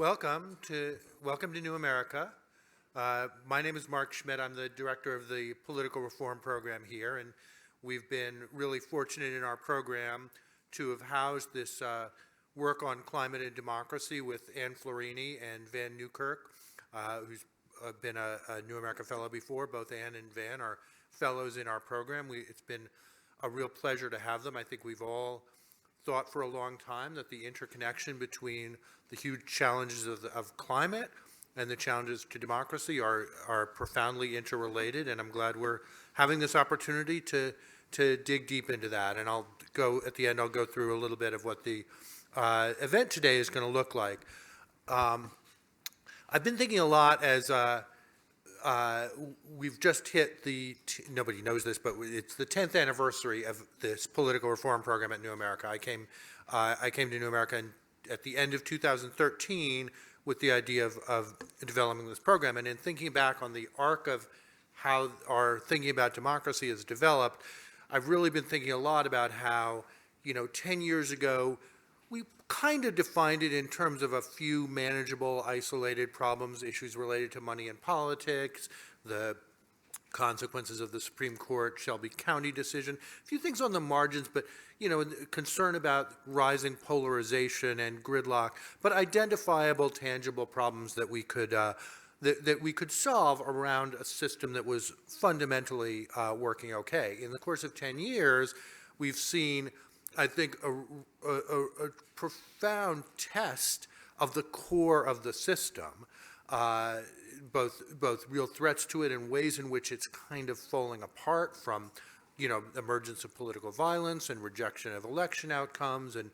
Welcome to New America. My name is Mark Schmidt. I'm the director of the political reform program here, and we've been really fortunate in our program to have housed this work on climate and democracy with Ann Florini and Van Newkirk, who's been a New America Fellow before. Both Ann and Van are fellows in our program. It's been a real pleasure to have them. I think we've all thought for a long time that the interconnection between the huge challenges of climate and the challenges to democracy are profoundly interrelated, and I'm glad we're having this opportunity to dig deep into that. And at the end, I'll go through a little bit of what the event today is going to look like. I've been thinking a lot as we've just hit nobody knows this, but it's the 10th anniversary of this political reform program at New America. I came to New America at the end of 2013 with the idea of developing this program. And in thinking back on the arc of how our thinking about democracy has developed, I've really been thinking a lot about how, 10 years ago, we kind of defined it in terms of a few manageable, isolated problems, issues related to money and politics, the consequences of the Supreme Court Shelby County decision, a few things on the margins, but concern about rising polarization and gridlock, but identifiable, tangible problems that we could that we could solve around a system that was fundamentally working okay. In the course of 10 years, we've seen, I think, a profound test of the core of the system, both real threats to it and ways in which it's kind of falling apart from, emergence of political violence and rejection of election outcomes and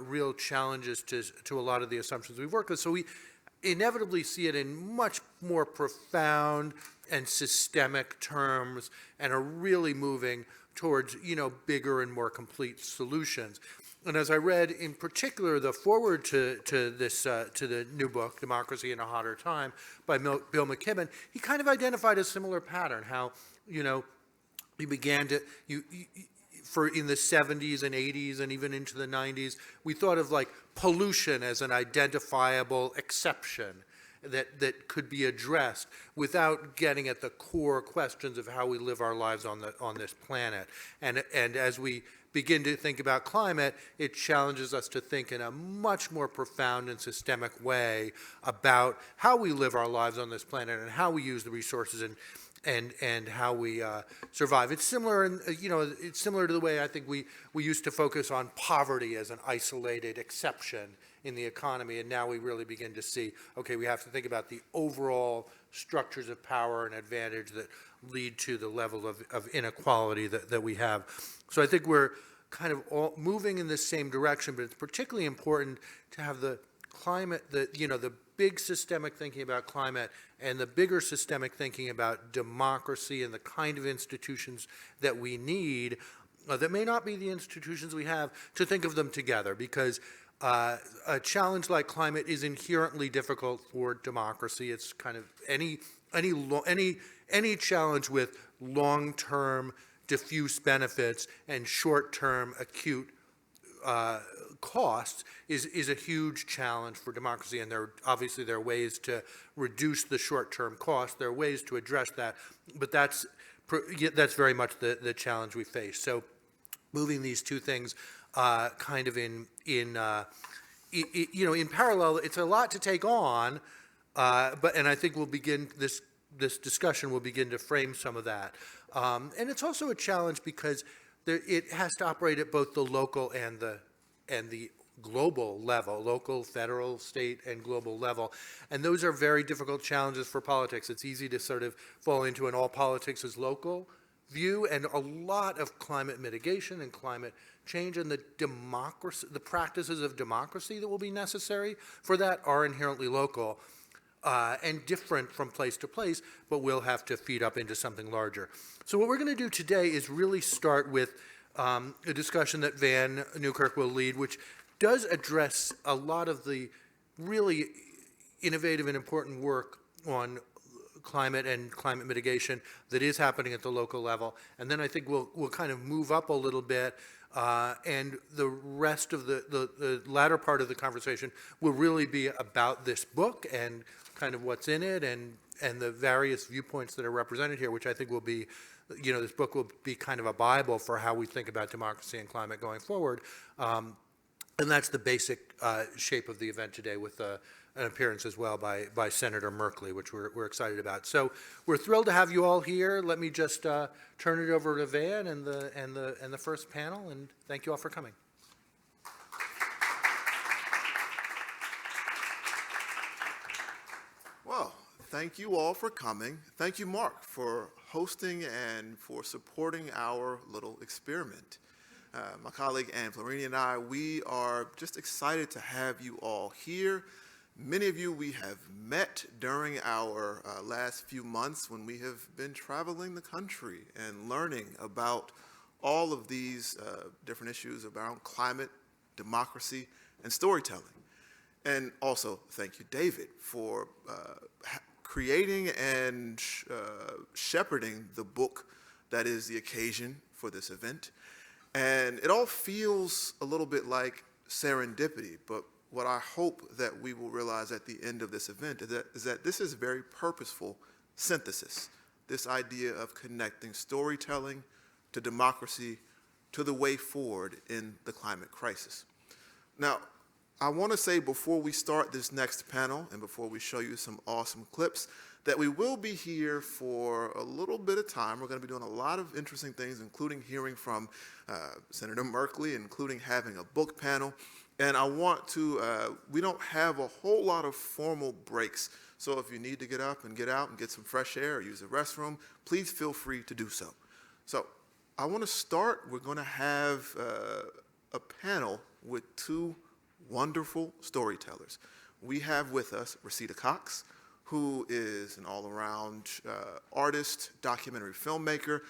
real challenges to a lot of the assumptions we've worked with. So we inevitably see it in much more profound and systemic terms and are really moving towards, bigger and more complete solutions. And as I read, in particular, the foreword to the new book, Democracy in a Hotter Time, by Bill McKibben, he kind of identified a similar pattern, how, we began to, in the 70s and 80s and even into the 90s, we thought of like pollution as an identifiable exception that could be addressed without getting at the core questions of how we live our lives on this planet. And as we begin to think about climate, it challenges us to think in a much more profound and systemic way about how we live our lives on this planet and how we use the resources and how we survive. It's similar, it's similar to the way I think we used to focus on poverty as an isolated exception in the economy, and now we really begin to see, okay, we have to think about the overall structures of power and advantage that lead to the level of inequality that we have. So I think we're kind of all moving in the same direction, but it's particularly important to have the climate, the big systemic thinking about climate and the bigger systemic thinking about democracy and the kind of institutions that we need that may not be the institutions we have, to think of them together, because a challenge like climate is inherently difficult for democracy. It's kind of any challenge with long-term diffuse benefits and short-term acute costs is a huge challenge for democracy, and obviously there are ways to reduce the short-term costs. There are ways to address that, but that's very much the challenge we face. So moving these two things kind of in parallel, it's a lot to take on, and I think we'll begin this discussion will begin to frame some of that. And it's also a challenge because it has to operate at both the local and the global level, local, federal, state, and global level. And those are very difficult challenges for politics. It's easy to sort of fall into an all politics is local view, and a lot of climate mitigation and climate change and the practices of democracy that will be necessary for that are inherently local. And different from place to place, but will have to feed up into something larger. So what we're going to do today is really start with a discussion that Van Newkirk will lead, which does address a lot of the really innovative and important work on climate and climate mitigation that is happening at the local level. And then I think we'll kind of move up a little bit And the rest of the latter part of the conversation will really be about this book and kind of what's in it and the various viewpoints that are represented here, which I think will be, this book will be kind of a Bible for how we think about democracy and climate going forward. And that's the basic shape of the event today, with an appearance as well by Senator Merkley, which we're excited about. So we're thrilled to have you all here. Let me just turn it over to Van and the first panel, and thank you all for coming. Well, thank you all for coming. Thank you, Mark, for hosting and for supporting our little experiment. My colleague Ann Florini and I, we are just excited to have you all here. Many of you we have met during our last few months when we have been traveling the country and learning about all of these different issues around climate, democracy, and storytelling. And also, thank you, David, for creating and shepherding the book that is the occasion for this event. And it all feels a little bit like serendipity, but what I hope that we will realize at the end of this event is that this is very purposeful synthesis, this idea of connecting storytelling to democracy to the way forward in the climate crisis. Now, I want to say before we start this next panel and before we show you some awesome clips that we will be here for a little bit of time. We're going to be doing a lot of interesting things, including hearing from Senator Merkley, including having a book panel. And I want to, we don't have a whole lot of formal breaks. So if you need to get up and get out and get some fresh air or use the restroom, please feel free to do so. So I want to start. We're going to have a panel with two wonderful storytellers. We have with us Rosita Cox, who is an all-around artist, documentary filmmaker,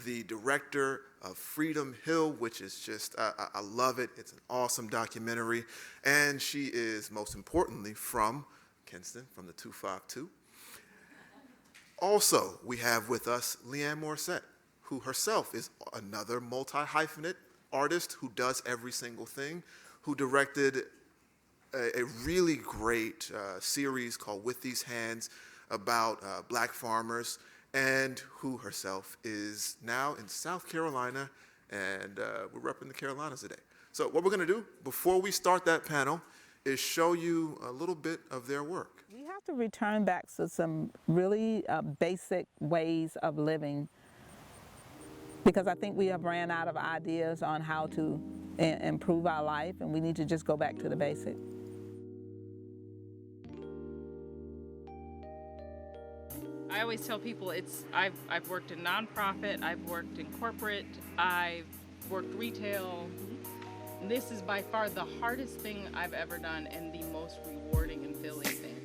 the director of Freedom Hill, which is just, I love it. It's an awesome documentary. And she is, most importantly, from Kinston, from the 252. Also, we have with us Leanne Morissette, who herself is another multi-hyphenate artist who does every single thing, who directed a really great series called With These Hands about black farmers, and who herself is now in South Carolina, and we're repping the Carolinas today. So what we're going to do before we start that panel is show you a little bit of their work. We have to return back to some really basic ways of living, because I think we have ran out of ideas on how to improve our life, and we need to just go back to the basics. I always tell people I've worked in nonprofit, I've worked in corporate, I've worked retail. This is by far the hardest thing I've ever done and the most rewarding and filling thing.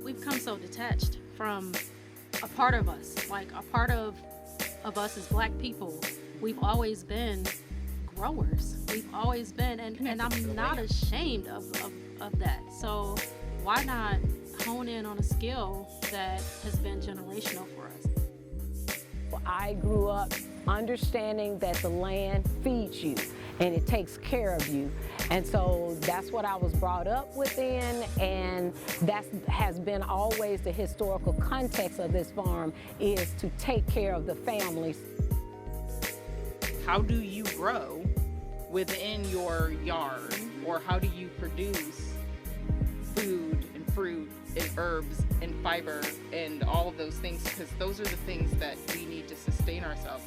We've come so detached from a part of us, like a part of us as black people. We've always been growers. We've always been, and I'm not ashamed of that. So why not hone in on a skill that has been generational for us? I grew up understanding that the land feeds you and it takes care of you. And so that's what I was brought up within, and that has been always the historical context of this farm, is to take care of the families. How do you grow within your yard, or how do you produce food and fruit and herbs and fiber and all of those things, because those are the things that we need to sustain ourselves.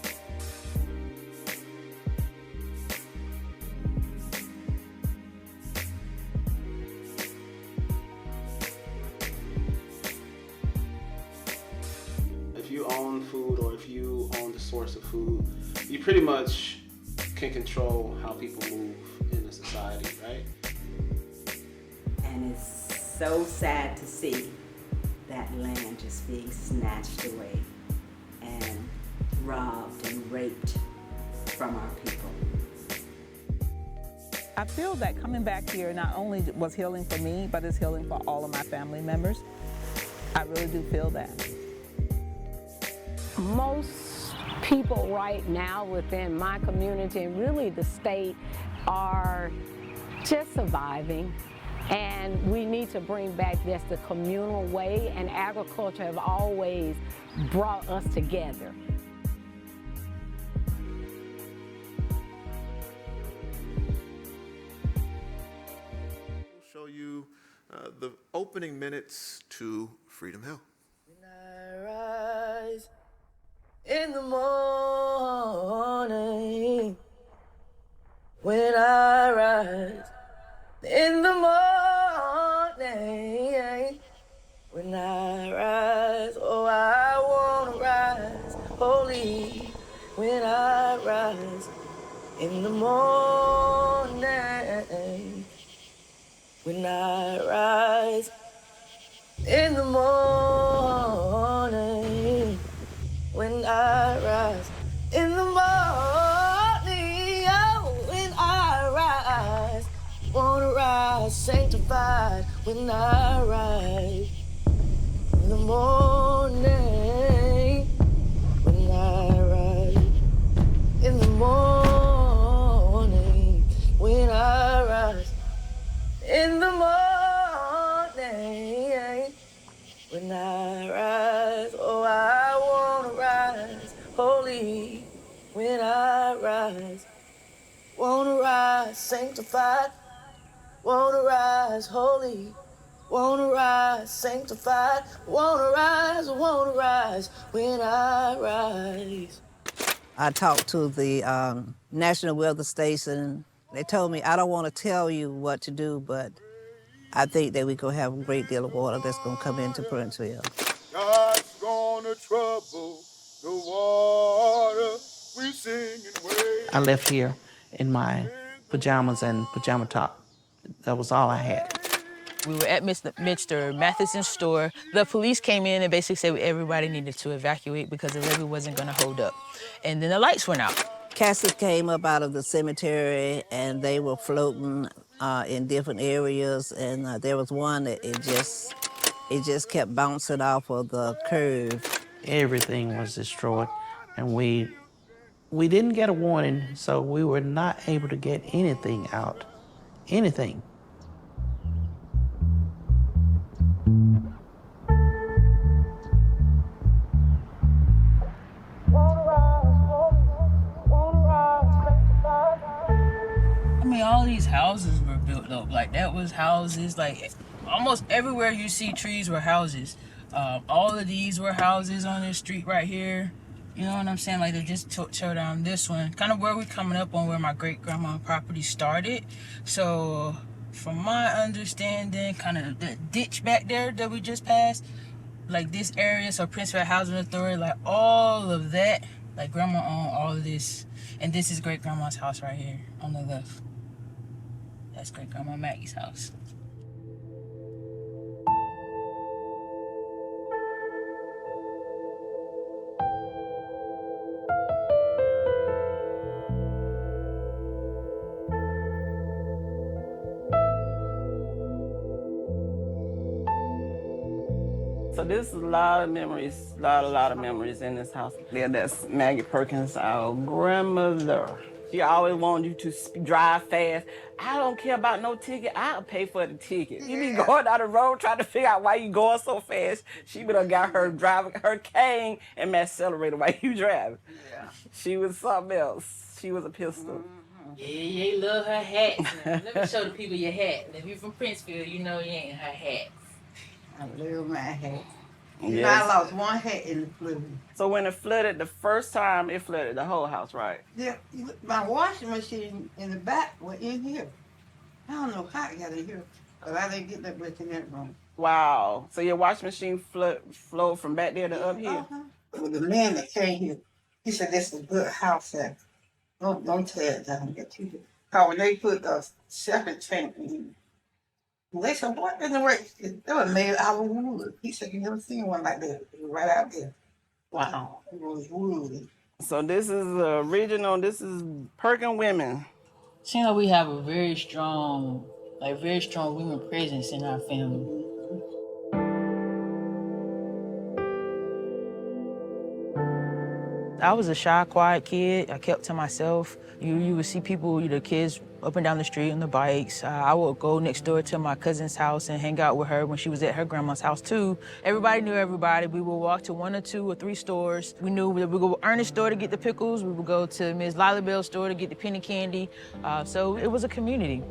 If you own food, or if you own the source of food, you pretty much can control how people move in a society, right? And it's so sad to see that land just being snatched away and robbed and raped from our people. I feel that coming back here not only was healing for me, but it's healing for all of my family members. I really do feel that. Most people right now within my community and really the state are just surviving. And we need to bring back just the communal way, and agriculture have always brought us together. We'll show you the opening minutes to Freedom Hill. When I rise in the morning, when I rise in the morning, when I rise, oh, I wanna rise holy. When I rise in the morning, when I rise in the morning, when I rise in the morning, oh, when I rise, wanna rise sanctified. When I rise in the morning, when I rise in the morning, when I rise in the morning, when I rise, oh, I wanna rise holy. When I rise, wanna rise sanctified, wanna rise holy, wanna rise sanctified, wanna rise when I rise. I talked to the National Weather Station. They told me, I don't want to tell you what to do, but I think that we're going to have a great deal of water that's going to come into Princeton. God's gonna trouble the water. We sing and wave. I left here in my pajamas and pajama top. That was all I had. We were at Mr. Matheson's store. The police came in and basically said everybody needed to evacuate because the levee wasn't gonna hold up. And then the lights went out. Caskets came up out of the cemetery and they were floating in different areas. And there was one that it just kept bouncing off of the curve. Everything was destroyed, and we didn't get a warning, so we were not able to get anything out. Anything. I mean, all these houses were built up. Like, that was houses. Like, almost everywhere you see trees were houses. All of these were houses on this street right here. You know what I'm saying? Like, they just tore down this one. Kind of where we're coming up on where my great-grandma property started. So, from my understanding, kind of the ditch back there that we just passed, like this area, so Princeville Housing Authority, like all of that, like grandma owned all of this. And this is great-grandma's house right here on the left. That's great-grandma Maggie's house. So this is a lot of memories, a lot of memories in this house. Yeah, that's Maggie Perkins, our grandmother. She always wanted you to drive fast. I don't care about no ticket. I'll pay for the ticket. You be going down the road trying to figure out why you going so fast. She would have got her driving her cane and my accelerator while you driving. Yeah. She was something else. She was a pistol. Yeah, love her hat. Let me show the people your hat. If you're from Princeville, you know you ain't her hat. I love my hat. Yes. I lost one hat in the flood. So when it flooded, the first time it flooded the whole house, right? Yeah, my washing machine in the back was in here. I don't know how it got in here, but I didn't get that much in that room. Wow. So your washing machine flowed from back there to up here? Uh-huh. Well, the man that came here, he said, this is a good house there. Don't tear it down. Because when they put a septic tank in, they said, what in the world? They were made out of wood. He said, you never seen one like that. It was right out there. Wow. It was wood. So this is original, this is Perkin women. Seems like we have a very strong women presence in our family. I was a shy, quiet kid. I kept to myself. You would see people, the kids up and down the street on the bikes. I would go next door to my cousin's house and hang out with her when she was at her grandma's house too. Everybody knew everybody. We would walk to 1 or 2 or 3 stores. We knew that we would go to Ernest's store to get the pickles. We would go to Ms. Lolly store to get the penny candy. So it was a community.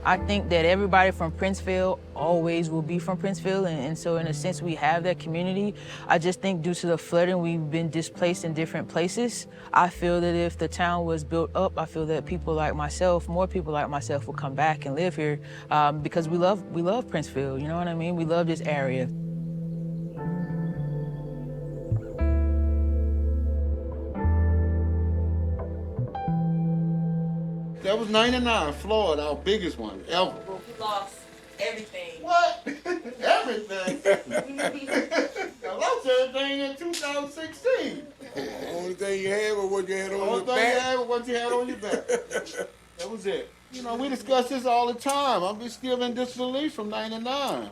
I think that everybody from Princeville always will be from Princeville, and so in a sense we have that community. I just think due to the flooding, we've been displaced in different places. I feel that if the town was built up, I feel that people like myself, more people like myself, will come back and live here because we love Princeville, you know what I mean? We love this area. That was 99, Florida, our biggest one ever. We lost everything. What? Everything? I lost everything in 2016. The only thing you had was what you had on your Only thing back. you had was what you had on your back. That was it. You know, we discuss this all the time. I'm still in disbelief from 99.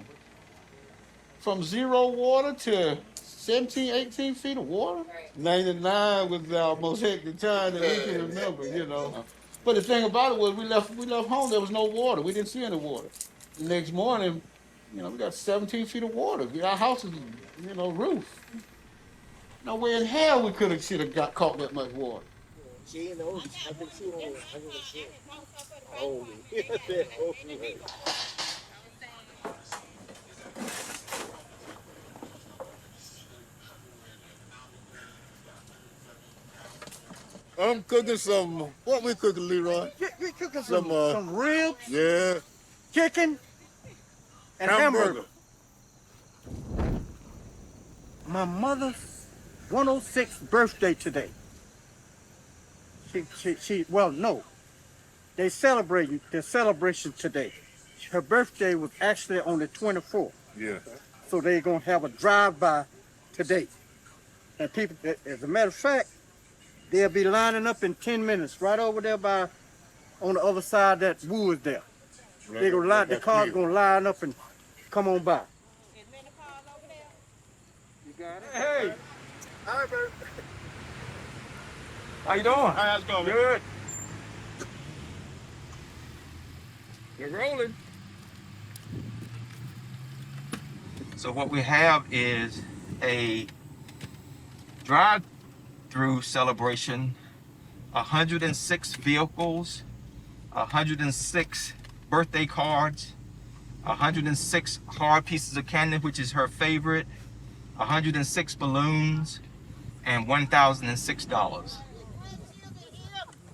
From 0 water to 17, 18 feet of water. 99 was our most hectic time that we can remember, you know. But the thing about it was we left home, there was no water. We didn't see any water. The next morning, you know, we got 17 feet of water. Our house is, you know, roof. No way in hell we should have got caught that much water. See, no, I can see all I can see. Holy. I'm cooking some, what we cooking, Leroy? We're cooking some ribs, Yeah, chicken, and hamburger. My mother's 106th birthday today. Well, no. They're celebrating the celebration today. Her birthday was actually on the 24th. yeah. So they're gonna have a drive-by today. And people, as a matter of fact, they'll be lining up in 10 minutes right over there on the other side of that woods there. They're gonna line, the car's gonna line up and come on by. You got it? Hey! Hi, Bert. How you doing? How's it going? Good. We're rolling. So what we have is a drive-through celebration, 106 vehicles, 106 birthday cards, 106 hard pieces of candy, which is her favorite, 106 balloons, and $1,006.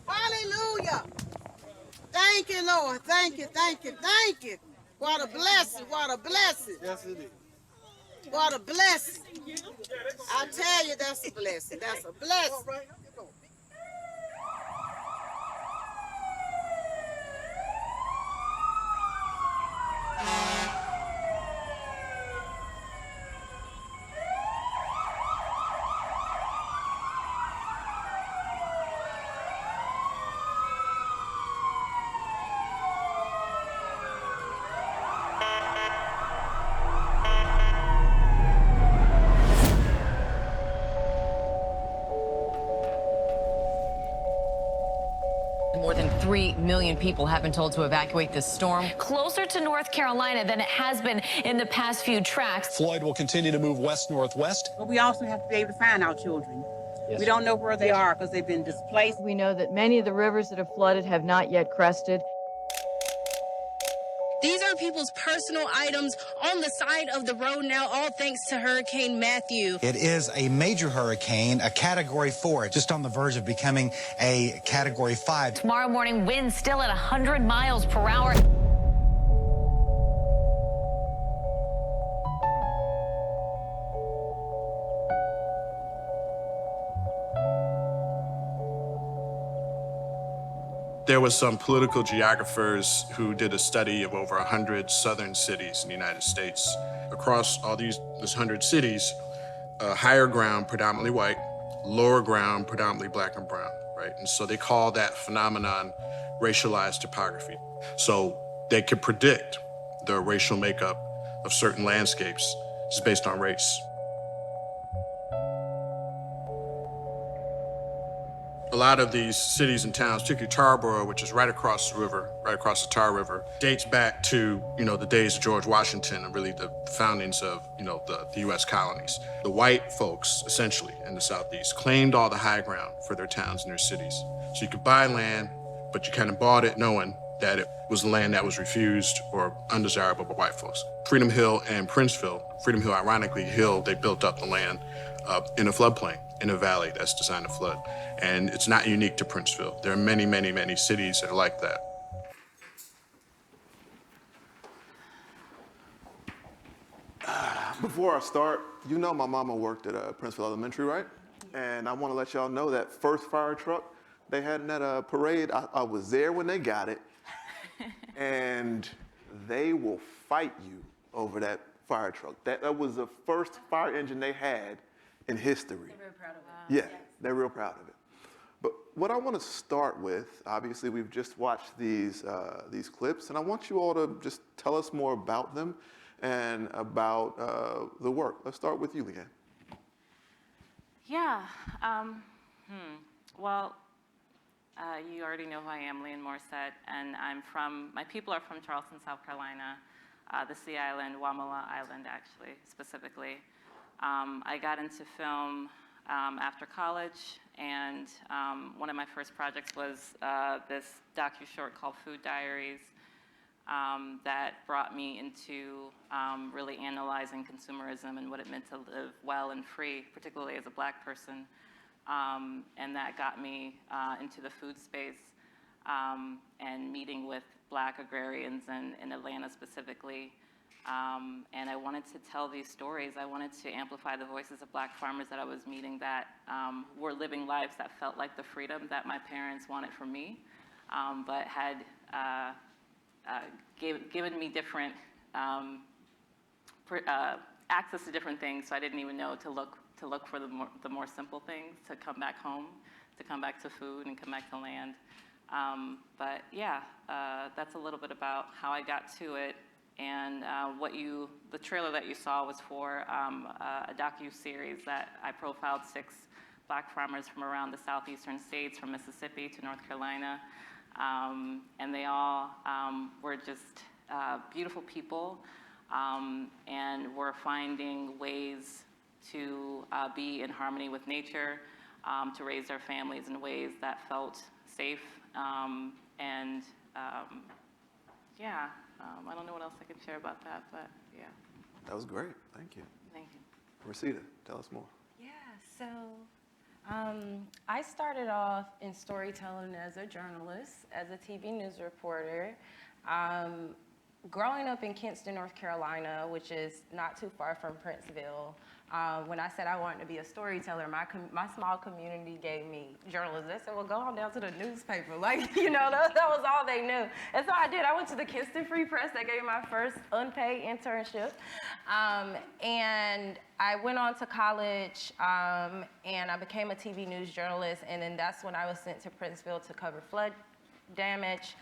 Hallelujah. Thank you, Lord. Thank you, thank you, thank you. What a blessing, what a blessing. Yes, it is. What a blessing. I tell you, that's a blessing. That's a blessing. More than 3 million people have been told to evacuate this storm. Closer to North Carolina than it has been in the past few tracks. Floyd will continue to move west-northwest. But we also have to be able to find our children. Yes. We don't know where they are because they've been displaced. We know that many of the rivers that have flooded have not yet crested. These are people's personal items on the side of the road now, all thanks to Hurricane Matthew. It is a major hurricane, a Category 4, just on the verge of becoming a Category 5. Tomorrow morning, winds still at 100 miles per hour. There was some political geographers who did a study of over 100 southern cities in the United States. Across all these 100 cities, higher ground, predominantly white, lower ground, predominantly black and brown, right? And so they call that phenomenon racialized topography. So they could predict the racial makeup of certain landscapes is based on race. A lot of these cities and towns, particularly Tarboro, which is right across the river, right across the Tar River, dates back to, the days of George Washington and really the foundings of, the U.S. colonies. The white folks, essentially, in the Southeast, claimed all the high ground for their towns and their cities. So you could buy land, but you kind of bought it knowing that it was land that was refused or undesirable by white folks. Freedom Hill and Princeville, Freedom Hill, ironically, they built up the land in a floodplain, in a valley that's designed to flood. And it's not unique to Princeville. There are many, many, many cities that are like that. Before I start, my mama worked at Princeville Elementary, right? And I want to let y'all know that first fire truck they had in that parade, I was there when they got it. And they will fight you over that fire truck. That was the first fire engine they had in history. They're very proud of Yeah, it. Yes. they're real proud of it. But what I want to start with, obviously we've just watched these clips, and I want you all to just tell us more about them and about the work. Let's start with you, Leanne. Yeah. Well, you already know who I am, Leanne Morissette, and my people are from Charleston, South Carolina, the Sea Island, Wamala Island, actually, specifically. I got into film after college, and one of my first projects was this docu-short called Food Diaries that brought me into really analyzing consumerism and what it meant to live well and free, particularly as a Black person. And that got me into the food space and meeting with Black agrarians in Atlanta specifically. And I wanted to tell these stories. I wanted to amplify the voices of Black farmers that I was meeting that were living lives that felt like the freedom that my parents wanted for me, but had given me different access to different things, so I didn't even know to look for the more simple things, to come back home, to come back to food and come back to land. But yeah, that's a little bit about how I got to it. And the trailer that you saw was for a docu-series that I profiled 6 Black farmers from around the southeastern states, from Mississippi to North Carolina. And they all were just beautiful people and were finding ways to be in harmony with nature, to raise their families in ways that felt safe. Yeah, I don't know what else I can share about that, but yeah. That was great. Thank you. Thank you. Rosita, tell us more. Yeah, so I started off in storytelling as a journalist, as a TV news reporter. Growing up in Kinston, North Carolina, which is not too far from Princeville, when I said I wanted to be a storyteller, my small community gave me journalism. They said, well, go on down to the newspaper. Like, that was all they knew. And so I did. I went to the Kinston Free Press. They gave me my first unpaid internship. And I went on to college, and I became a TV news journalist. And then that's when I was sent to Princeville to cover flood damage.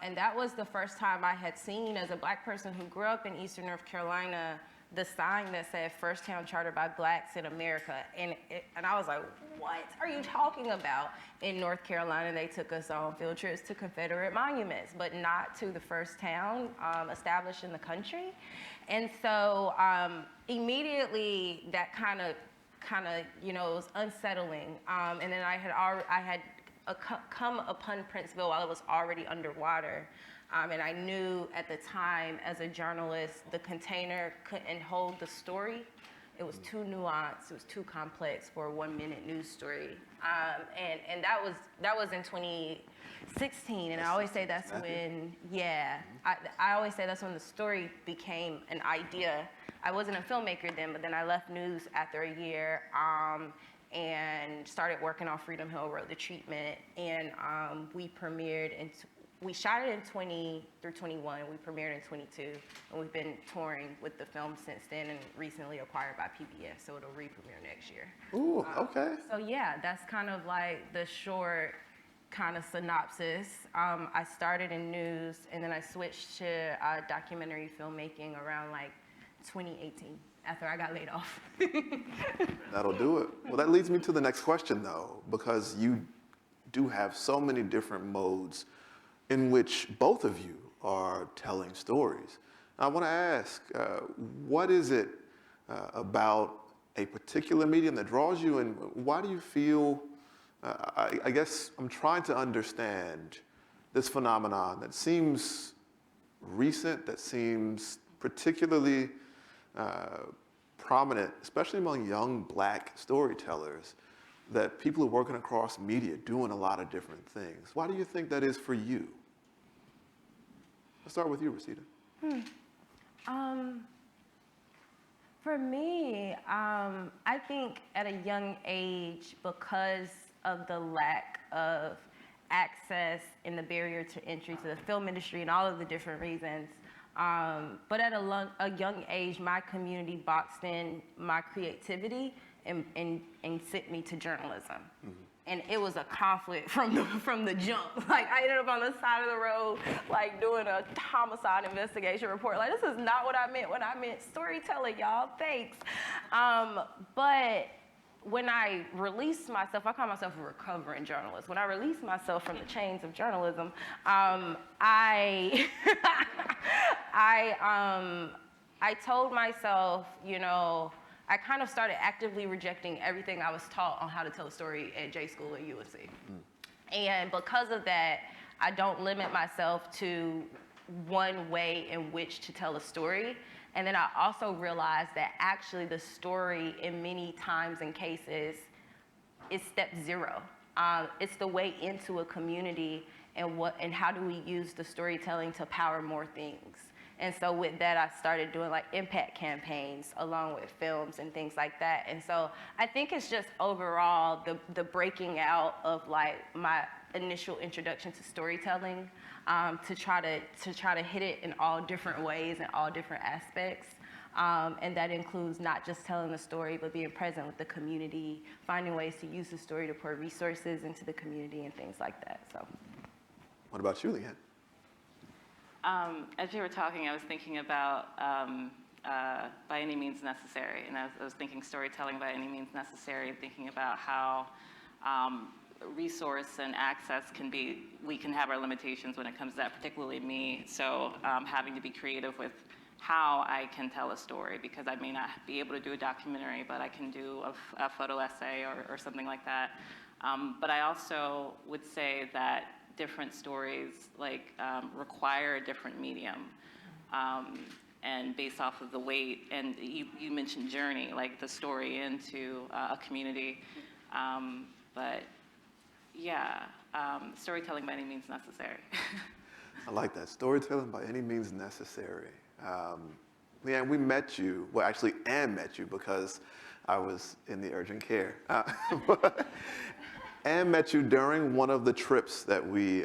And that was the first time I had seen, as a Black person who grew up in Eastern North Carolina, the sign that said First Town Chartered by Blacks in America. And I was like, what are you talking about? In North Carolina, they took us on field trips to Confederate monuments, but not to the first town established in the country. And so immediately that kind of, it was unsettling. And then I had come upon Princeville while it was already underwater. And I knew at the time, as a journalist, the container couldn't hold the story. It was too nuanced, it was too complex for a 1-minute news story. And that was in 2016, and I always say that's when, I always say that's when the story became an idea. I wasn't a filmmaker then, but then I left news after a year, and started working on Freedom Hill Road, the treatment, and we shot it in 20 through 21, we premiered in 22, and we've been touring with the film since then, and recently acquired by PBS, so it'll re-premiere next year. Ooh, okay. So yeah, that's kind of like the short kind of synopsis. I started in news, and then I switched to documentary filmmaking around like 2018 after I got laid off. That'll do it. Well, that leads me to the next question, though, because you do have so many different modes in which both of you are telling stories. I want to ask, what is it about a particular medium that draws you, and why do you feel, I guess I'm trying to understand this phenomenon that seems recent, that seems particularly prominent, especially among young Black storytellers, that people are working across media doing a lot of different things. Why do you think that is for you? Let's start with you, Rosita. For me, I think at a young age, because of the lack of access and the barrier to entry to the film industry and all of the different reasons, but at a young age, my community boxed in my creativity and sent me to journalism. Mm-hmm. And it was a conflict from the jump. Like, I ended up on the side of the road, like, doing a homicide investigation report. Like, this is not what I meant when I meant storytelling, y'all. Thanks. But when I released myself, I call myself a recovering journalist. When I released myself from the chains of journalism, I told myself, you know, I kind of started actively rejecting everything I was taught on how to tell a story at J School at UNC. And because of that, I don't limit myself to one way in which to tell a story. And then I also realized that actually the story in many times and cases is step zero. It's the way into a community and how do we use the storytelling to power more things. And so with that, I started doing like impact campaigns along with films and things like that. And so I think it's just overall the breaking out of like my initial introduction to storytelling, to try to hit it in all different ways and all different aspects. And that includes not just telling the story, but being present with the community, finding ways to use the story to pour resources into the community and things like that. So. What about you, Leanne? As you were talking, I was thinking about by any means necessary, and I was thinking storytelling by any means necessary, thinking about how resource and access we can have our limitations when it comes to that, particularly me. So having to be creative with how I can tell a story, because I may not be able to do a documentary, but I can do a photo essay or something like that. But I also would say that different stories require a different medium, and based off of the weight, and you mentioned journey, like the story into a community, but yeah, storytelling by any means necessary. I like that, storytelling by any means necessary. Leanne, we met you, well actually Ann met you because I was in the urgent care. Ann met you during one of the trips that we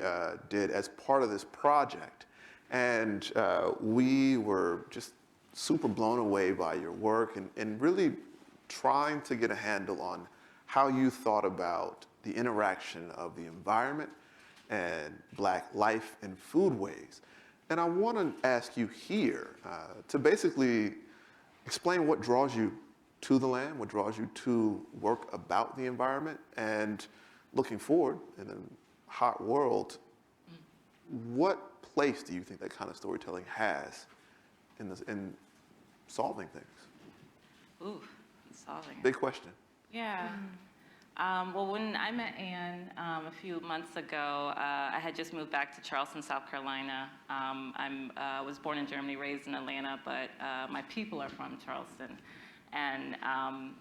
did as part of this project. And we were just super blown away by your work and really trying to get a handle on how you thought about the interaction of the environment and Black life and foodways. And I want to ask you here to basically explain what draws you to the land, what draws you to work about the environment, and looking forward in a hot world, what place do you think that kind of storytelling has in solving things? Ooh, solving. Big question. Yeah. Well, when I met Ann a few months ago, I had just moved back to Charleston, South Carolina. I was born in Germany, raised in Atlanta, but my people are from Charleston. And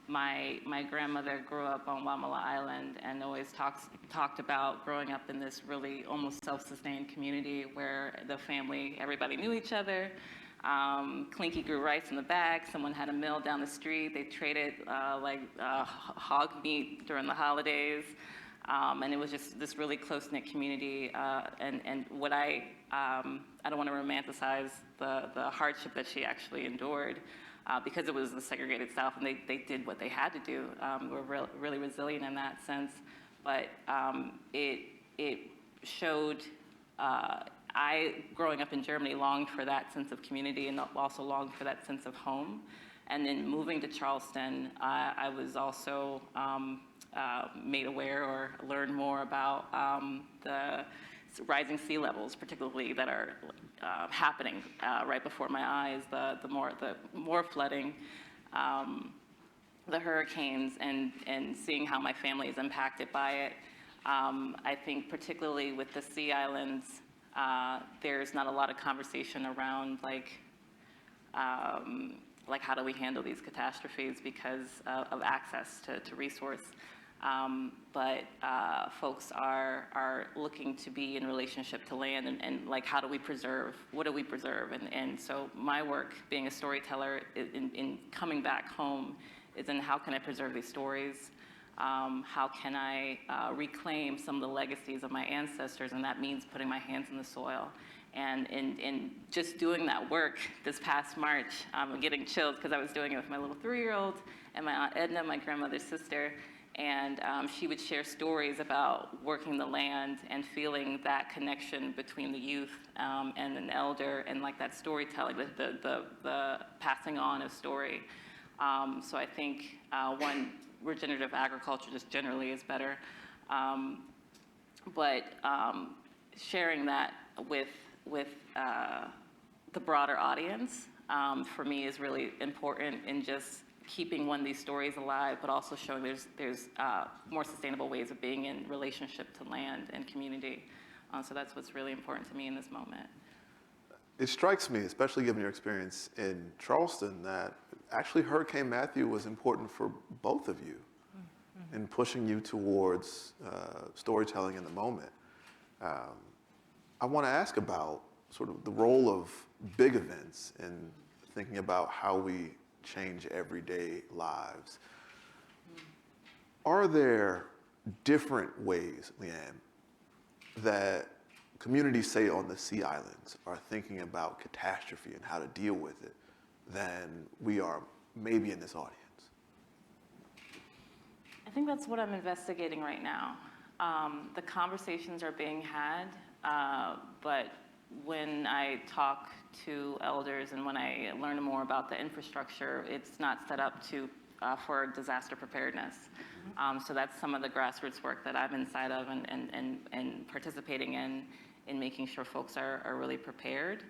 my grandmother grew up on Wamala Island and always talked about growing up in this really almost self-sustained community where the family, everybody knew each other. Clinky grew rice in the back. Someone had a mill down the street. They traded hog meat during the holidays. And it was just this really close-knit community. And what I don't want to romanticize the hardship that she actually endured. Because it was the segregated South, and they did what they had to do. We're really resilient in that sense. But it it showed, I, growing up in Germany, longed for that sense of community and also longed for that sense of home. And then moving to Charleston, I was also made aware or learned more about the rising sea levels, particularly that are happening right before my eyes, the more flooding, the hurricanes, and seeing how my family is impacted by it. I think particularly with the Sea Islands, there's not a lot of conversation around like how do we handle these catastrophes because of access to resource. But folks are looking to be in relationship to land and like how do we preserve, what do we preserve? And so my work being a storyteller in coming back home is in how can I preserve these stories? How can I reclaim some of the legacies of my ancestors? And that means putting my hands in the soil. And in just doing that work this past March, I'm getting chills because I was doing it with my little 3-year-old and my Aunt Edna, my grandmother's sister. And she would share stories about working the land and feeling that connection between the youth and an elder and like that storytelling, the passing on of story. So I think one, regenerative agriculture just generally is better. But sharing that with the broader audience for me is really important in just keeping one of these stories alive, but also showing there's more sustainable ways of being in relationship to land and community. So that's what's really important to me in this moment. It strikes me, especially given your experience in Charleston, that actually Hurricane Matthew was important for both of you in pushing you towards storytelling in the moment. I want to ask about sort of the role of big events in thinking about how we change everyday lives. Are there different ways, Leanne, that communities, say on the Sea Islands, are thinking about catastrophe and how to deal with it than we are maybe in this audience? I think that's what I'm investigating right now. The conversations are being had, but when I talk to elders and when I learn more about the infrastructure, it's not set up for disaster preparedness. So that's some of the grassroots work that I'm inside of and participating in making sure folks are really prepared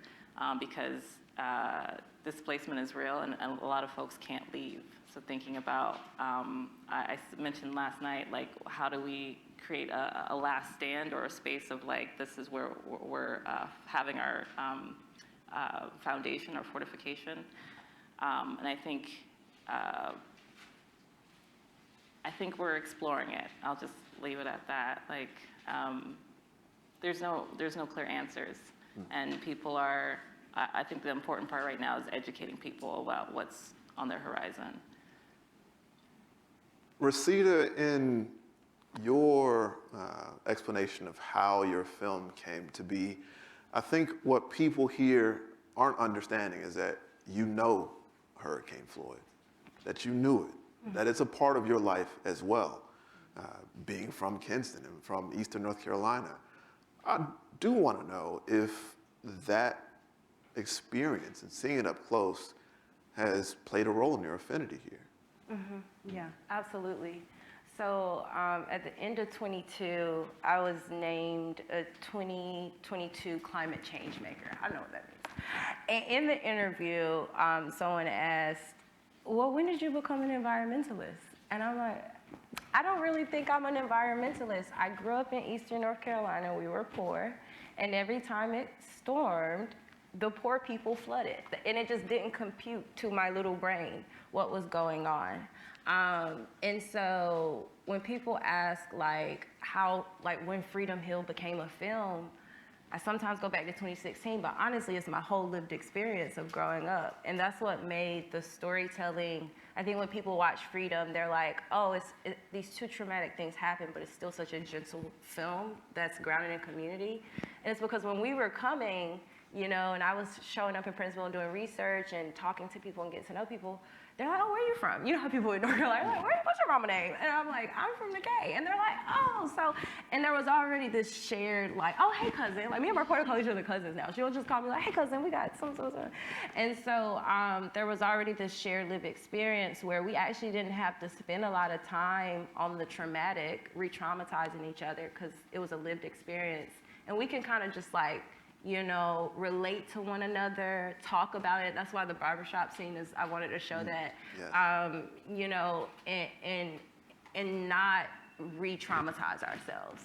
because displacement is real and a lot of folks can't leave. So thinking about, I mentioned last night, like how do we create a last stand or a space of like, this is where we're having our foundation, our fortification. And I think we're exploring it. I'll just leave it at that. Like, there's no clear answers. And people are, I think the important part right now is educating people about what's on their horizon. Rosita, in your explanation of how your film came to be, I think what people here aren't understanding is that you know Hurricane Floyd, that you knew it, that it's a part of your life as well, being from Kinston and from Eastern North Carolina. I do want to know if that experience and seeing it up close has played a role in your affinity here. Yeah, absolutely. So at the end of 22, I was named a 2022 climate change maker. I don't know what that means. And in the interview, someone asked, well, when did you become an environmentalist? And I'm like, I don't really think I'm an environmentalist. I grew up in Eastern North Carolina. We were poor. And every time it stormed, the poor people flooded. And it just didn't compute to my little brain what was going on. And so when people ask like how, like when Freedom Hill became a film, I sometimes go back to 2016, but honestly, it's my whole lived experience of growing up. And that's what made the storytelling, I think when people watch Freedom, they're like, oh, these two traumatic things happen, but it's still such a gentle film that's grounded in community. And it's because when we were coming, you know, and I was showing up in Princeville and doing research and talking to people and getting to know people, they're like, oh, where are you from? You know how people in North Carolina are like, what's your mama name? And I'm like, I'm from the K. And they're like, oh, so, and there was already this shared, like, oh, hey, cousin. Like, me and my partner call each other cousins now. She'll just call me like, hey, cousin, we got so. And so there was already this shared lived experience where we actually didn't have to spend a lot of time on the traumatic, re-traumatizing each other, because it was a lived experience. And we can kind of just like, you know, relate to one another, talk about it. That's why the barbershop scene is, I wanted to show that, you know, and not re-traumatize ourselves.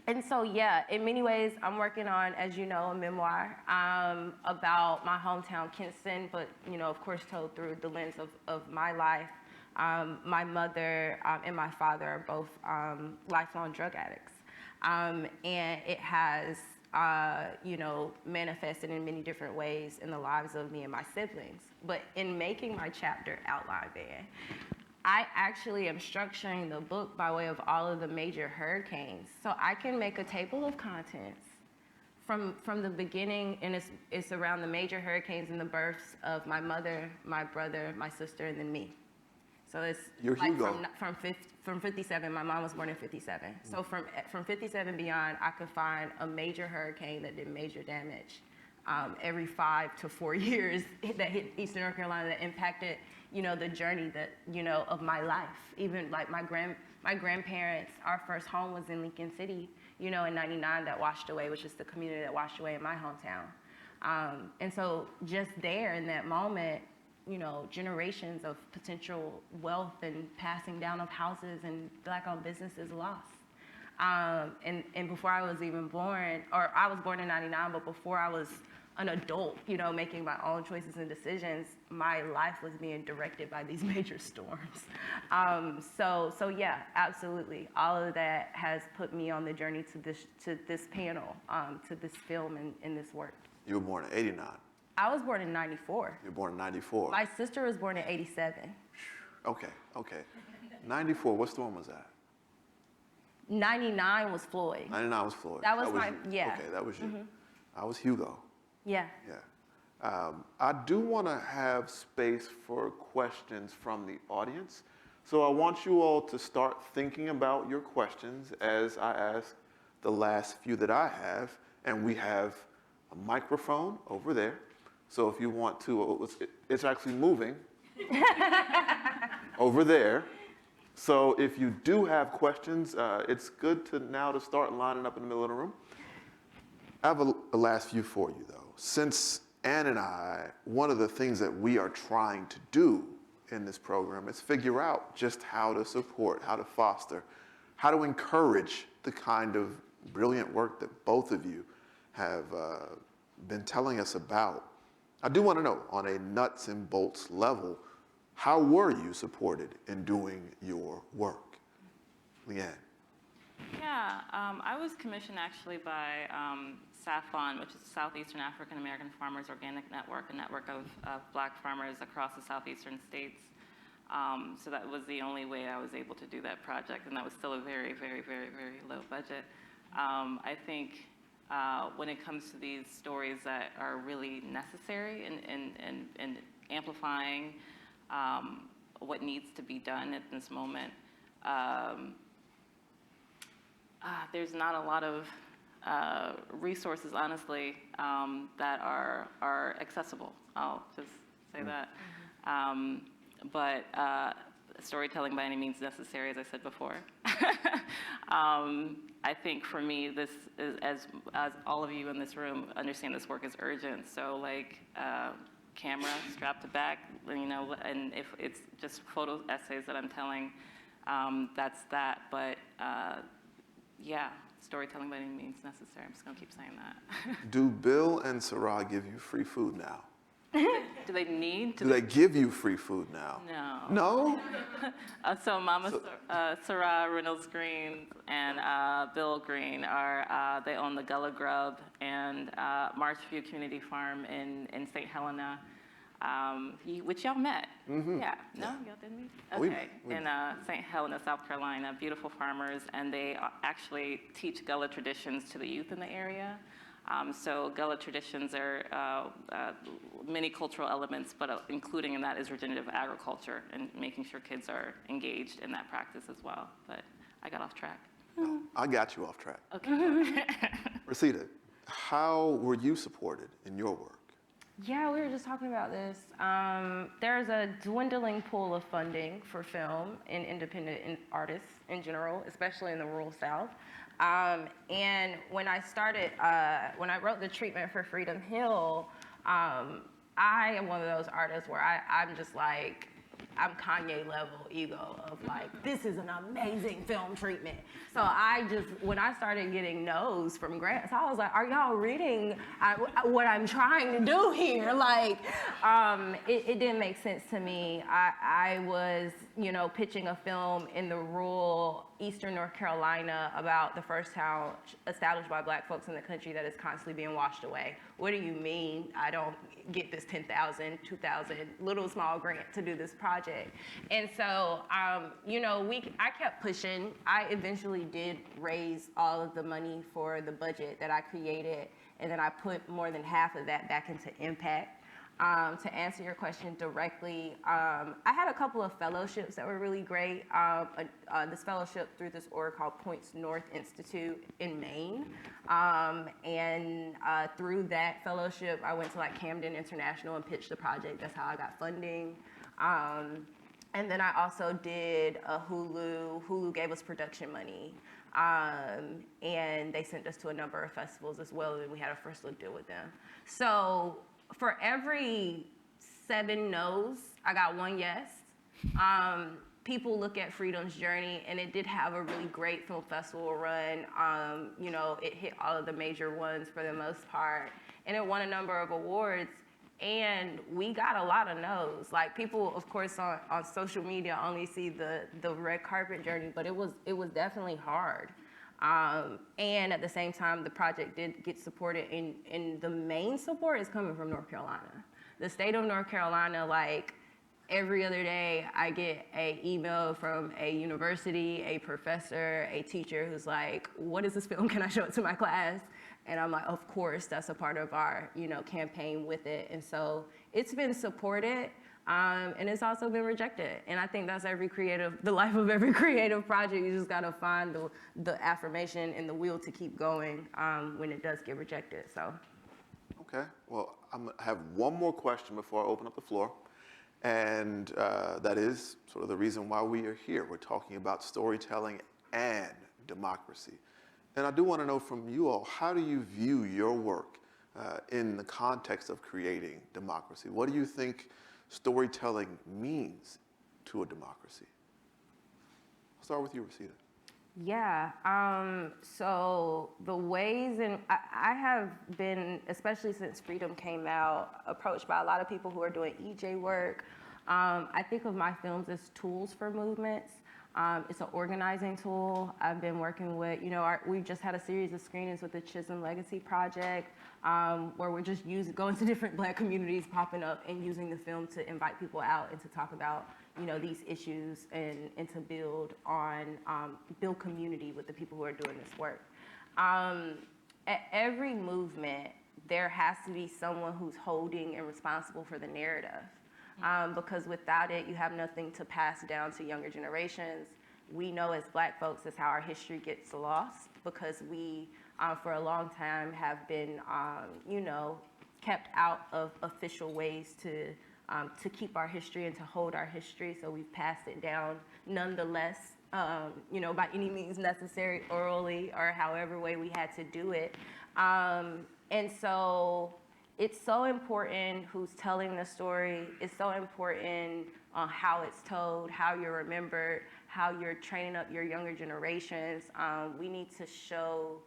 And so, yeah, in many ways, I'm working on, as you know, a memoir about my hometown, Kinston, but, you know, of course, told through the lens of my life. My mother and my father are both lifelong drug addicts. And it has, you know, manifested in many different ways in the lives of me and my siblings. But in making my chapter outline band, I actually am structuring the book by way of all of the major hurricanes. So I can make a table of contents from the beginning, and it's around the major hurricanes and the births of my mother, my brother, my sister, and then me. So it's You're like Hugo. from 57, my mom was born in 57. So from 57 beyond, I could find a major hurricane that did major damage every 5 to 4 years that hit Eastern North Carolina that impacted, you know, the journey that, you know, of my life. Even like my grandparents, our first home was in Lincoln City, you know, in 99 that washed away, which is the community that washed away in my hometown. And so just there in that moment, you know, generations of potential wealth and passing down of houses and Black-owned businesses lost. And before I was even born, or I was born in 99, but before I was an adult, you know, making my own choices and decisions, my life was being directed by these major storms. So yeah, absolutely. All of that has put me on the journey to this panel, to this film and this work. You were born in 89. I was born in 94. You were born in 94. My sister was born in 87. Okay. 94, what storm was that? 99 was Floyd. 99 was Floyd. That was yeah. Okay, that was you. I was Hugo. Yeah. I do want to have space for questions from the audience. So I want you all to start thinking about your questions as I ask the last few that I have. And we have a microphone over there. So if you want to, it's actually moving over there. So if you do have questions, it's good to start lining up in the middle of the room. I have a last few for you, though. Since Ann and I, one of the things that we are trying to do in this program is figure out just how to support, how to foster, how to encourage the kind of brilliant work that both of you have been telling us about. I do want to know, on a nuts and bolts level, how were you supported in doing your work? Leanne. Yeah, I was commissioned actually by SAFON, which is the Southeastern African American Farmers Organic Network, a network of Black farmers across the southeastern states. So that was the only way I was able to do that project, and that was still a very, very, very, very low budget. I think when it comes to these stories that are really necessary in amplifying what needs to be done at this moment, there's not a lot of resources, honestly, that are accessible. I'll just say that. But storytelling by any means necessary, as I said before. I think for me, this is, as all of you in this room understand, this work is urgent. So like camera strapped to back, you know, and if it's just photo essays that I'm telling, that's that. But yeah, storytelling by any means necessary. I'm just gonna keep saying that. Do Bill and Sarah give you free food now? Do they need to? Do they give you free food now? No. No? So Mama Sarah Reynolds Green and Bill Green they own the Gullah Grub and Marchview Community Farm in St. Helena, which y'all met. Mm-hmm. Yeah. No, y'all didn't meet? We Okay. met. In St. Helena, South Carolina, beautiful farmers, and they actually teach Gullah traditions to the youth in the area. So Gullah traditions are many cultural elements, but including in that is regenerative agriculture and making sure kids are engaged in that practice as well. But I got off track. No, I got you off track. Okay. Rosita, how were you supported in your work? Yeah, we were just talking about this. There's a dwindling pool of funding for film and independent artists in general, especially in the rural South. And when I started, when I wrote the treatment for Freedom Hill, I am one of those artists where I'm just like, I'm Kanye level ego of like, this is an amazing film treatment. So I just, when I started getting no's from grants, I was like, are y'all reading what I'm trying to do here? Like, it didn't make sense to me. I was, pitching a film in the rural Eastern North Carolina about the first town established by Black folks in the country that is constantly being washed away. What do you mean I don't get this $10,000, $2,000 little small grant to do this project? And so, I kept pushing. I eventually did raise all of the money for the budget that I created, and then I put more than half of that back into impact. To answer your question directly, I had a couple of fellowships that were really great. This fellowship through this org called Points North Institute in Maine. And through that fellowship, I went to like Camden International and pitched the project. That's how I got funding. And then I also did a Hulu. Hulu gave us production money. And they sent us to a number of festivals as well, and we had a first look deal with them. So for every 7 no's, I got 1 yes. People look at Freedom's journey, and it did have a really great film festival run. It hit all of the major ones for the most part, and it won a number of awards. And we got a lot of no's. Like, people, of course, on social media only see the red carpet journey, but it was definitely hard. And at the same time, the project did get supported, and the main support is coming from North Carolina. The state of North Carolina, like, every other day, I get an email from a university, a professor, a teacher who's like, what is this film? Can I show it to my class? And I'm like, of course, that's a part of our, campaign with it. And so it's been supported, and it's also been rejected. And I think that's the life of every creative project. You just gotta find the affirmation and the will to keep going when it does get rejected, so. Okay, well, I'm gonna have one more question before I open up the floor. And that is sort of the reason why we are here. We're talking about storytelling and democracy. And I do want to know from you all, how do you view your work in the context of creating democracy? What do you think storytelling means to a democracy? I'll start with you, Rosita. Yeah, so the ways I have been, especially since Freedom came out, approached by a lot of people who are doing EJ work. I think of my films as tools for movements. It's an organizing tool. I've been working with, we just had a series of screenings with the Chisholm Legacy Project, where we're just going to different Black communities, popping up and using the film to invite people out and to talk about, these issues and to build community with the people who are doing this work. At every movement, there has to be someone who's holding and responsible for the narrative. Because without it, you have nothing to pass down to younger generations. We know as Black folks, that's how our history gets lost, because we, for a long time, have been, kept out of official ways to keep our history and to hold our history. So we've passed it down nonetheless, by any means necessary, orally, or however way we had to do it. And so it's so important who's telling the story. It's so important how it's told, how you're remembered, how you're training up your younger generations. We need to show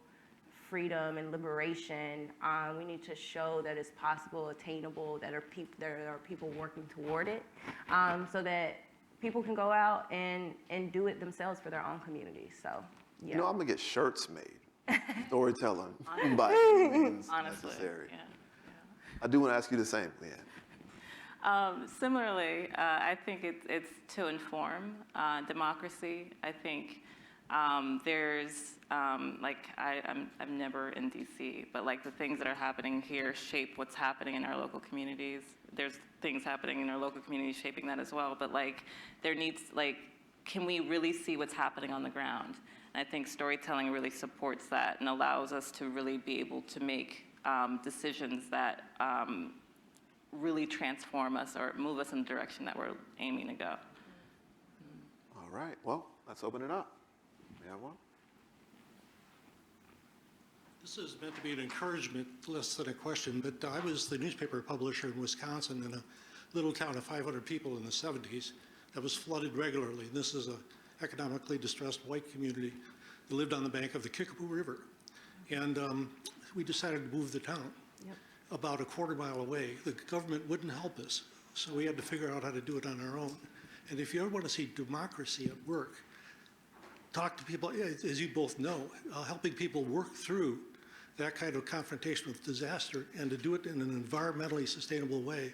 freedom and liberation. We need to show that it's possible, attainable, that there are people working toward it, so that people can go out and do it themselves for their own communities. So, yeah. I'm gonna get shirts made. Storytelling by any means necessary. Yeah. I do want to ask you the same, Leanne. Similarly, I think it's to inform democracy. I think I'm never in DC, but like the things that are happening here shape what's happening in our local communities. There's things happening in our local communities shaping that as well, but like there needs, like, can we really see what's happening on the ground? And I think storytelling really supports that and allows us to really be able to make decisions that really transform us or move us in the direction that we're aiming to go. All right, well, let's open it up. We have one. This is meant to be an encouragement, less than a question, but I was the newspaper publisher in Wisconsin in a little town of 500 people in the 70s that was flooded regularly. This is an economically distressed white community that lived on the bank of the Kickapoo River. And we decided to move the town about a quarter-mile away. The government wouldn't help us, so we had to figure out how to do it on our own. And if you ever want to see democracy at work, talk to people, as you both know, helping people work through that kind of confrontation with disaster and to do it in an environmentally sustainable way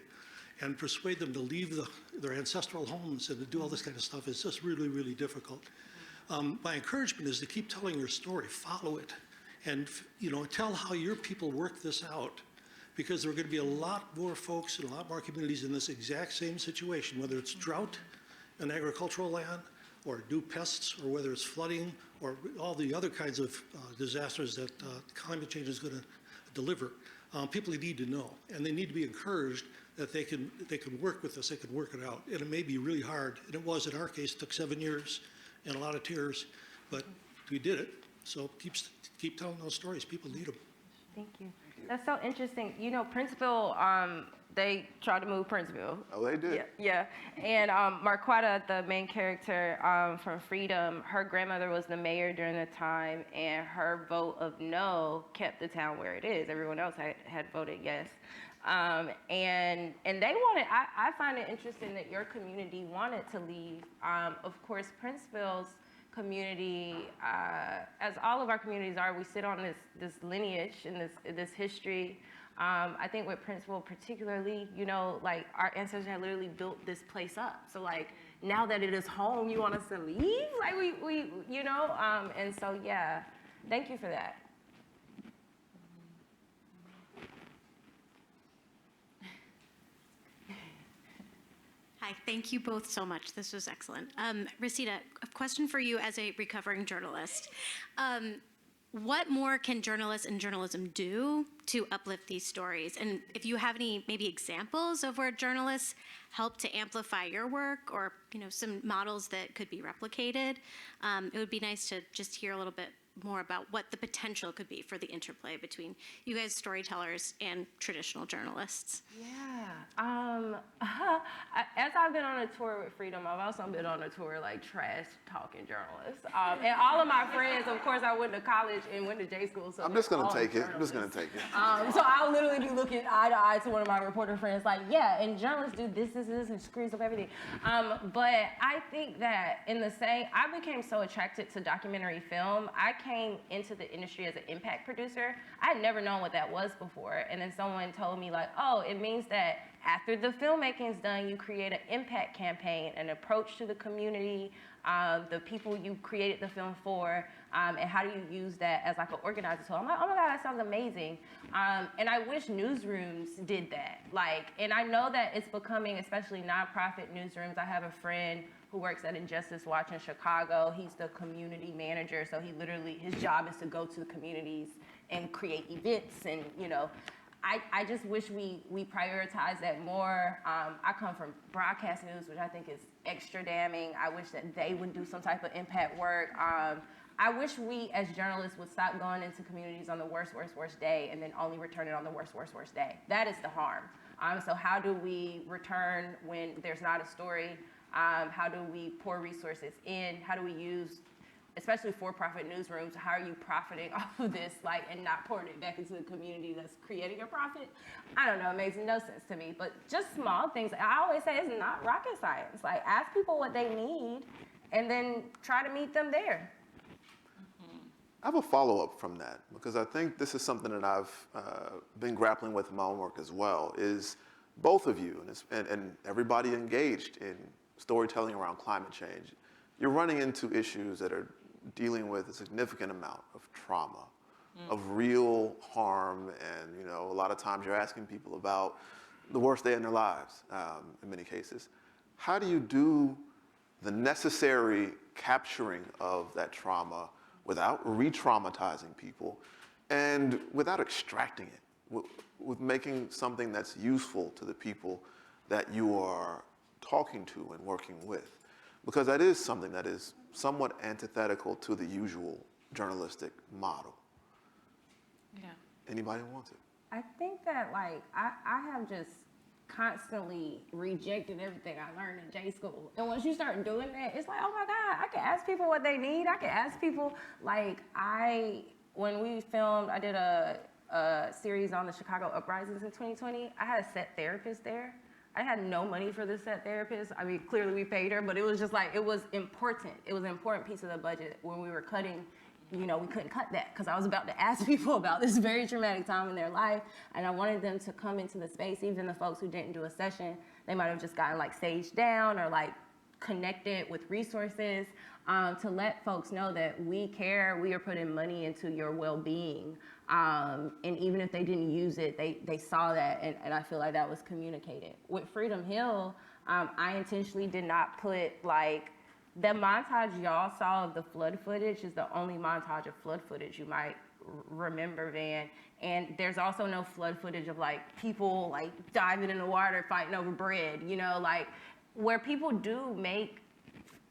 and persuade them to leave their ancestral homes and to do all this kind of stuff is just really, really difficult. My encouragement is to keep telling your story, follow it, and tell how your people work this out, because there are going to be a lot more folks in a lot more communities in this exact same situation, whether it's drought in agricultural land, or new pests, or whether it's flooding, or all the other kinds of disasters that climate change is going to deliver. People need to know, and they need to be encouraged that they can work with us, they can work it out. And it may be really hard, and it was in our case, it took 7 years and a lot of tears, but we did it. So keep telling those stories, people need them. Thank you. That's so interesting. You know, Princeville, they tried to move Princeville. Oh, they did? Yeah. And Marquetta, the main character from Freedom, her grandmother was the mayor during the time, and her vote of no kept the town where it is. Everyone else had voted yes. And they wanted, I find it interesting that your community wanted to leave. Of course, Princeville's community, as all of our communities are, we sit on this lineage and this history. I think with Princeville particularly, like our ancestors had literally built this place up. So like now that it is home, you want us to leave? Like we and so yeah, thank you for that. Hi, thank you both so much. This was excellent. Rosita, a question for you as a recovering journalist. What more can journalists and journalism do to uplift these stories? And if you have any maybe examples of where journalists help to amplify your work, or some models that could be replicated, it would be nice to just hear a little bit more about what the potential could be for the interplay between you guys storytellers and traditional journalists. Yeah. As I've been on a tour with Freedom, I've also been on a tour like trash talking journalists. And all of my friends, of course, I went to college and went to J school. So I'm just going to take it. I'm just going to take it. So I'll literally be looking eye to eye to one of my reporter friends like, yeah, and journalists do this, and screws up everything. But I think that I became so attracted to documentary film. I came into the industry as an impact producer. I had never known what that was before. And then someone told me like, oh, it means that after the filmmaking is done, you create an impact campaign, an approach to the community, the people you created the film for, and how do you use that as like an organizer tool. I'm like, oh my God, that sounds amazing. And I wish newsrooms did that. And I know that it's becoming, especially nonprofit newsrooms. I have a friend who works at Injustice Watch in Chicago. He's the community manager, so his job is to go to the communities and create events, and I just wish we prioritize that more. I come from broadcast news, which I think is extra damning. I wish that they would do some type of impact work. I wish we as journalists would stop going into communities on the worst day and then only return it on the worst day. That is the harm. So how do we return when there's not a story? How do we pour resources in? How do we use, especially for-profit newsrooms, how are you profiting off of this, and not pouring it back into the community that's creating a profit? I don't know, it makes no sense to me, but just small things. I always say it's not rocket science. Ask people what they need and then try to meet them there. I have a follow-up from that, because I think this is something that I've been grappling with in my own work as well, is both of you and everybody engaged in storytelling around climate change, you're running into issues that are dealing with a significant amount of trauma, of real harm, and you know, a lot of times you're asking people about the worst day in their lives, in many cases. How do you do the necessary capturing of that trauma without re-traumatizing people and without extracting it, with making something that's useful to the people that you are talking to and working with? Because that is something that is somewhat antithetical to the usual journalistic model. Yeah. Anybody who wants it? I think that, like, I have just constantly rejected everything I learned in J school. And once you start doing that, it's like, oh my God, I can ask people what they need. I can ask people, like, when we filmed, I did a series on the Chicago uprisings in 2020. I had a set therapist there. I had no money for this set therapist. I mean, clearly we paid her, but it was just like, it was important. It was an important piece of the budget. When we were cutting, you know, we couldn't cut that because I was about to ask people about this very traumatic time in their life. And I wanted them to come into the space, even the folks who didn't do a session, they might've just gotten like staged down or like connected with resources, to let folks know that we care, we are putting money into your well-being. And even if they didn't use it, they saw that, and I feel like that was communicated. With Freedom Hill, I intentionally did not put like, the montage y'all saw of the flood footage is the only montage of flood footage you might remember, Van. And there's also no flood footage of like people like diving in the water, fighting over bread, you know, like where people do make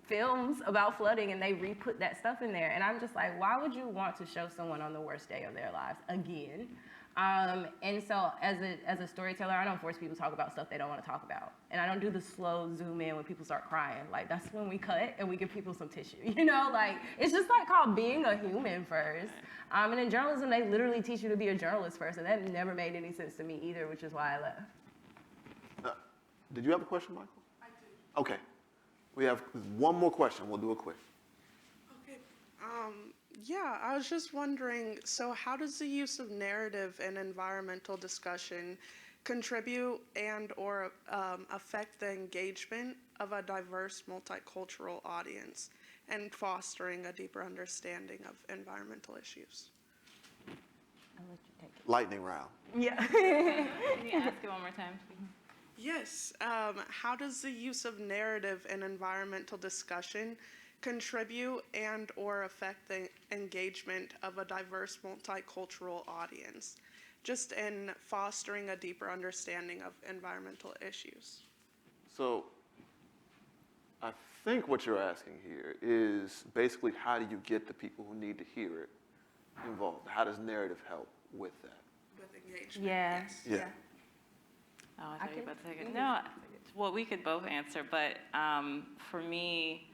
films about flooding and they re-put that stuff in there. And I'm just like, why would you want to show someone on the worst day of their lives again? And so as a storyteller, I don't force people to talk about stuff they don't want to talk about. And I don't do the slow zoom in when people start crying. Like, that's when we cut and we give people some tissue, you know? Like, it's just like called being a human first. And in journalism, they literally teach you to be a journalist first, and that never made any sense to me either, which is why I left. Did you have a question, Michael? I do. Okay. We have one more question. We'll do it quick. Okay. Yeah, I was just wondering, so how does the use of narrative and environmental discussion contribute and or affect the engagement of a diverse multicultural audience and fostering a deeper understanding of environmental issues? I'll let you take it. Lightning round. Yeah. Can you ask it one more time, please? Yes. How does the use of narrative and environmental discussion contribute and or affect the engagement of a diverse multicultural audience, just in fostering a deeper understanding of environmental issues? So I think what you're asking here is basically how do you get the people who need to hear it involved? How does narrative help with that? With engagement, Yeah. yes. Yeah. Oh, I thought you were about to take it. No, well, we could both answer, but for me,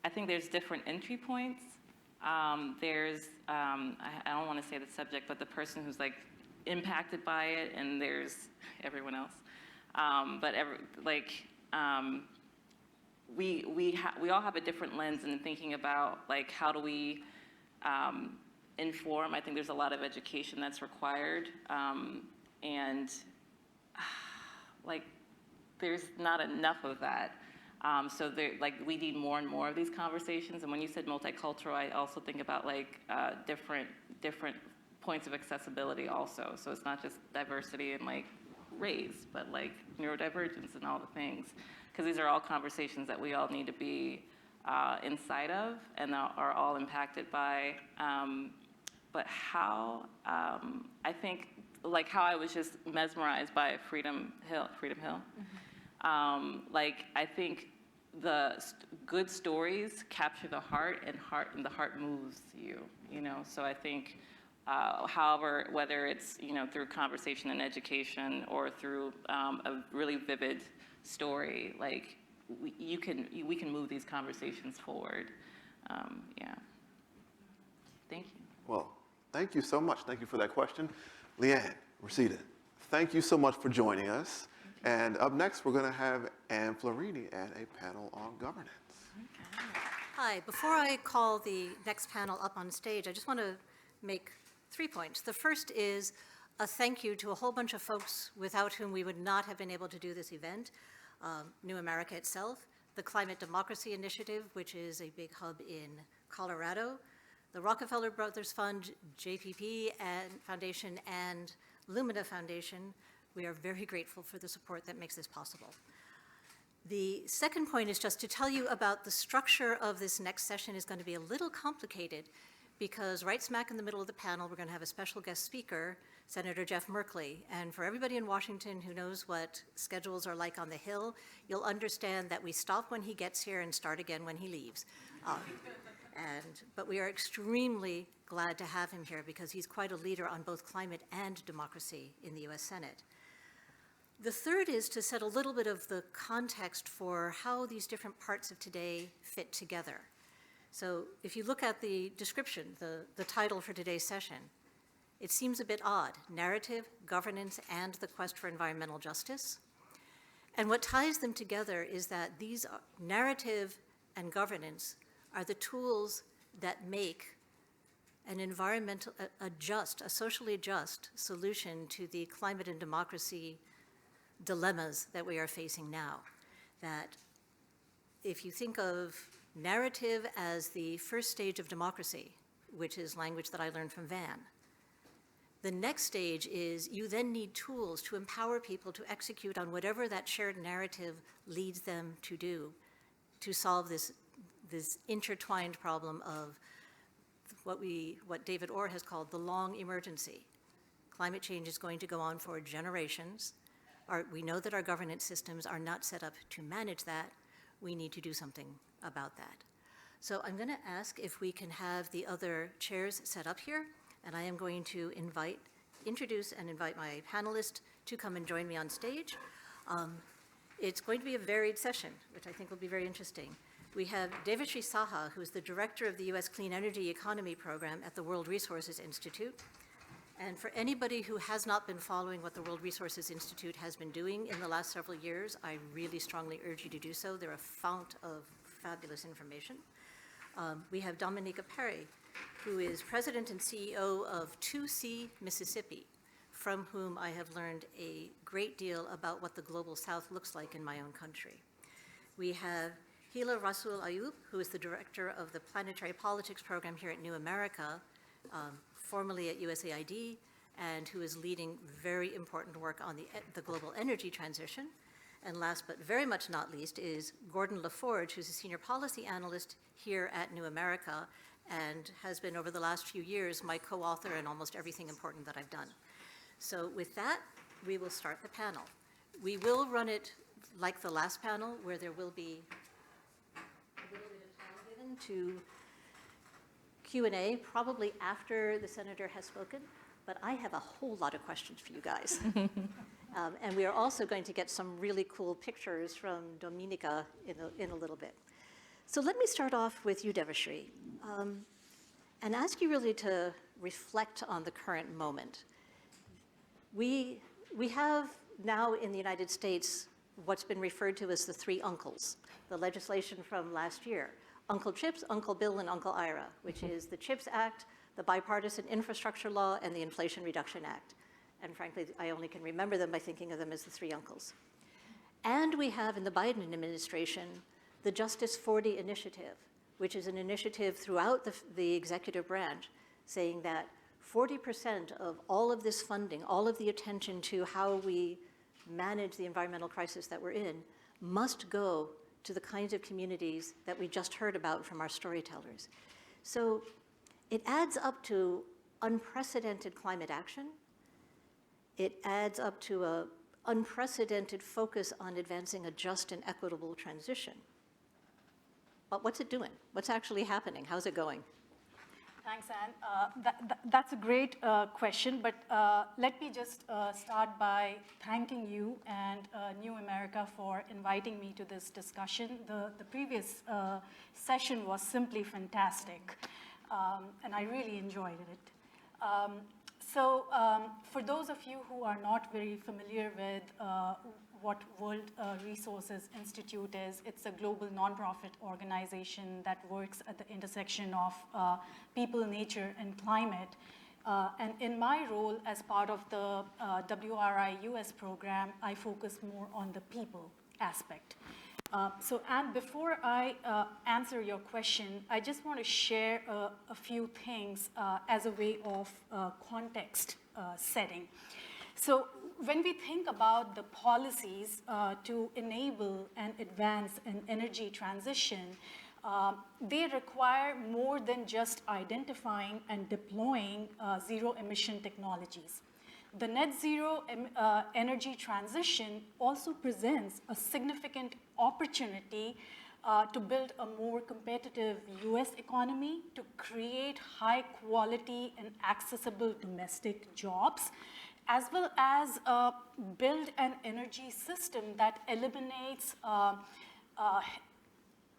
I think there's different entry points. There's, I don't want to say the subject, but the person who's like impacted by it, and there's everyone else. We all have a different lens in thinking about like how do we inform. I think there's a lot of education that's required, and like there's not enough of that. So we need more and more of these conversations. And when you said multicultural, I also think about like different points of accessibility also. So it's not just diversity and like race, but like neurodivergence and all the things. Because these are all conversations that we all need to be inside of and are all impacted by. But how, I think, like how I was just mesmerized by Freedom Hill. Mm-hmm. Like I think the good stories capture the heart, and the heart moves you. You know, so I think, however, whether it's through conversation and education or through a really vivid story, like we can move these conversations forward. Yeah. Thank you. Well, thank you so much. Thank you for that question. Leanne, Rashida, thank you so much for joining us. And up next, we're going to have Anne Florini and a panel on governance. Okay. Hi. Before I call the next panel up on stage, I just want to make 3 points. The first is a thank you to a whole bunch of folks without whom we would not have been able to do this event. New America itself, the Climate Democracy Initiative, which is a big hub in Colorado, the Rockefeller Brothers Fund, JPP and Foundation, and Lumina Foundation. We are very grateful for the support that makes this possible. The second point is just to tell you about the structure of this next session is going to be a little complicated because right smack in the middle of the panel, we're going to have a special guest speaker, Senator Jeff Merkley. And for everybody in Washington who knows what schedules are like on the Hill, you'll understand that we stop when he gets here and start again when he leaves. But we are extremely glad to have him here because he's quite a leader on both climate and democracy in the US Senate. The third is to set a little bit of the context for how these different parts of today fit together. So if you look at the description, the title for today's session, it seems a bit odd: narrative, governance, and the quest for environmental justice. And what ties them together is that these narrative and governance are the tools that make an environmental, a socially just solution to the climate and democracy dilemmas that we are facing now. That if you think of narrative as the first stage of democracy, which is language that I learned from Van, the next stage is you then need tools to empower people to execute on whatever that shared narrative leads them to do to solve this intertwined problem of what David Orr has called the long emergency. Climate change is going to go on for generations. We know that our governance systems are not set up to manage that. We need to do something about that. So I'm going to ask if we can have the other chairs set up here, and I am going to introduce and invite my panelists to come and join me on stage. It's going to be a varied session, which I think will be very interesting. We have Devashree Saha, who is the director of the U.S. Clean Energy Economy Program at the World Resources Institute. And for anybody who has not been following what the World Resources Institute has been doing in the last several years, I really strongly urge you to do so. They're a fount of fabulous information. We have Dominica Perry, who is president and CEO of 2C Mississippi, from whom I have learned a great deal about what the global South looks like in my own country. We have Hila Rasul Ayub, who is the director of the Planetary Politics Program here at New America, formerly at USAID, and who is leading very important work on the global energy transition. And last but very much not least is Gordon LaForge, who's a senior policy analyst here at New America and has been over the last few years my co-author in almost everything important that I've done. So with that, we will start the panel. We will run it like the last panel, where there will be a little bit of time given to Q&A, probably after the senator has spoken, but I have a whole lot of questions for you guys. And we are also going to get some really cool pictures from Dominica in a little bit. So let me start off with you, Devashree, and ask you really to reflect on the current moment. We have now in the United States what's been referred to as the three uncles, the legislation from last year. Uncle CHIPS, Uncle Bill, and Uncle Ira, which is the CHIPS Act, the Bipartisan Infrastructure Law, and the Inflation Reduction Act. And frankly, I only can remember them by thinking of them as the three uncles. And we have in the Biden administration the Justice 40 initiative, which is an initiative throughout the executive branch saying that 40% of all of this funding, all of the attention to how we manage the environmental crisis that we're in, must go to the kinds of communities that we just heard about from our storytellers. So it adds up to unprecedented climate action. It adds up to an unprecedented focus on advancing a just and equitable transition. But what's it doing? What's actually happening? How's it going? Thanks, Anne. That's a great question, but let me just start by thanking you and New America for inviting me to this discussion. The previous session was simply fantastic, and I really enjoyed it. So for those of you who are not very familiar with what World Resources Institute is, it's a global nonprofit organization that works at the intersection of people, nature, and climate. And in my role as part of the WRI US program, I focus more on the people aspect. So, Anne, before I answer your question, I just want to share a few things as a way of context setting. So, when we think about the policies to enable and advance an energy transition, they require more than just identifying and deploying zero-emission technologies. The net zero energy transition also presents a significant opportunity to build a more competitive US economy, to create high quality and accessible domestic jobs, as well as build an energy system that eliminates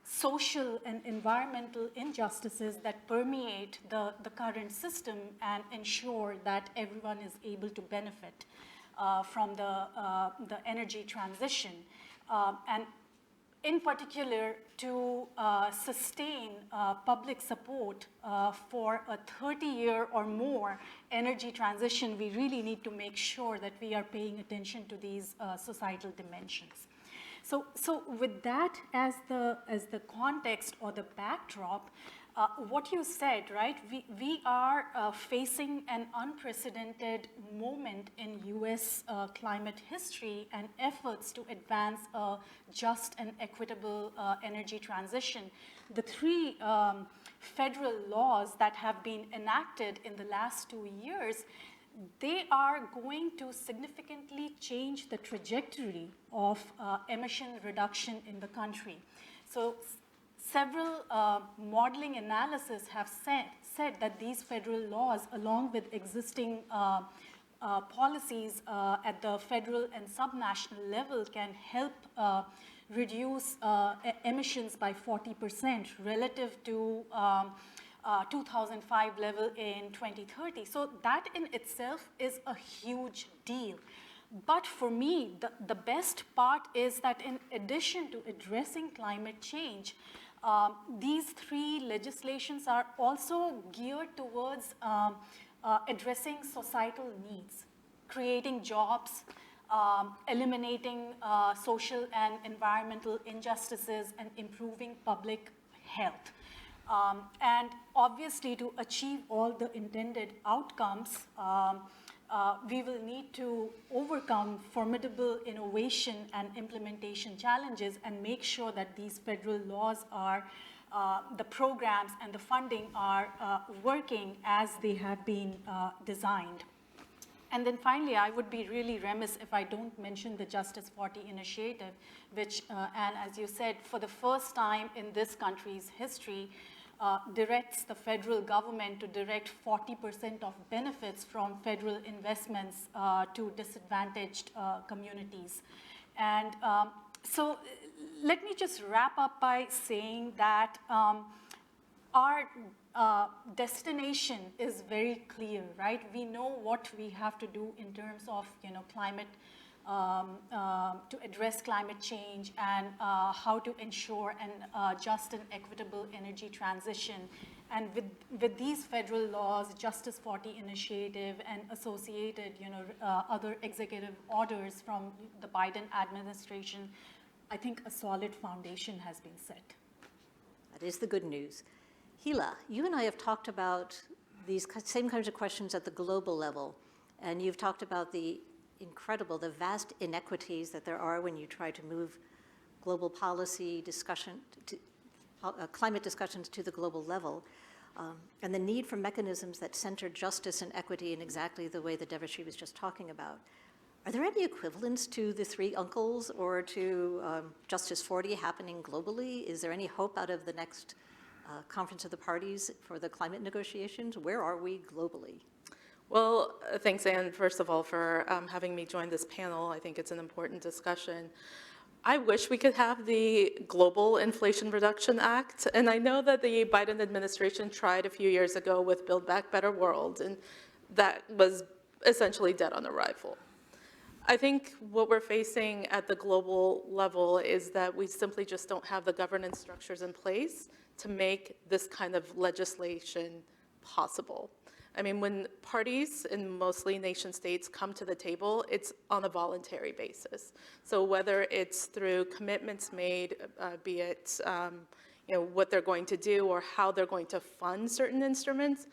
social and environmental injustices that permeate the current system and ensure that everyone is able to benefit from the energy transition. And in particular, to sustain public support for a 30-year or more energy transition, we really need to make sure that we are paying attention to these societal dimensions. So with that as the context or the backdrop, what you said, right? We are facing an unprecedented moment in U.S. Climate history and efforts to advance a just and equitable energy transition. The three federal laws that have been enacted in the last 2 years, they are going to significantly change the trajectory of emission reduction in the country. So several modeling analysis have said that these federal laws, along with existing policies at the federal and subnational level, can help reduce emissions by 40% relative to 2005 level in 2030. So that in itself is a huge deal. But for me, the best part is that in addition to addressing climate change, these three legislations are also geared towards addressing societal needs, creating jobs, eliminating social and environmental injustices, and improving public health. And obviously, to achieve all the intended outcomes, we will need to overcome formidable innovation and implementation challenges and make sure that these federal laws are, the programs and the funding are working as they have been designed. And then finally, I would be really remiss if I don't mention the Justice 40 initiative, which, and as you said, for the first time in this country's history, directs the federal government to direct 40% of benefits from federal investments to disadvantaged communities. And so let me just wrap up by saying that our destination is very clear, right? We know what we have to do in terms of, climate, to address climate change and how to ensure an just and equitable energy transition. And with these federal laws, Justice 40 initiative, and associated, other executive orders from the Biden administration, I think a solid foundation has been set. That is the good news. Hila, you and I have talked about these same kinds of questions at the global level, and you've talked about the vast inequities that there are when you try to move global policy discussion, climate discussions to the global level, and the need for mechanisms that center justice and equity in exactly the way that Devashri was just talking about. Are there any equivalents to the three uncles or to Justice 40 happening globally? Is there any hope out of the next Conference of the Parties for the climate negotiations? Where are we globally? Well, thanks, Anne, first of all, for having me join this panel. I think it's an important discussion. I wish we could have the Global Inflation Reduction Act, and I know that the Biden administration tried a few years ago with Build Back Better World, and that was essentially dead on arrival. I think what we're facing at the global level is that we simply just don't have the governance structures in place to make this kind of legislation possible. I mean, when parties in mostly nation states come to the table, it's on a voluntary basis. So whether it's through commitments made, be it what they're going to do or how they're going to fund certain instruments,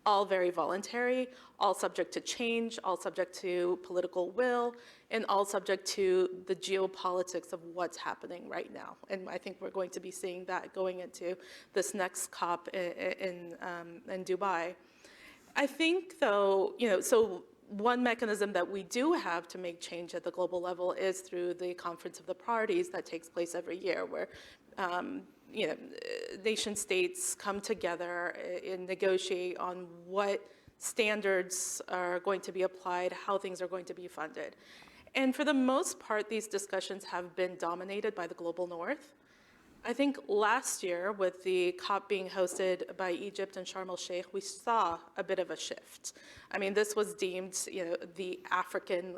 all very voluntary, all subject to change, all subject to political will, and all subject to the geopolitics of what's happening right now. And I think we're going to be seeing that going into this next COP in Dubai. I think, though, so one mechanism that we do have to make change at the global level is through the Conference of the Parties that takes place every year, where nation states come together and negotiate on what standards are going to be applied, how things are going to be funded. And for the most part, these discussions have been dominated by the global north. I think last year, with the COP being hosted by Egypt and Sharm el-Sheikh, we saw a bit of a shift. I mean, this was deemed, the African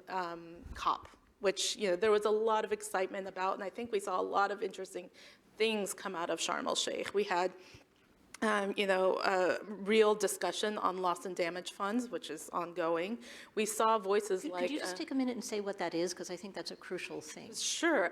COP, which, there was a lot of excitement about, and I think we saw a lot of interesting things come out of Sharm el-Sheikh. We had real discussion on loss and damage funds, which is ongoing. We saw voices like— Could you just take a minute and say what that is? Because I think that's a crucial thing. Sure.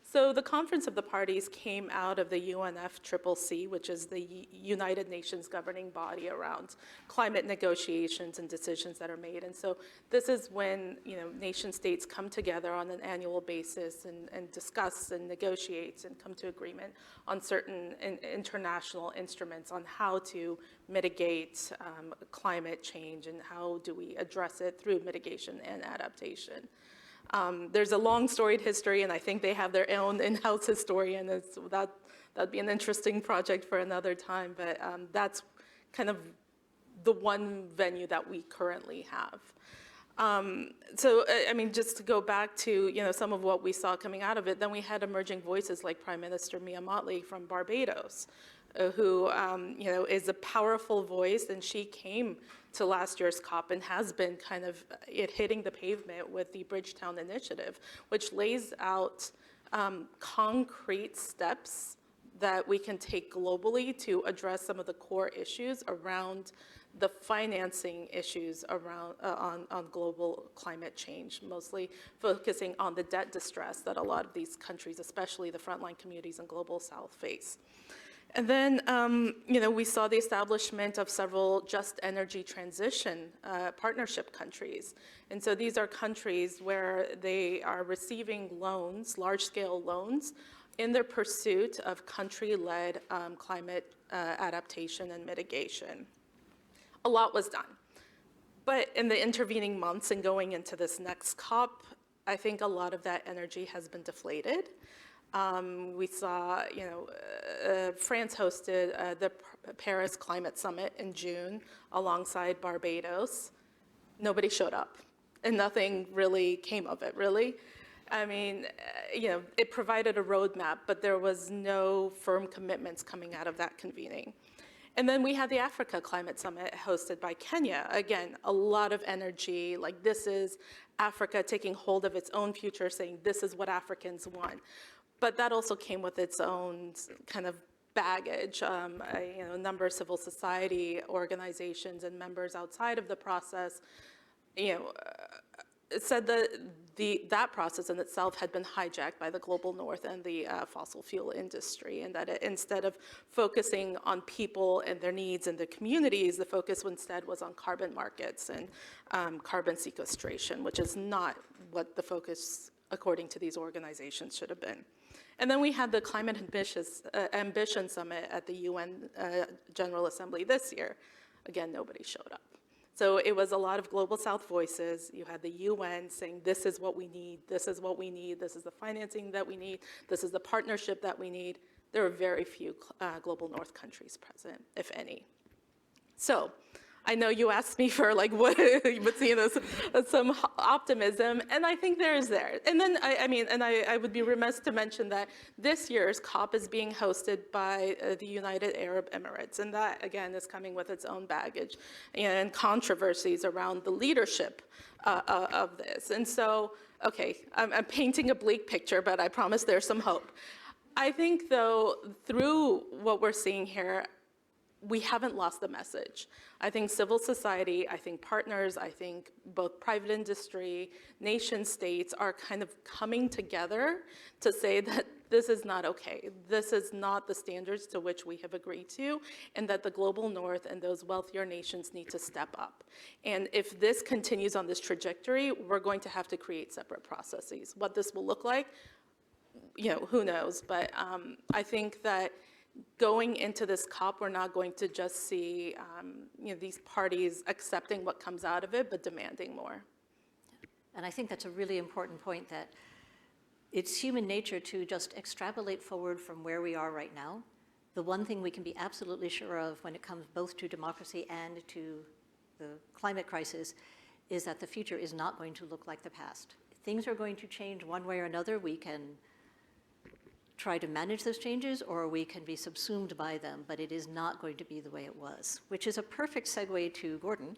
So the Conference of the Parties came out of the UNFCCC, which is the United Nations governing body around climate negotiations and decisions that are made. And so this is when, nation states come together on an annual basis and discuss and negotiate and come to agreement on certain international instruments on how to mitigate climate change and how do we address it through mitigation and adaptation. There's a long storied history, and I think they have their own in-house historian. That'd be an interesting project for another time, but that's kind of the one venue that we currently have. So, I mean, just to go back to, some of what we saw coming out of it, then we had emerging voices like Prime Minister Mia Mottley from Barbados, who, is a powerful voice, and she came to last year's COP and has been kind of hitting the pavement with the Bridgetown Initiative, which lays out concrete steps that we can take globally to address some of the core issues around the financing issues around on global climate change, mostly focusing on the debt distress that a lot of these countries, especially the frontline communities in Global South, face. And then, we saw the establishment of several just energy transition partnership countries. And so these are countries where they are receiving loans, large-scale loans, in their pursuit of country-led climate adaptation and mitigation. A lot was done. But in the intervening months and going into this next COP, I think a lot of that energy has been deflated. We saw, France hosted the Paris Climate Summit in June alongside Barbados. Nobody showed up, and nothing really came of it, really. I mean, it provided a roadmap, but there was no firm commitments coming out of that convening. And then we had the Africa Climate Summit hosted by Kenya. Again, a lot of energy, like this is Africa taking hold of its own future, saying this is what Africans want. But that also came with its own kind of baggage. A number of civil society organizations and members outside of the process, it said that that process in itself had been hijacked by the global north and the fossil fuel industry, and that instead of focusing on people and their needs and their communities, the focus instead was on carbon markets and carbon sequestration, which is not what the focus, according to these organizations, should have been. And then we had the Climate Ambition Summit at the UN General Assembly this year. Again, nobody showed up. So it was a lot of Global South voices. You had the UN saying, this is what we need, this is what we need, this is the financing that we need, this is the partnership that we need. There are very few Global North countries present, if any. So I know you asked me for some optimism, and I think there is there. And then, I would be remiss to mention that this year's COP is being hosted by the United Arab Emirates, and that, again, is coming with its own baggage and controversies around the leadership of this. And so, okay, I'm painting a bleak picture, but I promise there's some hope. I think, though, through what we're seeing here, we haven't lost the message. I think civil society, I think partners, I think both private industry, nation states are kind of coming together to say that this is not okay. This is not the standards to which we have agreed to, and that the global north and those wealthier nations need to step up. And if this continues on this trajectory, we're going to have to create separate processes. What this will look like, who knows? But I think that going into this COP, we're not going to just see these parties accepting what comes out of it, but demanding more. And I think that's a really important point, that it's human nature to just extrapolate forward from where we are right now. The one thing we can be absolutely sure of when it comes both to democracy and to the climate crisis is that the future is not going to look like the past. Things are going to change one way or another. We can try to manage those changes, or we can be subsumed by them, but it is not going to be the way it was, which is a perfect segue to Gordon.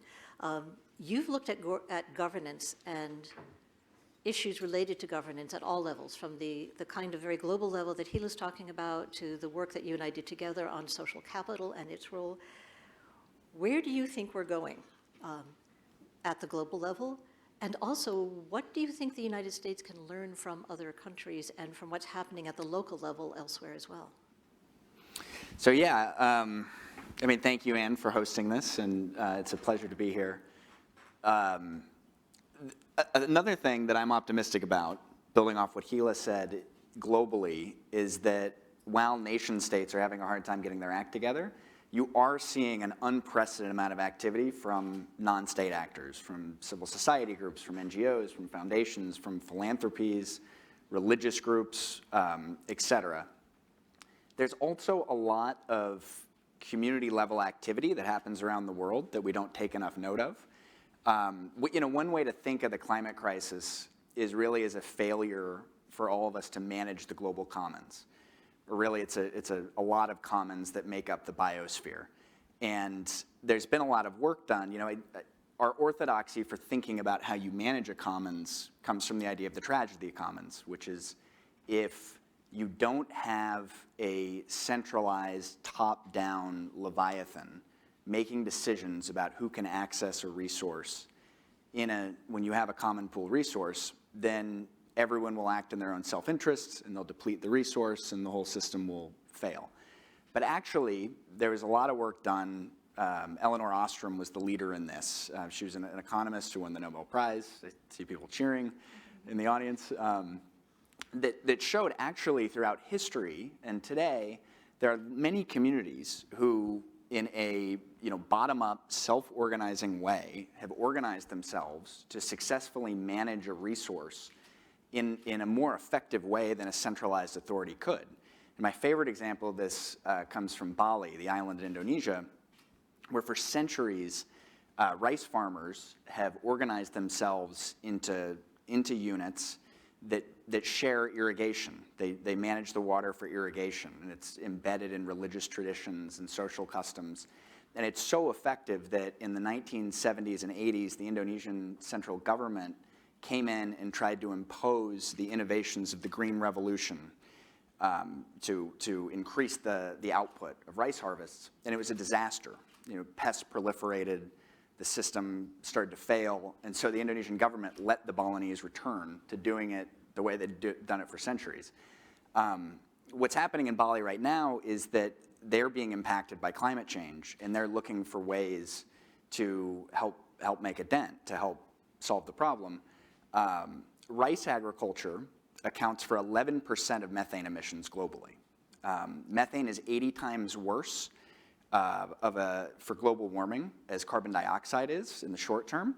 You've looked at governance and issues related to governance at all levels, from the kind of very global level that he was talking about to the work that you and I did together on social capital and its role. Where do you think we're going at the global level? And also, what do you think the United States can learn from other countries and from what's happening at the local level elsewhere as well? So yeah, thank you, Anne, for hosting this, and it's a pleasure to be here. Another thing that I'm optimistic about, building off what Gila said globally, is that while nation states are having a hard time getting their act together, you are seeing an unprecedented amount of activity from non-state actors, from civil society groups, from NGOs, from foundations, from philanthropies, religious groups, et cetera. There's also a lot of community-level activity that happens around the world that we don't take enough note of. One way to think of the climate crisis is really as a failure for all of us to manage the global commons. Or really, it's a lot of commons that make up the biosphere. And there's been a lot of work done. Our orthodoxy for thinking about how you manage a commons comes from the idea of the tragedy of commons, which is if you don't have a centralized top-down Leviathan making decisions about who can access a resource when you have a common pool resource, then everyone will act in their own self-interest, and they'll deplete the resource, and the whole system will fail. But actually, there was a lot of work done. Elinor Ostrom was the leader in this. She was an economist who won the Nobel Prize. I see people cheering in the audience. That showed actually throughout history and today, there are many communities who, in a bottom-up, self-organizing way, have organized themselves to successfully manage a resource in a more effective way than a centralized authority could. And my favorite example of this comes from Bali, the island in Indonesia, where for centuries, rice farmers have organized themselves into units that share irrigation. They manage the water for irrigation, and it's embedded in religious traditions and social customs. And it's so effective that in the 1970s and 80s, the Indonesian central government came in and tried to impose the innovations of the Green Revolution to increase the output of rice harvests. And it was a disaster. Pests proliferated, the system started to fail, and so the Indonesian government let the Balinese return to doing it the way they'd done it for centuries. What's happening in Bali right now is that they're being impacted by climate change, and they're looking for ways to help make a dent, to help solve the problem. Rice agriculture accounts for 11% of methane emissions globally. Methane is 80 times worse for global warming as carbon dioxide is in the short term.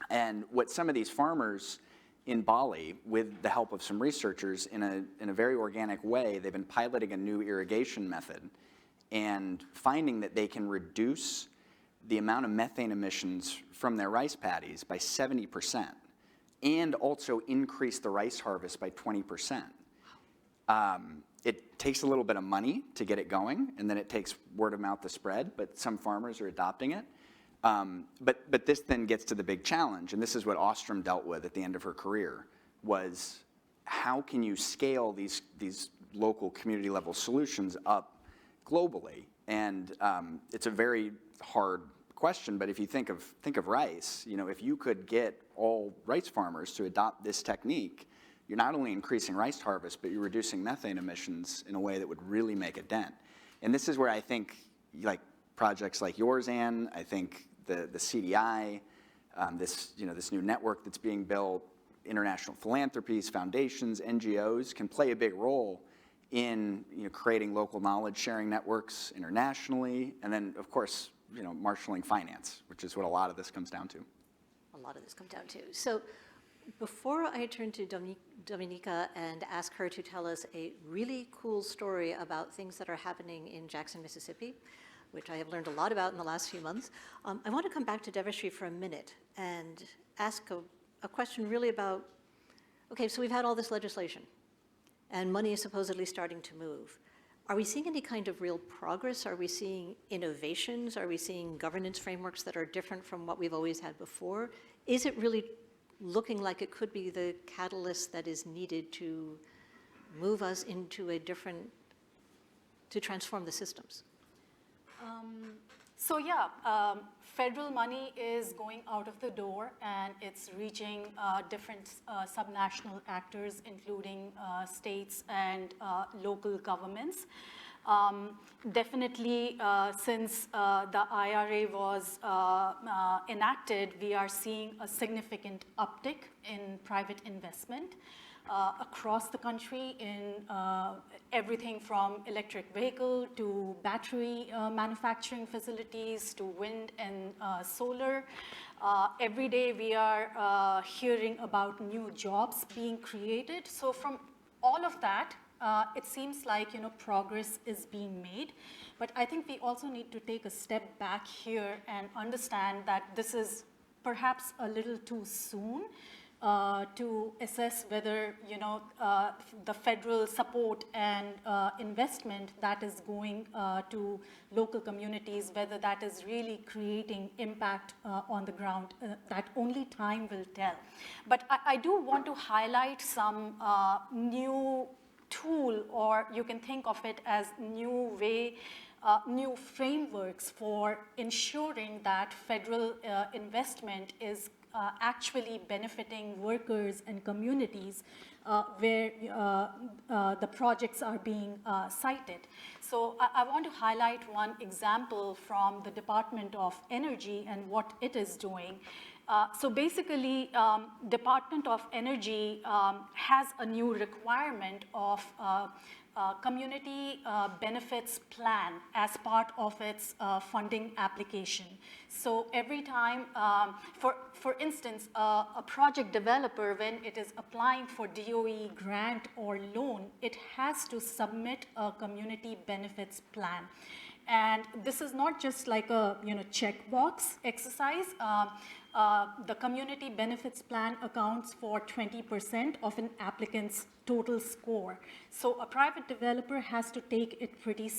And what some of these farmers in Bali, with the help of some researchers, in a very organic way, they've been piloting a new irrigation method and finding that they can reduce the amount of methane emissions from their rice paddies by 70%, and also increase the rice harvest by 20%. It takes a little bit of money to get it going, and then it takes word of mouth to spread, but some farmers are adopting it. But this then gets to the big challenge, and this is what Ostrom dealt with at the end of her career, was how can you scale these local community level solutions up globally And it's a very hard question, but if you think of rice, if you could get all rice farmers to adopt this technique, you're not only increasing rice harvest, but you're reducing methane emissions in a way that would really make a dent. And this is where I think like projects like yours, Ann, I think the CDI, this new network that's being built, international philanthropies, foundations, NGOs can play a big role in creating local knowledge sharing networks internationally, and then of course marshaling finance, which is what a lot of this comes down to. A lot of this comes down to. So before I turn to Dominica and ask her to tell us a really cool story about things that are happening in Jackson, Mississippi, which I have learned a lot about in the last few months, I want to come back to Devashree for a minute and ask a question really about, okay, so we've had all this legislation and money is supposedly starting to move. Are we seeing any kind of real progress? Are we seeing innovations? Are we seeing governance frameworks that are different from what we've always had before? Is it really looking like it could be the catalyst that is needed to move us into a different, to transform the systems? So yeah, federal money is going out of the door and it's reaching different subnational actors, including states and local governments. Definitely, since the IRA was enacted, we are seeing a significant uptick in private investment across the country in everything from electric vehicle to battery manufacturing facilities to wind and solar. Every day we are hearing about new jobs being created. So from all of that, it seems like progress is being made. But I think we also need to take a step back here and understand that this is perhaps a little too soon to assess whether the federal support and investment that is going to local communities, whether that is really creating impact on the ground. That only time will tell. But I do want to highlight some new tool, or you can think of it as new frameworks for ensuring that federal investment is actually benefiting workers and communities where the projects are being cited. So I want to highlight one example from the Department of Energy and what it is doing. So basically, Department of Energy has a new requirement of community benefits plan as part of its funding application. So every time, for instance, a project developer, when it is applying for DOE grant or loan, it has to submit a community benefits plan. And this is not just like a checkbox exercise. The community benefits plan accounts for 20% of an applicant's total score. So a private developer has to take it pretty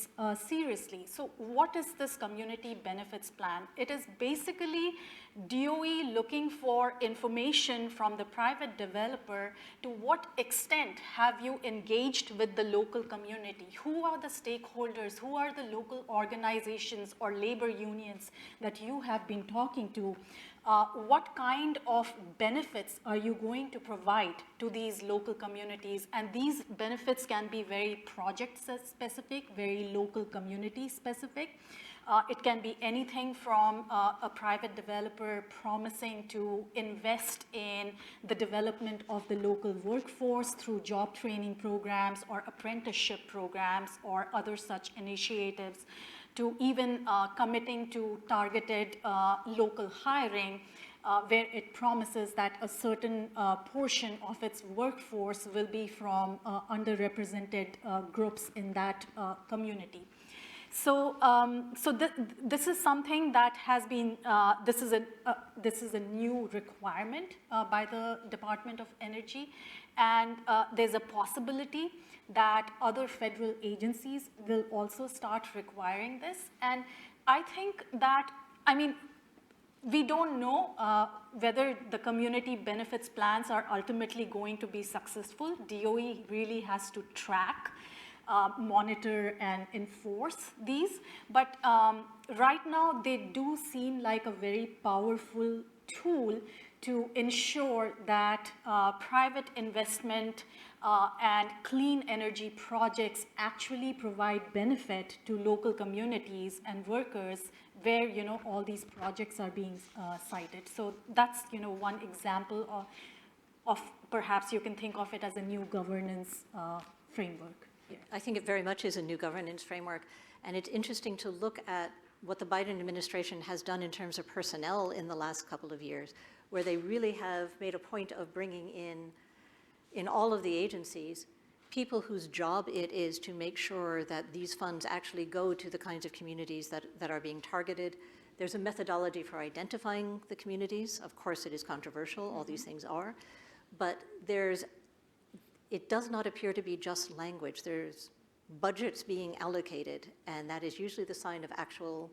seriously. So what is this community benefits plan? It is basically DOE looking for information from the private developer. To what extent have you engaged with the local community? Who are the stakeholders? Who are the local organizations or labor unions that you have been talking to? What kind of benefits are you going to provide to these local communities? And these benefits can be very project specific, very local community specific. It can be anything from a private developer promising to invest in the development of the local workforce through job training programs or apprenticeship programs or other such initiatives, to even committing to targeted local hiring, where it promises that a certain portion of its workforce will be from underrepresented groups in that community. So, this is something that has been, this is a new requirement by the Department of Energy, and there's a possibility that other federal agencies will also start requiring this. And I think that, we don't know whether the community benefits plans are ultimately going to be successful. DOE really has to track monitor and enforce these. But right now, they do seem like a very powerful tool to ensure that private investment and clean energy projects actually provide benefit to local communities and workers where, all these projects are being cited. So that's, one example of perhaps you can think of it as a new governance framework. I think it very much is a new governance framework, and it's interesting to look at what the Biden administration has done in terms of personnel in the last couple of years, where they really have made a point of bringing in all of the agencies, people whose job it is to make sure that these funds actually go to the kinds of communities that are being targeted. There's a methodology for identifying the communities. Of course, it is controversial, all these things are, but it does not appear to be just language. There's budgets being allocated, and that is usually the sign of actual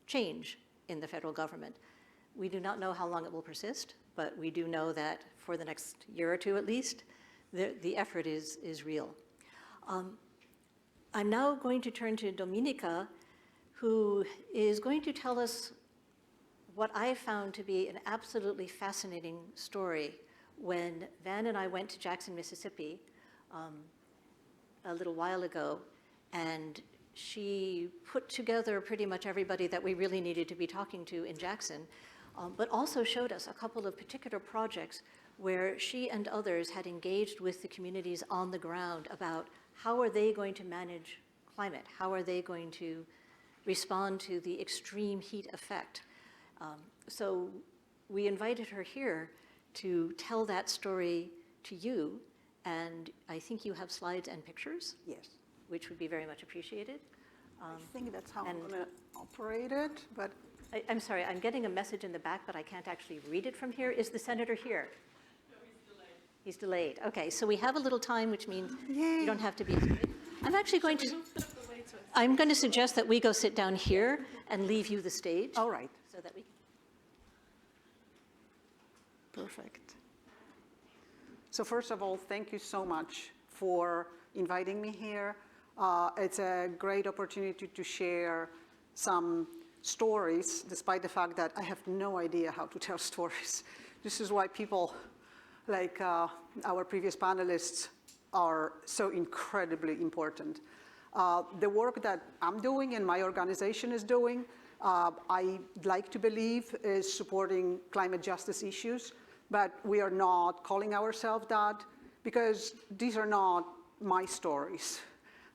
change in the federal government. We do not know how long it will persist, but we do know that for the next year or two at least, the effort is real. I'm now going to turn to Dominika, who is going to tell us what I found to be an absolutely fascinating story when Van and I went to Jackson, Mississippi a little while ago, and she put together pretty much everybody that we really needed to be talking to in Jackson, but also showed us a couple of particular projects where she and others had engaged with the communities on the ground about how are they going to manage climate, how are they going to respond to the extreme heat effect. So we invited her here to tell that story to you, and I think you have slides and pictures. Yes. Which would be very much appreciated. I think that's how I'm going to operate it, but... I'm sorry, I'm getting a message in the back, but I can't actually read it from here. Is the senator here? No, he's delayed. He's delayed. Okay, so we have a little time, which means Yay. you don't have to be... I'm actually going to... I'm going to suggest that we go sit down here and leave you the stage. All right. So that we... Perfect. So first of all, thank you so much for inviting me here. It's a great opportunity to share some stories, despite the fact that I have no idea how to tell stories. This is why people like our previous panelists are so incredibly important. The work that I'm doing and my organization is doing, I like to believe is supporting climate justice issues, but we are not calling ourselves that because these are not my stories.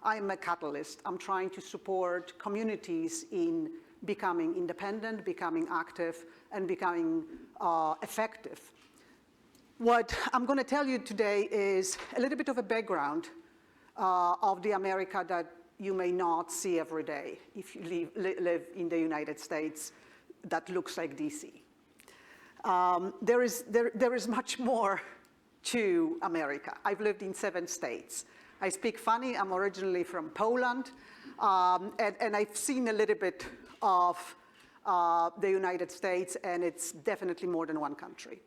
I'm a catalyst. I'm trying to support communities in becoming independent, becoming active, and becoming effective. What I'm going to tell you today is a little bit of a background of the America that you may not see every day if you live in the United States that looks like DC. There is much more to America. I've lived in 7 states. I speak funny. I'm originally from Poland, and I've seen a little bit of the United States, and it's definitely more than one country.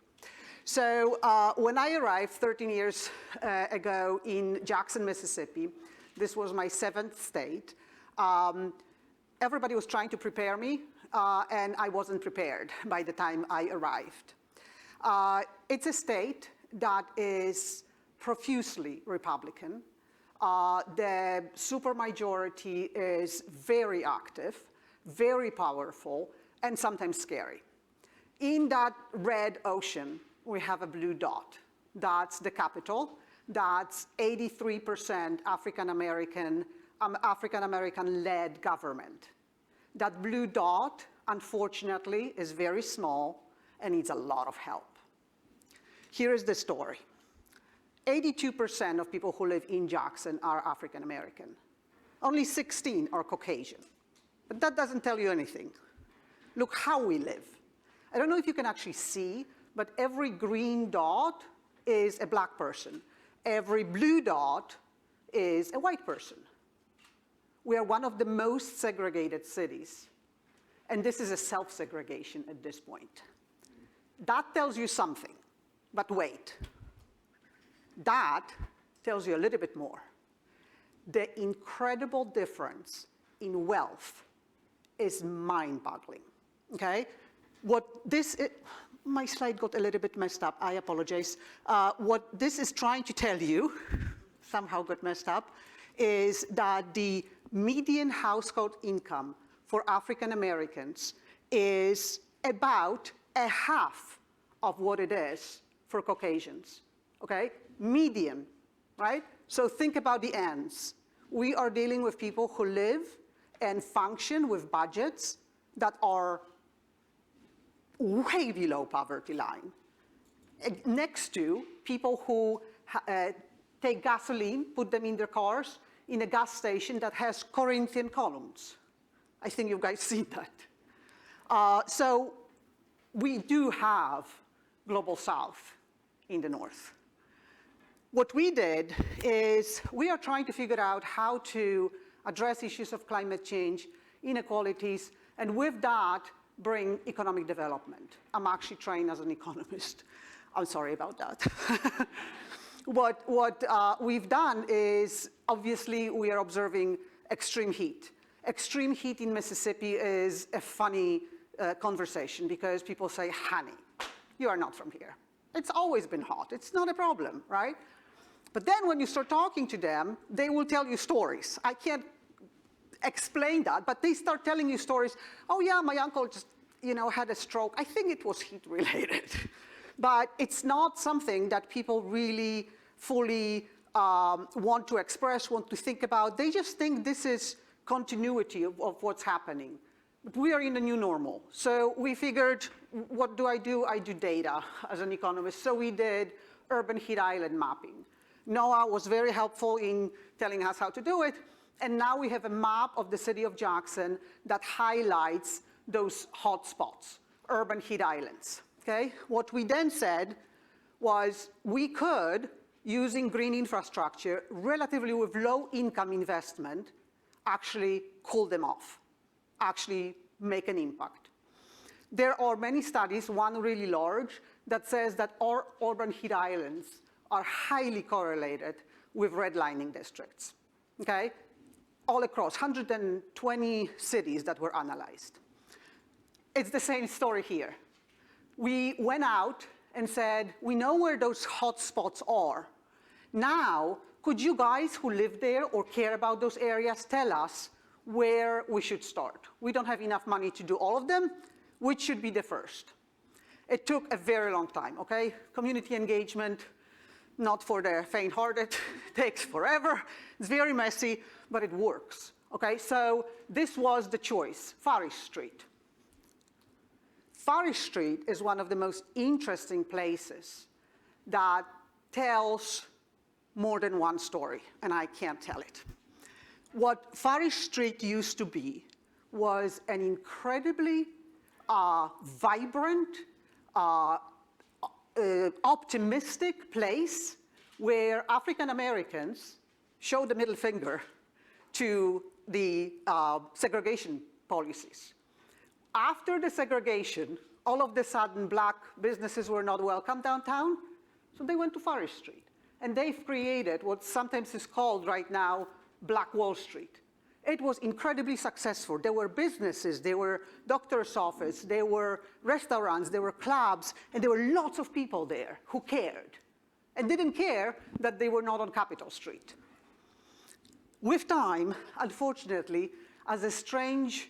So when I arrived 13 years ago in Jackson, Mississippi, this was my 7th state, everybody was trying to prepare me, and I wasn't prepared by the time I arrived. It's a state that is profusely Republican. The supermajority is very active, very powerful, and sometimes scary. In that red ocean, we have a blue dot. That's the capital. That's 83% African-American-led government. That blue dot, unfortunately, is very small and needs a lot of help. Here is the story. 82% of people who live in Jackson are African-American. Only 16 are Caucasian. But that doesn't tell you anything. Look how we live. I don't know if you can actually see, but every green dot is a black person. Every blue dot is a white person. We are one of the most segregated cities. And this is a self-segregation at this point. That tells you something, but wait. That tells you a little bit more. the incredible difference in wealth is mind-boggling, okay? My slide got a little bit messed up, I apologize. What this is trying to tell you, somehow got messed up, is that the median household income for African Americans is about a half of what it is for Caucasians, okay? Median, right? So think about the ends. We are dealing with people who live and function with budgets that are way below poverty line, next to people who take gasoline, put them in their cars, in a gas station that has Corinthian columns. I think you guys seen that. So we do have Global South in the North. What we did is we are trying to figure out how to address issues of climate change, inequalities, and with that, bring economic development. I'm actually trained as an economist. I'm sorry about that. What we've done is, obviously, we are observing extreme heat. Extreme heat in Mississippi is a funny conversation because people say, honey, you are not from here. It's always been hot. It's not a problem, right? But then when you start talking to them, they will tell you stories. I can't explain that, but they start telling you stories. Oh yeah, my uncle just, had a stroke. I think it was heat related. But it's not something that people really fully want to express, want to think about. They just think this is continuity of what's happening. But we are in a new normal. So we figured, what do? I do data as an economist. So we did urban heat island mapping. Noah was very helpful in telling us how to do it. And now we have a map of the city of Jackson that highlights those hot spots, urban heat islands, okay? What we then said was we could, using green infrastructure, relatively with low income investment, actually cool them off, actually make an impact. There are many studies, one really large, that says that our urban heat islands are highly correlated with redlining districts, okay? All across, 120 cities that were analyzed. It's the same story here. We went out and said, we know where those hot spots are. Now, could you guys who live there or care about those areas tell us where we should start? We don't have enough money to do all of them. Which should be the first? It took a very long time, okay? Community engagement, not for the faint-hearted, takes forever. It's very messy, but it works, okay? So this was the choice, Farish Street. Farish Street is one of the most interesting places that tells more than one story, and I can't tell it. What Farish Street used to be was an incredibly vibrant, optimistic place where African Americans show the middle finger to the segregation policies. After the segregation, all of a sudden, black businesses were not welcome downtown, so they went to Farish Street. And they've created what sometimes is called right now Black Wall Street. It was incredibly successful. There were businesses, there were doctor's offices, there were restaurants, there were clubs, and there were lots of people there who cared and didn't care that they were not on Capitol Street. With time, unfortunately, as a strange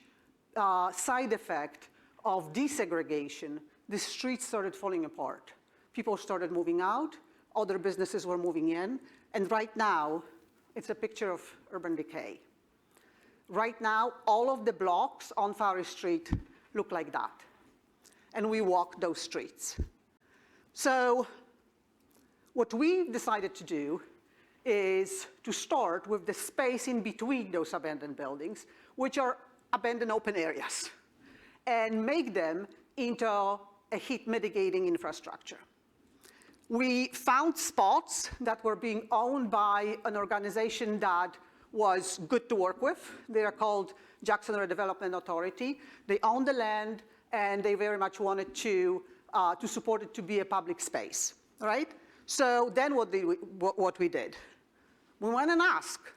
side effect of desegregation, the streets started falling apart. People started moving out, other businesses were moving in, and right now, it's a picture of urban decay. Right now, all of the blocks on Farish Street look like that. And we walk those streets. So what we decided to do is to start with the space in between those abandoned buildings, which are abandoned open areas, and make them into a heat mitigating infrastructure. We found spots that were being owned by an organization that was good to work with. They are called Jackson Redevelopment Authority. They own the land, and they very much wanted to support it to be a public space, right? So then what we did? We went and asked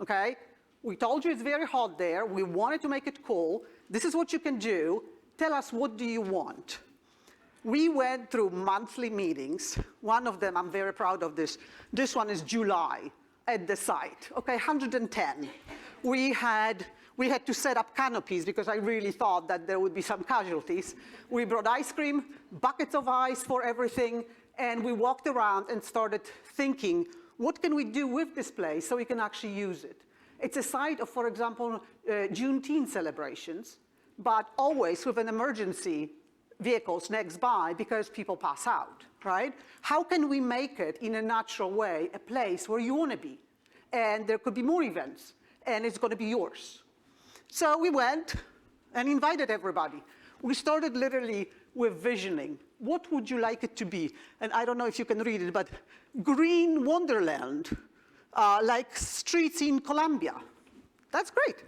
okay? We told you it's very hot there. We wanted to make it cool. This is what you can do. Tell us, what do you want? We went through monthly meetings. One of them, I'm very proud of this. This one is July at the site, okay, 110. We had to set up canopies because I really thought that there would be some casualties. We brought ice cream, buckets of ice for everything, and we walked around and started thinking, what can we do with this place so we can actually use it? It's a site of, for example, Juneteenth celebrations, but always with an emergency vehicles next by because people pass out, right? How can we make it in a natural way a place where you want to be? And there could be more events, and it's going to be yours. So we went and invited everybody. We started literally with visioning. What would you like it to be? And I don't know if you can read it, but green wonderland, like streets in Colombia. That's great.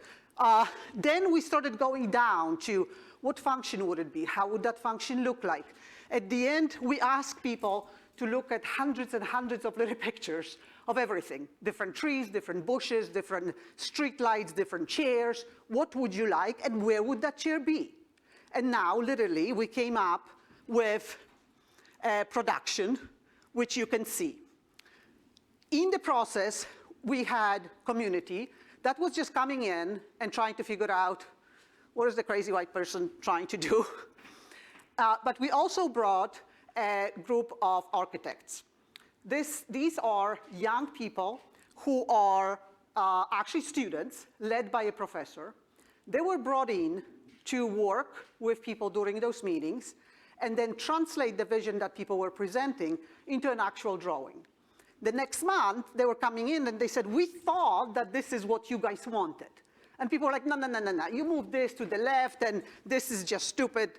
Then we started going down to what function would it be? How would that function look like? At the end, we asked people to look at hundreds and hundreds of little pictures of everything. Different trees, different bushes, different street lights, different chairs. What would you like, and where would that chair be? And now, literally, we came up with a production, which you can see. In the process, we had community that was just coming in and trying to figure out what is the crazy white person trying to do. But we also brought a group of architects. These are young people who are actually students led by a professor. They were brought in to work with people during those meetings and then translate the vision that people were presenting into an actual drawing. The next month, they were coming in and they said, we thought that this is what you guys wanted. And people were like, no, no, no, no, no. You move this to the left, and this is just stupid.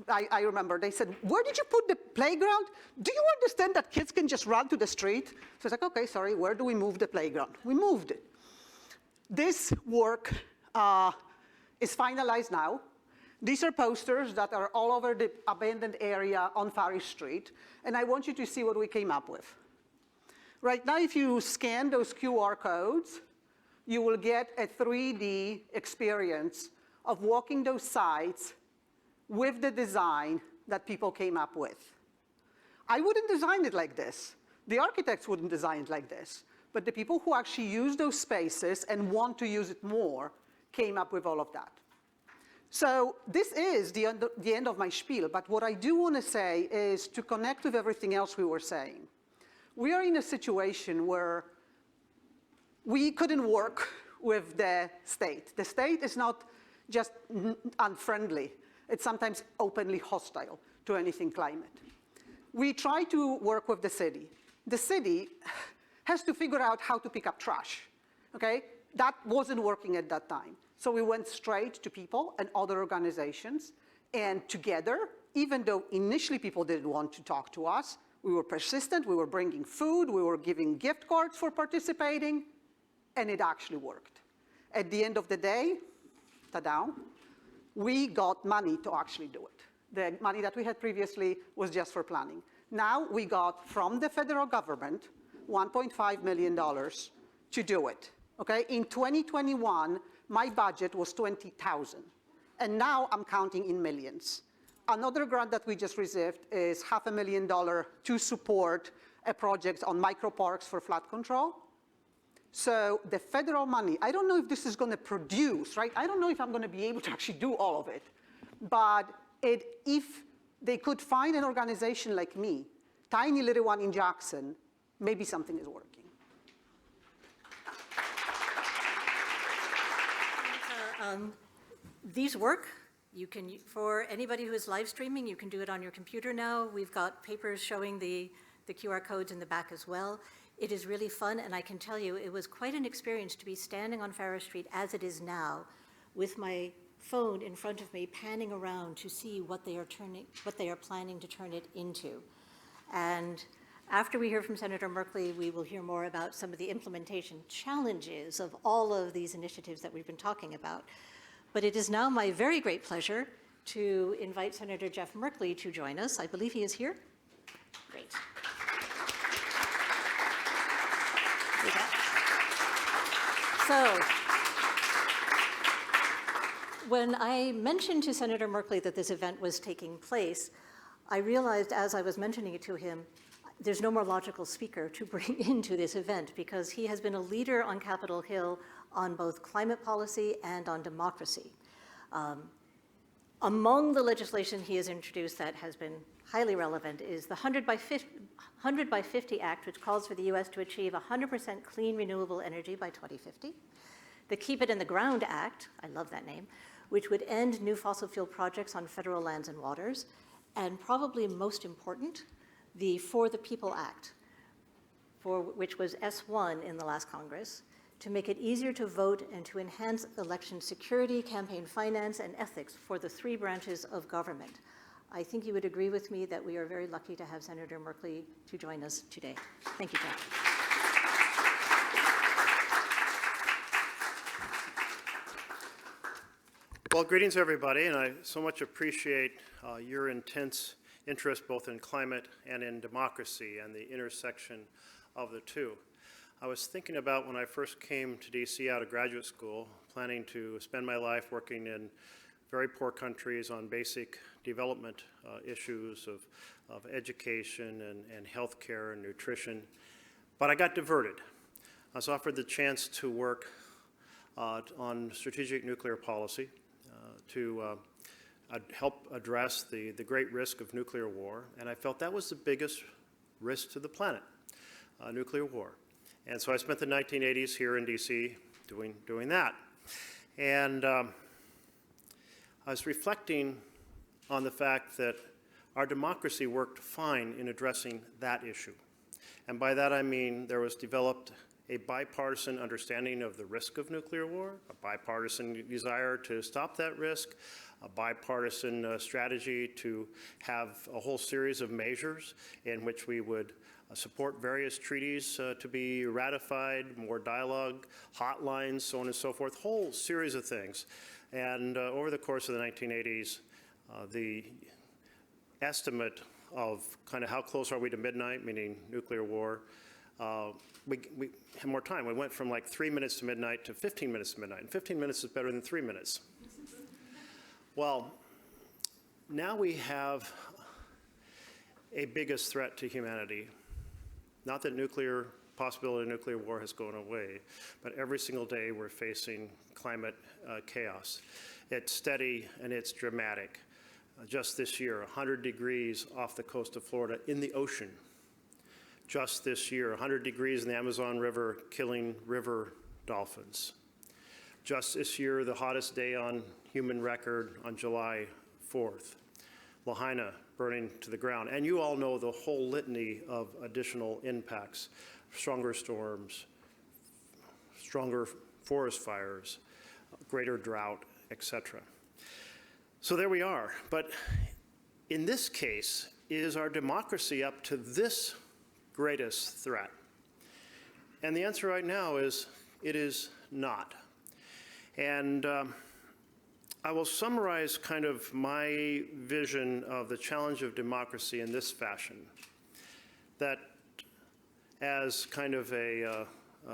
I remember they said, where did you put the playground? Do you understand that kids can just run to the street? So it's like, okay, sorry, where do we move the playground? We moved it. This work is finalized now. These are posters that are all over the abandoned area on Farish Street, and I want you to see what we came up with. Right now, if you scan those QR codes, you will get a 3D experience of walking those sites with the design that people came up with. I wouldn't design it like this. The architects wouldn't design it like this. But the people who actually use those spaces and want to use it more came up with all of that. So this is the end of my spiel. But what I do want to say is to connect with everything else we were saying. We are in a situation where we couldn't work with the state. The state is not just unfriendly. It's sometimes openly hostile to anything climate. We try to work with the city. The city has to figure out how to pick up trash, okay? That wasn't working at that time. So we went straight to people and other organizations, and together, even though initially people didn't want to talk to us, we were persistent, we were bringing food, we were giving gift cards for participating, and it actually worked. At the end of the day, ta-da, we got money to actually do it. The money that we had previously was just for planning. Now we got from the federal government $1.5 million to do it, okay? In 2021, my budget was $20,000, and now I'm counting in millions. Another grant that we just received is $500,000 to support a project on microparks for flood control. So the federal money, I don't know if this is going to produce, right? I don't know if I'm going to be able to actually do all of it. But if they could find an organization like me, tiny little one in Jackson, maybe something is working. These work. You can, for anybody who is live streaming, you can do it on your computer now. We've got papers showing the QR codes in the back as well. It is really fun, and I can tell you, it was quite an experience to be standing on Farish Street as it is now, with my phone in front of me, panning around to see what they are planning to turn it into. And after we hear from Senator Merkley, we will hear more about some of the implementation challenges of all of these initiatives that we've been talking about. But it is now my very great pleasure to invite Senator Jeff Merkley to join us. I believe he is here. Great. So, when I mentioned to Senator Merkley that this event was taking place, I realized as I was mentioning it to him, there's no more logical speaker to bring into this event because he has been a leader on Capitol Hill on both climate policy and on democracy. Among the legislation he has introduced that has been highly relevant is the 100 by 50 Act, which calls for the U.S. to achieve 100% clean renewable energy by 2050. The Keep It in the Ground Act, I love that name, which would end new fossil fuel projects on federal lands and waters. And probably most important, the For the People Act, which was S1 in the last Congress, to make it easier to vote and to enhance election security, campaign finance, and ethics for the three branches of government. I think you would agree with me that we are very lucky to have Senator Merkley to join us today. Thank you, Jack. Well, greetings, everybody, and I so much appreciate your intense interest both in climate and in democracy and the intersection of the two. I was thinking about when I first came to DC out of graduate school, planning to spend my life working in very poor countries on basic development issues of education and healthcare and nutrition. But I got diverted. I was offered the chance to work on strategic nuclear policy to help address the great risk of nuclear war, and I felt that was the biggest risk to the planet, nuclear war. And so I spent the 1980s here in DC doing that. And I was reflecting on the fact that our democracy worked fine in addressing that issue. And by that I mean there was developed a bipartisan understanding of the risk of nuclear war, a bipartisan desire to stop that risk, a bipartisan strategy to have a whole series of measures in which we would support various treaties to be ratified, more dialogue, hotlines, so on and so forth, whole series of things. And over the course of the 1980s, the estimate of kind of how close are we to midnight, meaning nuclear war, we had more time. We went from like 3 minutes to midnight to 15 minutes to midnight, and 15 minutes is better than 3 minutes. Well, now we have a biggest threat to humanity. Not that possibility of nuclear war has gone away, but every single day we're facing climate chaos. It's steady and it's dramatic. Just this year, 100 degrees off the coast of Florida in the ocean. Just this year, 100 degrees in the Amazon River, killing river dolphins. Just this year, the hottest day on human record on July 4th. Lahaina burning to the ground. And you all know the whole litany of additional impacts, stronger storms, stronger forest fires, greater drought, etc. So there we are. But in this case, is our democracy up to this greatest threat? And the answer right now is it is not. And I will summarize kind of my vision of the challenge of democracy in this fashion, that as kind of a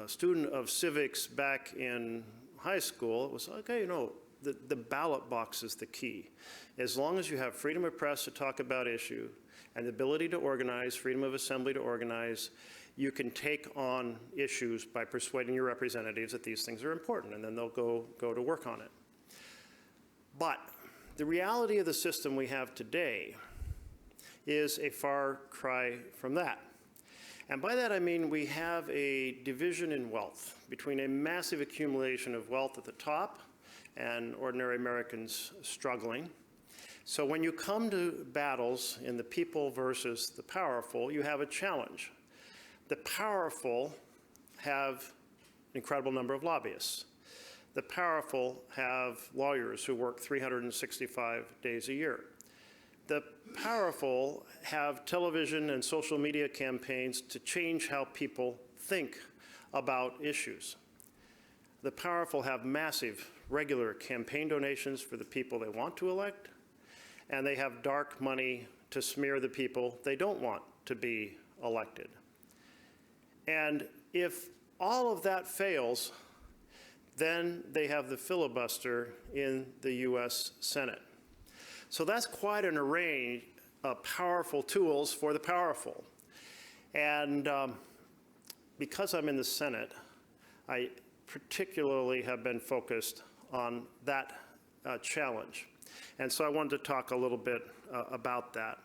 student of civics back in high school, it was okay, you know, the ballot box is the key. As long as you have freedom of press to talk about issue and the ability to organize, freedom of assembly to organize, you can take on issues by persuading your representatives that these things are important, and then they'll go to work on it. But the reality of the system we have today is a far cry from that. And by that I mean we have a division in wealth between a massive accumulation of wealth at the top and ordinary Americans struggling. So when you come to battles in the people versus the powerful, you have a challenge. The powerful have an incredible number of lobbyists. The powerful have lawyers who work 365 days a year. The powerful have television and social media campaigns to change how people think about issues. The powerful have massive, regular campaign donations for the people they want to elect, and they have dark money to smear the people they don't want to be elected. And if all of that fails, then they have the filibuster in the U.S. Senate. So that's quite an array of powerful tools for the powerful. And because I'm in the Senate, I particularly have been focused on that challenge. And so I wanted to talk a little bit about that.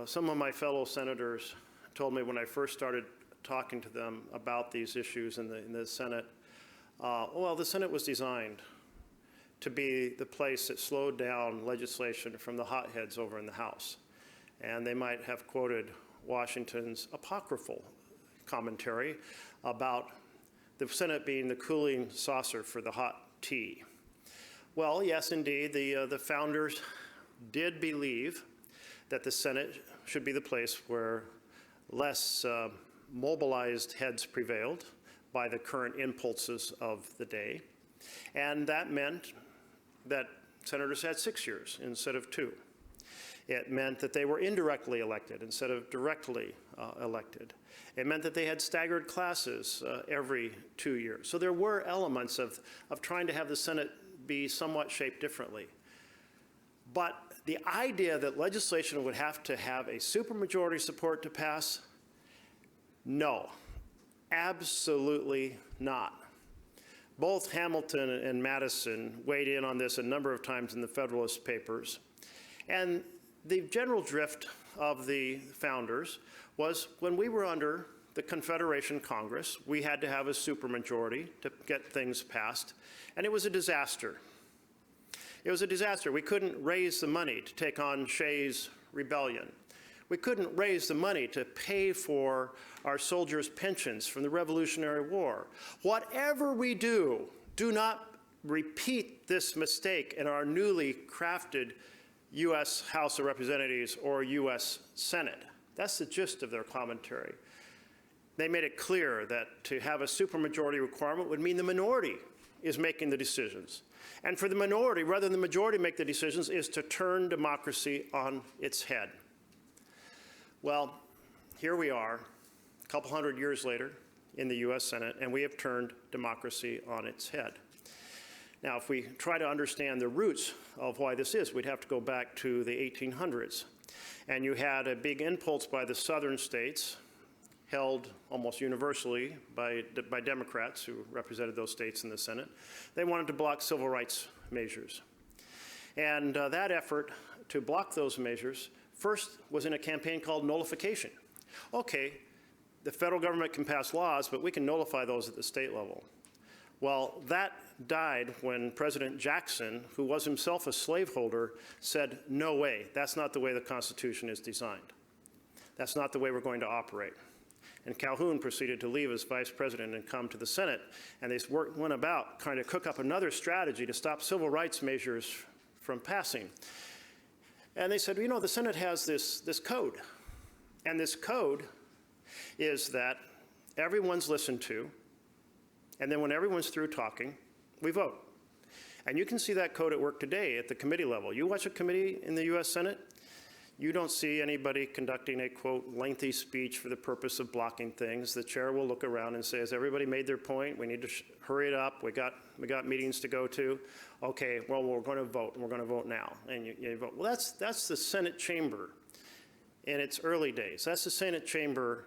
Some of my fellow senators told me when I first started talking to them about these issues in the Senate, well, the Senate was designed to be the place that slowed down legislation from the hotheads over in the House. And they might have quoted Washington's apocryphal commentary about the Senate being the cooling saucer for the hot tea. Well, yes, indeed, the founders did believe that the Senate should be the place where less mobilized heads prevailed by the current impulses of the day. And that meant that senators had 6 years instead of 2. It meant that they were indirectly elected instead of directly elected. It meant that they had staggered classes every 2 years. So there were elements of trying to have the Senate be somewhat shaped differently. But the idea that legislation would have to have a supermajority support to pass, no, absolutely not. Both Hamilton and Madison weighed in on this a number of times in the Federalist Papers. And the general drift of the founders was when we were under the Confederation Congress, we had to have a supermajority to get things passed, and it was a disaster. It was a disaster. We couldn't raise the money to take on Shays' rebellion. We couldn't raise the money to pay for our soldiers' pensions from the Revolutionary War. Whatever we do, do not repeat this mistake in our newly crafted U.S. House of Representatives or U.S. Senate. That's the gist of their commentary. They made it clear that to have a supermajority requirement would mean the minority is making the decisions. And for the minority, rather than the majority make the decisions, is to turn democracy on its head. Well, here we are, a couple hundred years later in the U.S. Senate, and we have turned democracy on its head. Now, if we try to understand the roots of why this is, we'd have to go back to the 1800s. And you had a big impulse by the southern states, held almost universally by Democrats who represented those states in the Senate. They wanted to block civil rights measures. And that effort to block those measures first was in a campaign called nullification. Okay, the federal government can pass laws, but we can nullify those at the state level. Well, that died when President Jackson, who was himself a slaveholder, said, no way, that's not the way the Constitution is designed. That's not the way we're going to operate. And Calhoun proceeded to leave as vice president and come to the Senate, and they went about trying to cook up another strategy to stop civil rights measures from passing. And they said, you know, the Senate has this code, and this code is that everyone's listened to, and then when everyone's through talking, we vote. And you can see that code at work today at the committee level. You watch a committee in the U.S. Senate, you don't see anybody conducting a, quote, lengthy speech for the purpose of blocking things. The chair will look around and say, has everybody made their point? We need to hurry it up. We got meetings to go to. Okay, well, we're going to vote, and we're going to vote now. And you vote. Well, that's the Senate chamber in its early days. That's the Senate chamber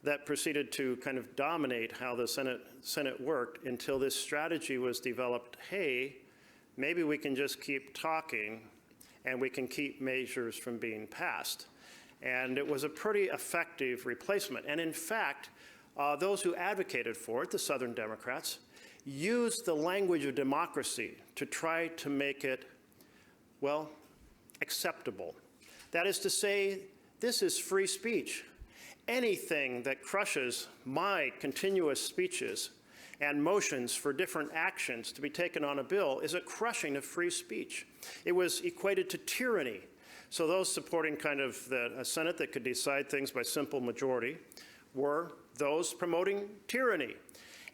that proceeded to kind of dominate how the Senate worked until this strategy was developed. Hey, maybe we can just keep talking and we can keep measures from being passed. And it was a pretty effective replacement. And in fact, those who advocated for it, the Southern Democrats, used the language of democracy to try to make it, well, acceptable. That is to say, this is free speech. Anything that crushes my continuous speeches and motions for different actions to be taken on a bill is a crushing of free speech. It was equated to tyranny. So those supporting kind of a Senate that could decide things by simple majority were those promoting tyranny.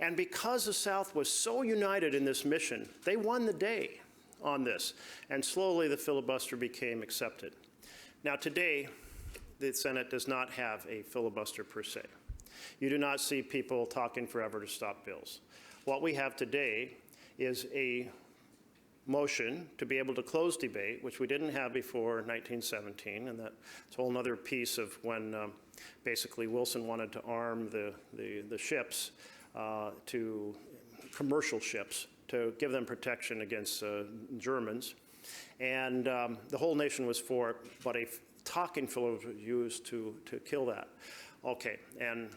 And because the South was so united in this mission, they won the day on this. And slowly the filibuster became accepted. Now today, the Senate does not have a filibuster per se. You do not see people talking forever to stop bills. what we have today is a motion to be able to close debate, which we didn't have before 1917, and that's a whole other piece of when basically Wilson wanted to arm the ships, to commercial ships, to give them protection against Germans. And the whole nation was for it, but a talking fill was used to kill that. Okay, and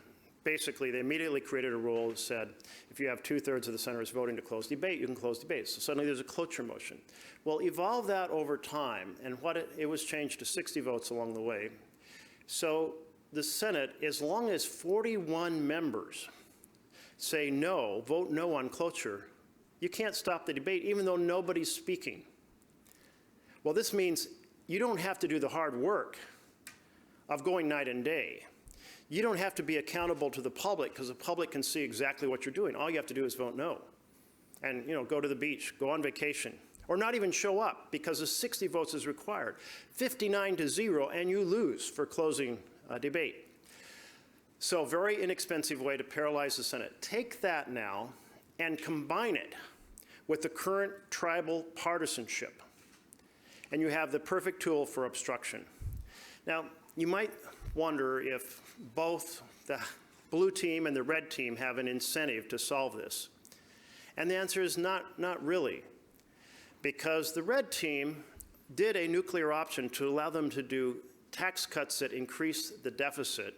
basically they immediately created a rule that said if you have 2/3 of the senators voting to close debate, you can close debate. So suddenly there's a cloture motion. Well, evolve that over time, and what it was changed to 60 votes along the way. So the Senate, as long as 41 members say no, vote no on cloture, you can't stop the debate even though nobody's speaking. Well, this means you don't have to do the hard work of going night and day. You don't have to be accountable to the public because the public can see exactly what you're doing. All you have to do is vote no and, go to the beach, go on vacation, or not even show up because the 60 votes is required. 59-0, and you lose for closing debate. So very inexpensive way to paralyze the Senate. Take that now and combine it with the current tribal partisanship, and you have the perfect tool for obstruction. Now, you might wonder if both the blue team and the red team have an incentive to solve this. And the answer is not really, because the red team did a nuclear option to allow them to do tax cuts that increase the deficit.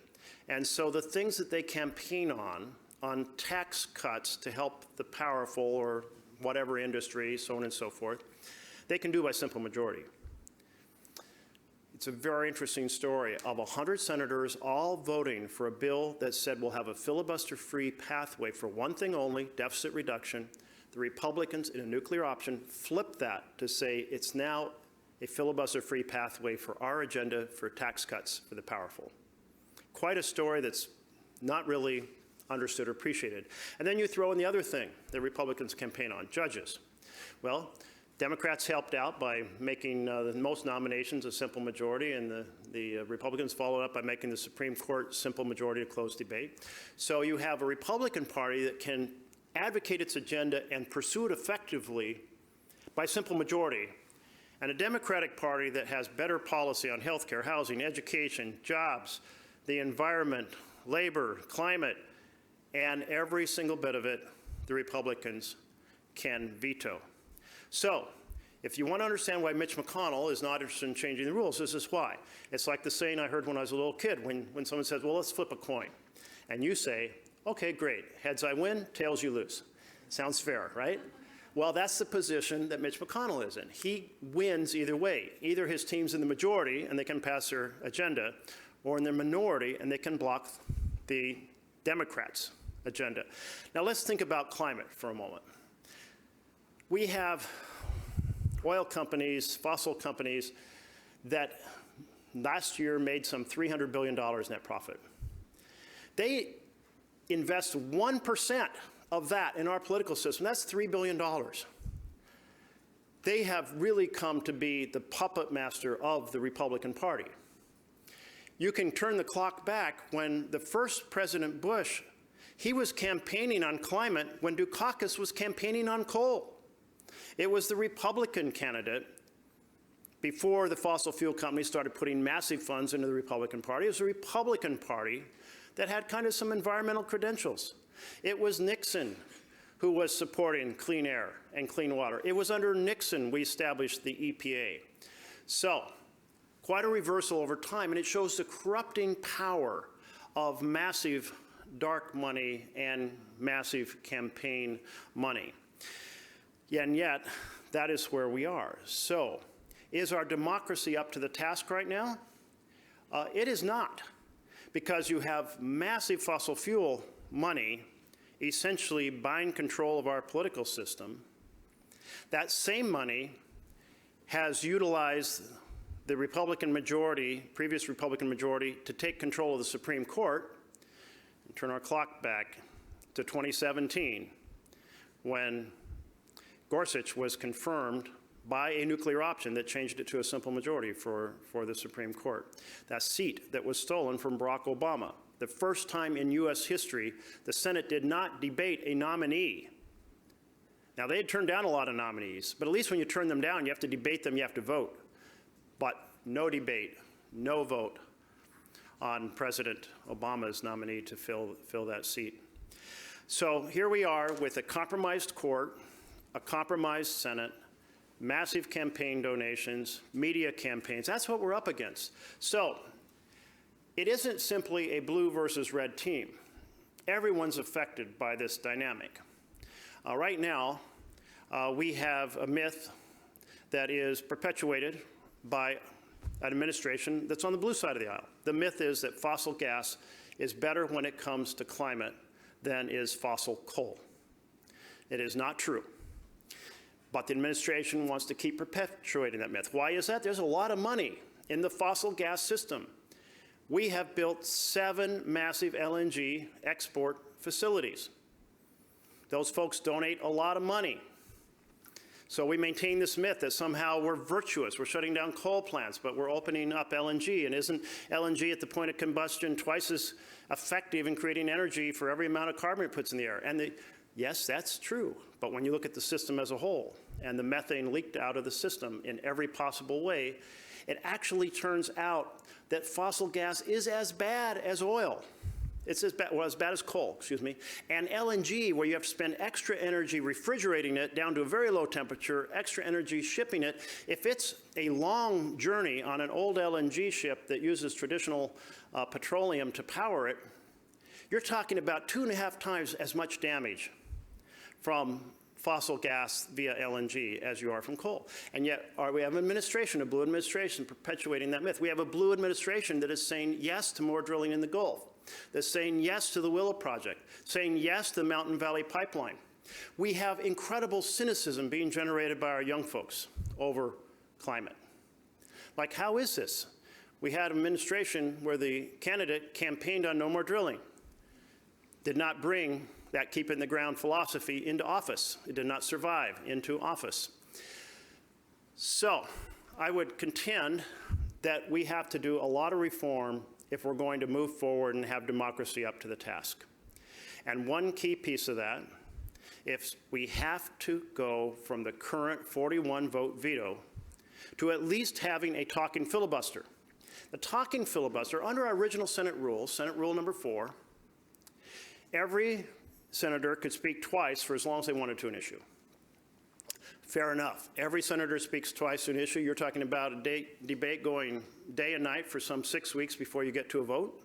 And so the things that they campaign on tax cuts to help the powerful or whatever industry, so on and so forth, they can do by simple majority. It's a very interesting story of 100 senators all voting for a bill that said we'll have a filibuster-free pathway for one thing only, deficit reduction. The Republicans, in a nuclear option, flipped that to say it's now a filibuster-free pathway for our agenda for tax cuts for the powerful. Quite a story that's not really understood or appreciated. And then you throw in the other thing the Republicans campaign on, judges. Well, Democrats helped out by making the most nominations a simple majority, and the Republicans followed up by making the Supreme Court simple majority to close debate. So you have a Republican Party that can advocate its agenda and pursue it effectively by simple majority, and a Democratic Party that has better policy on health care, housing, education, jobs, the environment, labor, climate, and every single bit of it, the Republicans can veto. So, if you want to understand why Mitch McConnell is not interested in changing the rules, this is why. It's like the saying I heard when I was a little kid, when someone says, well, let's flip a coin. And you say, okay, great. Heads I win, tails you lose. Sounds fair, right? Well, that's the position that Mitch McConnell is in. He wins either way. Either his team's in the majority and they can pass their agenda, or in the minority and they can block the Democrats' agenda. Now let's think about climate for a moment. We have oil companies, fossil companies, that last year made some $300 billion net profit. They invest 1% of that in our political system. That's $3 billion. They have really come to be the puppet master of the Republican Party. You can turn the clock back when the first President Bush, he was campaigning on climate when Dukakis was campaigning on coal. It was the Republican candidate, before the fossil fuel companies started putting massive funds into the Republican Party, it was the Republican Party that had kind of some environmental credentials. It was Nixon who was supporting clean air and clean water. It was under Nixon we established the EPA. So, quite a reversal over time, and it shows the corrupting power of massive dark money and massive campaign money. And yet, that is where we are. So, is our democracy up to the task right now? It is not, because you have massive fossil fuel money essentially buying control of our political system. That same money has utilized the Republican majority, previous Republican majority, to take control of the Supreme Court. And turn our clock back to 2017, when Gorsuch was confirmed by a nuclear option that changed it to a simple majority for the Supreme Court. That seat that was stolen from Barack Obama. The first time in U.S. history, the Senate did not debate a nominee Now, they had turned down a lot of nominees, but at least when you turn them down, you have to debate them, you have to vote. But no debate, no vote on President Obama's nominee to fill that seat. So here we are with a compromised court, a compromised Senate, massive campaign donations, media campaigns. That's what we're up against. So it isn't simply a blue versus red team. Everyone's affected by this dynamic. Right now, we have a myth that is perpetuated by an administration that's on the blue side of the aisle. The myth is that fossil gas is better when it comes to climate than is fossil coal. It is not true. But the administration wants to keep perpetuating that myth. Why is that? There's a lot of money in the fossil gas system. We have built 7 massive LNG export facilities. Those folks donate a lot of money. So we maintain this myth that somehow we're virtuous. We're shutting down coal plants, but we're opening up LNG. And isn't LNG at the point of combustion twice as effective in creating energy for every amount of carbon it puts in the air? And yes, that's true. But when you look at the system as a whole and the methane leaked out of the system in every possible way, it actually turns out that fossil gas is as bad as oil. It's as bad as coal, excuse me. And LNG, where you have to spend extra energy refrigerating it down to a very low temperature, extra energy shipping it, if it's a long journey on an old LNG ship that uses traditional petroleum to power it, you're talking about 2.5 times as much damage from fossil gas via LNG as you are from coal. And yet we have an administration, a blue administration, perpetuating that myth. We have a blue administration that is saying yes to more drilling in the Gulf, that's saying yes to the Willow Project, saying yes to the Mountain Valley Pipeline. We have incredible cynicism being generated by our young folks over climate. Like, how is this? We had an administration where the candidate campaigned on no more drilling, did not bring that keep in the ground philosophy into office. It did not survive into office. So I would contend that we have to do a lot of reform if we're going to move forward and have democracy up to the task. And one key piece of that, if we have to go from the current 41-vote veto to at least having a talking filibuster. The talking filibuster, under our original Senate rules, Senate Rule number 4, every senator could speak twice for as long as they wanted to an issue. Fair enough. Every senator speaks twice to an issue. You're talking about a debate going day and night for some 6 weeks before you get to a vote.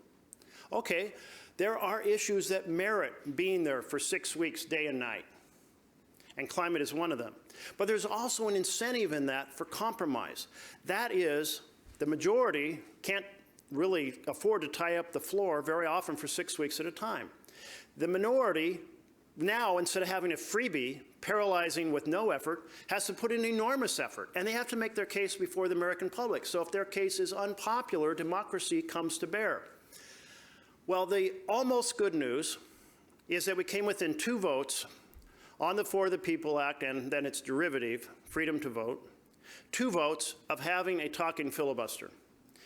Okay, there are issues that merit being there for 6 weeks, day and night. And climate is one of them. But there's also an incentive in that for compromise. That is, the majority can't really afford to tie up the floor very often for 6 weeks at a time. The minority now, instead of having a freebie, paralyzing with no effort, has to put in enormous effort. And they have to make their case before the American public. So if their case is unpopular, democracy comes to bear. Well, the almost good news is that we came within 2 votes on the For the People Act and then its derivative, freedom to vote, 2 votes of having a talking filibuster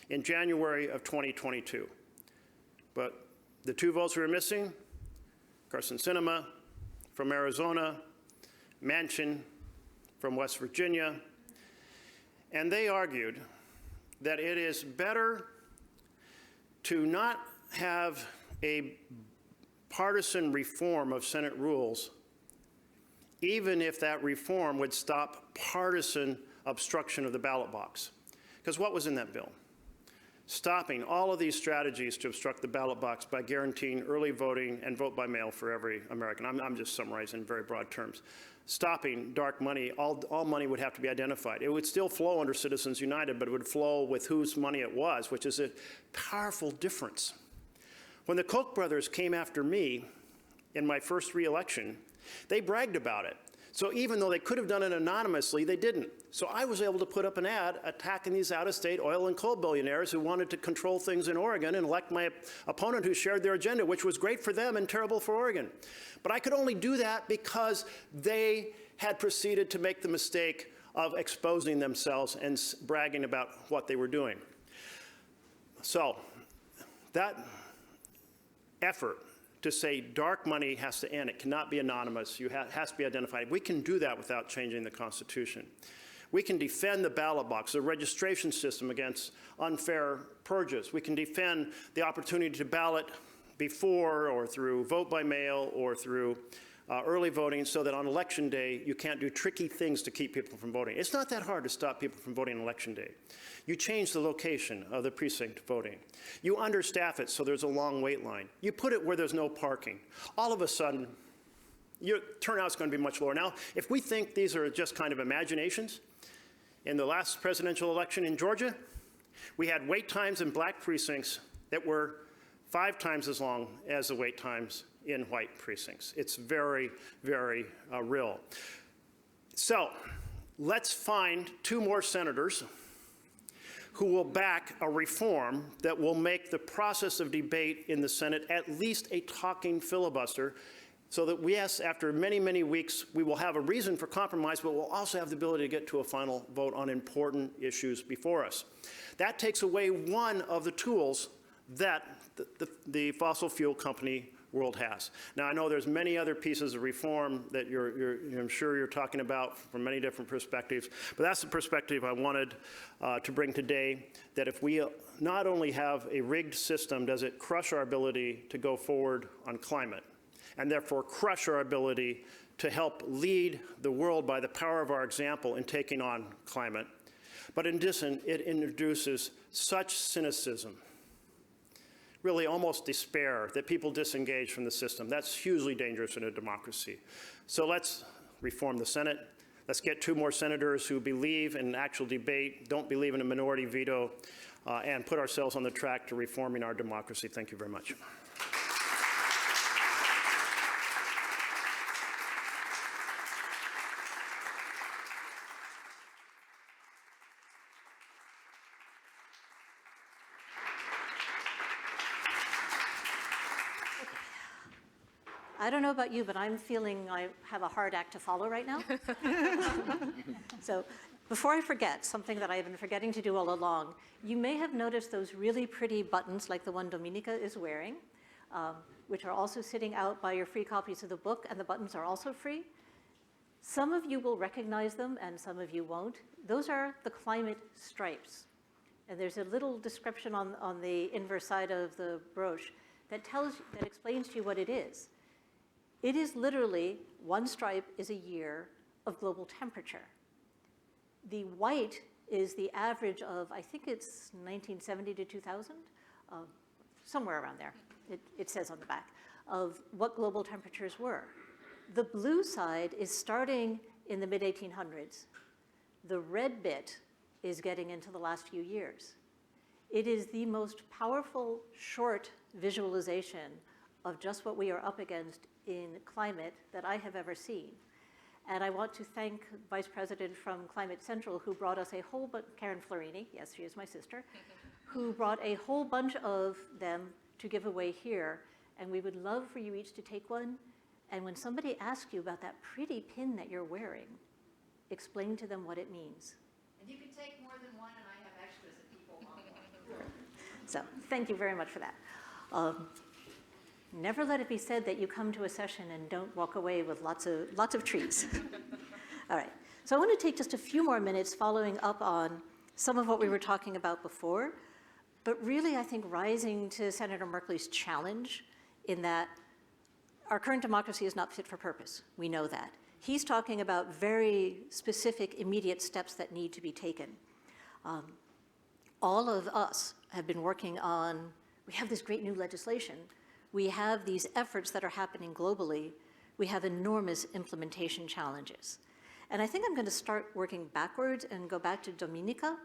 in January of 2022. But the 2 votes we were missing, Carson Sinema from Arizona, Manchin from West Virginia, and they argued that it is better to not have a partisan reform of Senate rules, even if that reform would stop partisan obstruction of the ballot box. Because what was in that bill? Stopping all of these strategies to obstruct the ballot box by guaranteeing early voting and vote by mail for every American. I'm just summarizing in very broad terms. Stopping dark money, all money would have to be identified. It would still flow under Citizens United, but it would flow with whose money it was, which is a powerful difference. When the Koch brothers came after me in my first re-election, they bragged about it. So even though they could have done it anonymously, they didn't. So I was able to put up an ad attacking these out-of-state oil and coal billionaires who wanted to control things in Oregon and elect my opponent who shared their agenda, which was great for them and terrible for Oregon. But I could only do that because they had proceeded to make the mistake of exposing themselves and bragging about what they were doing. So that effort to say dark money has to end. It cannot be anonymous. It has to be identified. We can do that without changing the Constitution. We can defend the ballot box, the registration system against unfair purges. We can defend the opportunity to ballot before or through vote by mail or through early voting, so that on election day you can't do tricky things to keep people from voting. It's not that hard to stop people from voting on election day. You change the location of the precinct voting. You understaff it so there's a long wait line. You put it where there's no parking. All of a sudden, your turnout's going to be much lower. Now, if we think these are just kind of imaginations, in the last presidential election in Georgia, we had wait times in black precincts that were 5 times as long as the wait times in white precincts. It's very, very real. So let's find 2 more senators who will back a reform that will make the process of debate in the Senate at least a talking filibuster, so that yes, after many, many weeks, we will have a reason for compromise, but we'll also have the ability to get to a final vote on important issues before us. That takes away one of the tools that the fossil fuel company world has. Now, I know there's many other pieces of reform that I'm sure you're talking about from many different perspectives, but that's the perspective I wanted to bring today, that if we not only have a rigged system, does it crush our ability to go forward on climate, and therefore crush our ability to help lead the world by the power of our example in taking on climate, but in addition, it introduces such cynicism, really almost despair, that people disengage from the system. That's hugely dangerous in a democracy. So let's reform the Senate. Let's get 2 more senators who believe in actual debate, don't believe in a minority veto, and put ourselves on the track to reforming our democracy. Thank you very much. I don't know about you, but I'm feeling I have a hard act to follow right now. So before I forget, something that I've been forgetting to do all along, you may have noticed those really pretty buttons like the one Dominica is wearing, which are also sitting out by your free copies of the book, and the buttons are also free. Some of you will recognize them and some of you won't. Those are the climate stripes. And there's a little description on the inverse side of the brooch that explains to you what it is. It is literally 1 stripe is a year of global temperature. The white is the average of, I think it's 1970 to 2000, somewhere around there, it says on the back, of what global temperatures were. The blue side is starting in the mid-1800s. The red bit is getting into the last few years. It is the most powerful short visualization of just what we are up against in climate that I have ever seen. And I want to thank Vice President from Climate Central, who brought us a whole bunch, Karen Florini, yes, she is my sister, who brought a whole bunch of them to give away here. And we would love for you each to take one. And when somebody asks you about that pretty pin that you're wearing, explain to them what it means. And you can take more than one, and I have extras if people want more. So thank you very much for that. Never let it be said that you come to a session and don't walk away with lots of treats. All right, so I want to take just a few more minutes following up on some of what we were talking about before, but really I think rising to Senator Merkley's challenge in that our current democracy is not fit for purpose. We know that. He's talking about very specific, immediate steps that need to be taken. All of us have been working on, we have this great new legislation. We have these efforts that are happening globally. We have enormous implementation challenges. And I think I'm going to start working backwards and go back to Dominica,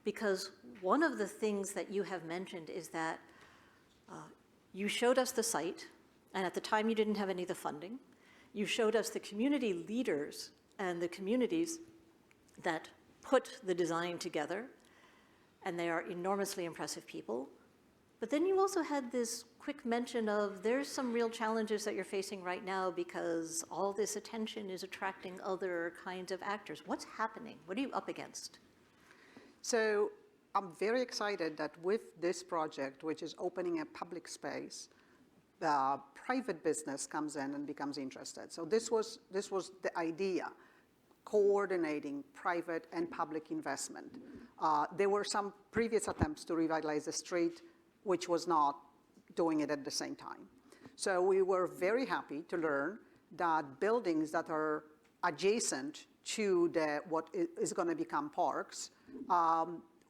because one of the things that you have mentioned is that you showed us the site, and at the time you didn't have any of the funding. You showed us the community leaders and the communities that put the design together, and they are enormously impressive people. But then you also had this quick mention of there's some real challenges that you're facing right now because all this attention is attracting other kinds of actors. What's happening? What are you up against? So I'm very excited that with this project, which is opening a public space, private business comes in and becomes interested. So this was the idea, coordinating private and public investment. There were some previous attempts to revitalize the street, which was not doing it at the same time. So we were very happy to learn that buildings that are adjacent to what is going to become parks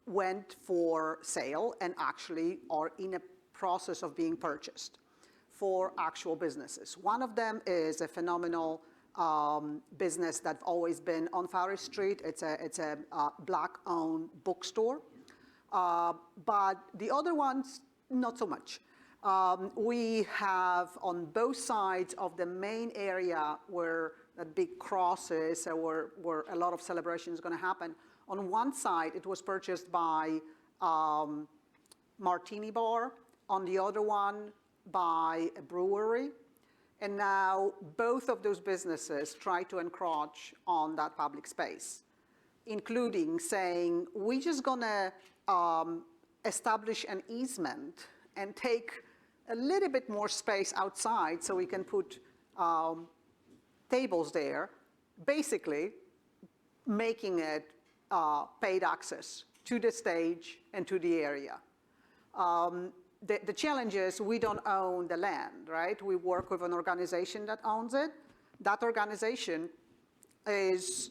went for sale and actually are in a process of being purchased for actual businesses. One of them is a phenomenal business that's always been on Fowler Street. It's a Black-owned bookstore. But the other ones, not so much. We have on both sides of the main area where that big cross is, where a lot of celebration is going to happen. On one side, it was purchased by Martini Bar. On the other one, by a brewery. And now both of those businesses try to encroach on that public space, including saying, we're just going to establish an easement and take a little bit more space outside so we can put tables there, basically making it paid access to the stage and to the area. The challenge is we don't own the land, right? We work with an organization that owns it. That organization is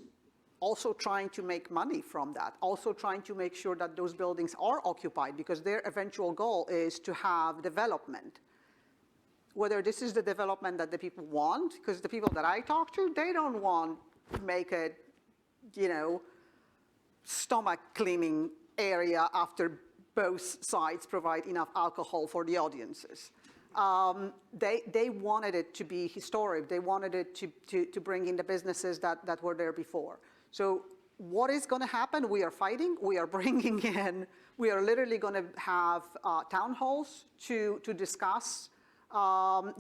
also trying to make money from that, also trying to make sure that those buildings are occupied, because their eventual goal is to have development. Whether this is the development that the people want, because the people that I talk to, they don't want to make it, stomach cleaning area after both sides provide enough alcohol for the audiences. They wanted it to be historic. They wanted it to bring in the businesses that were there before. So what is going to happen? We are fighting. We are bringing in, we are literally going to have town halls to discuss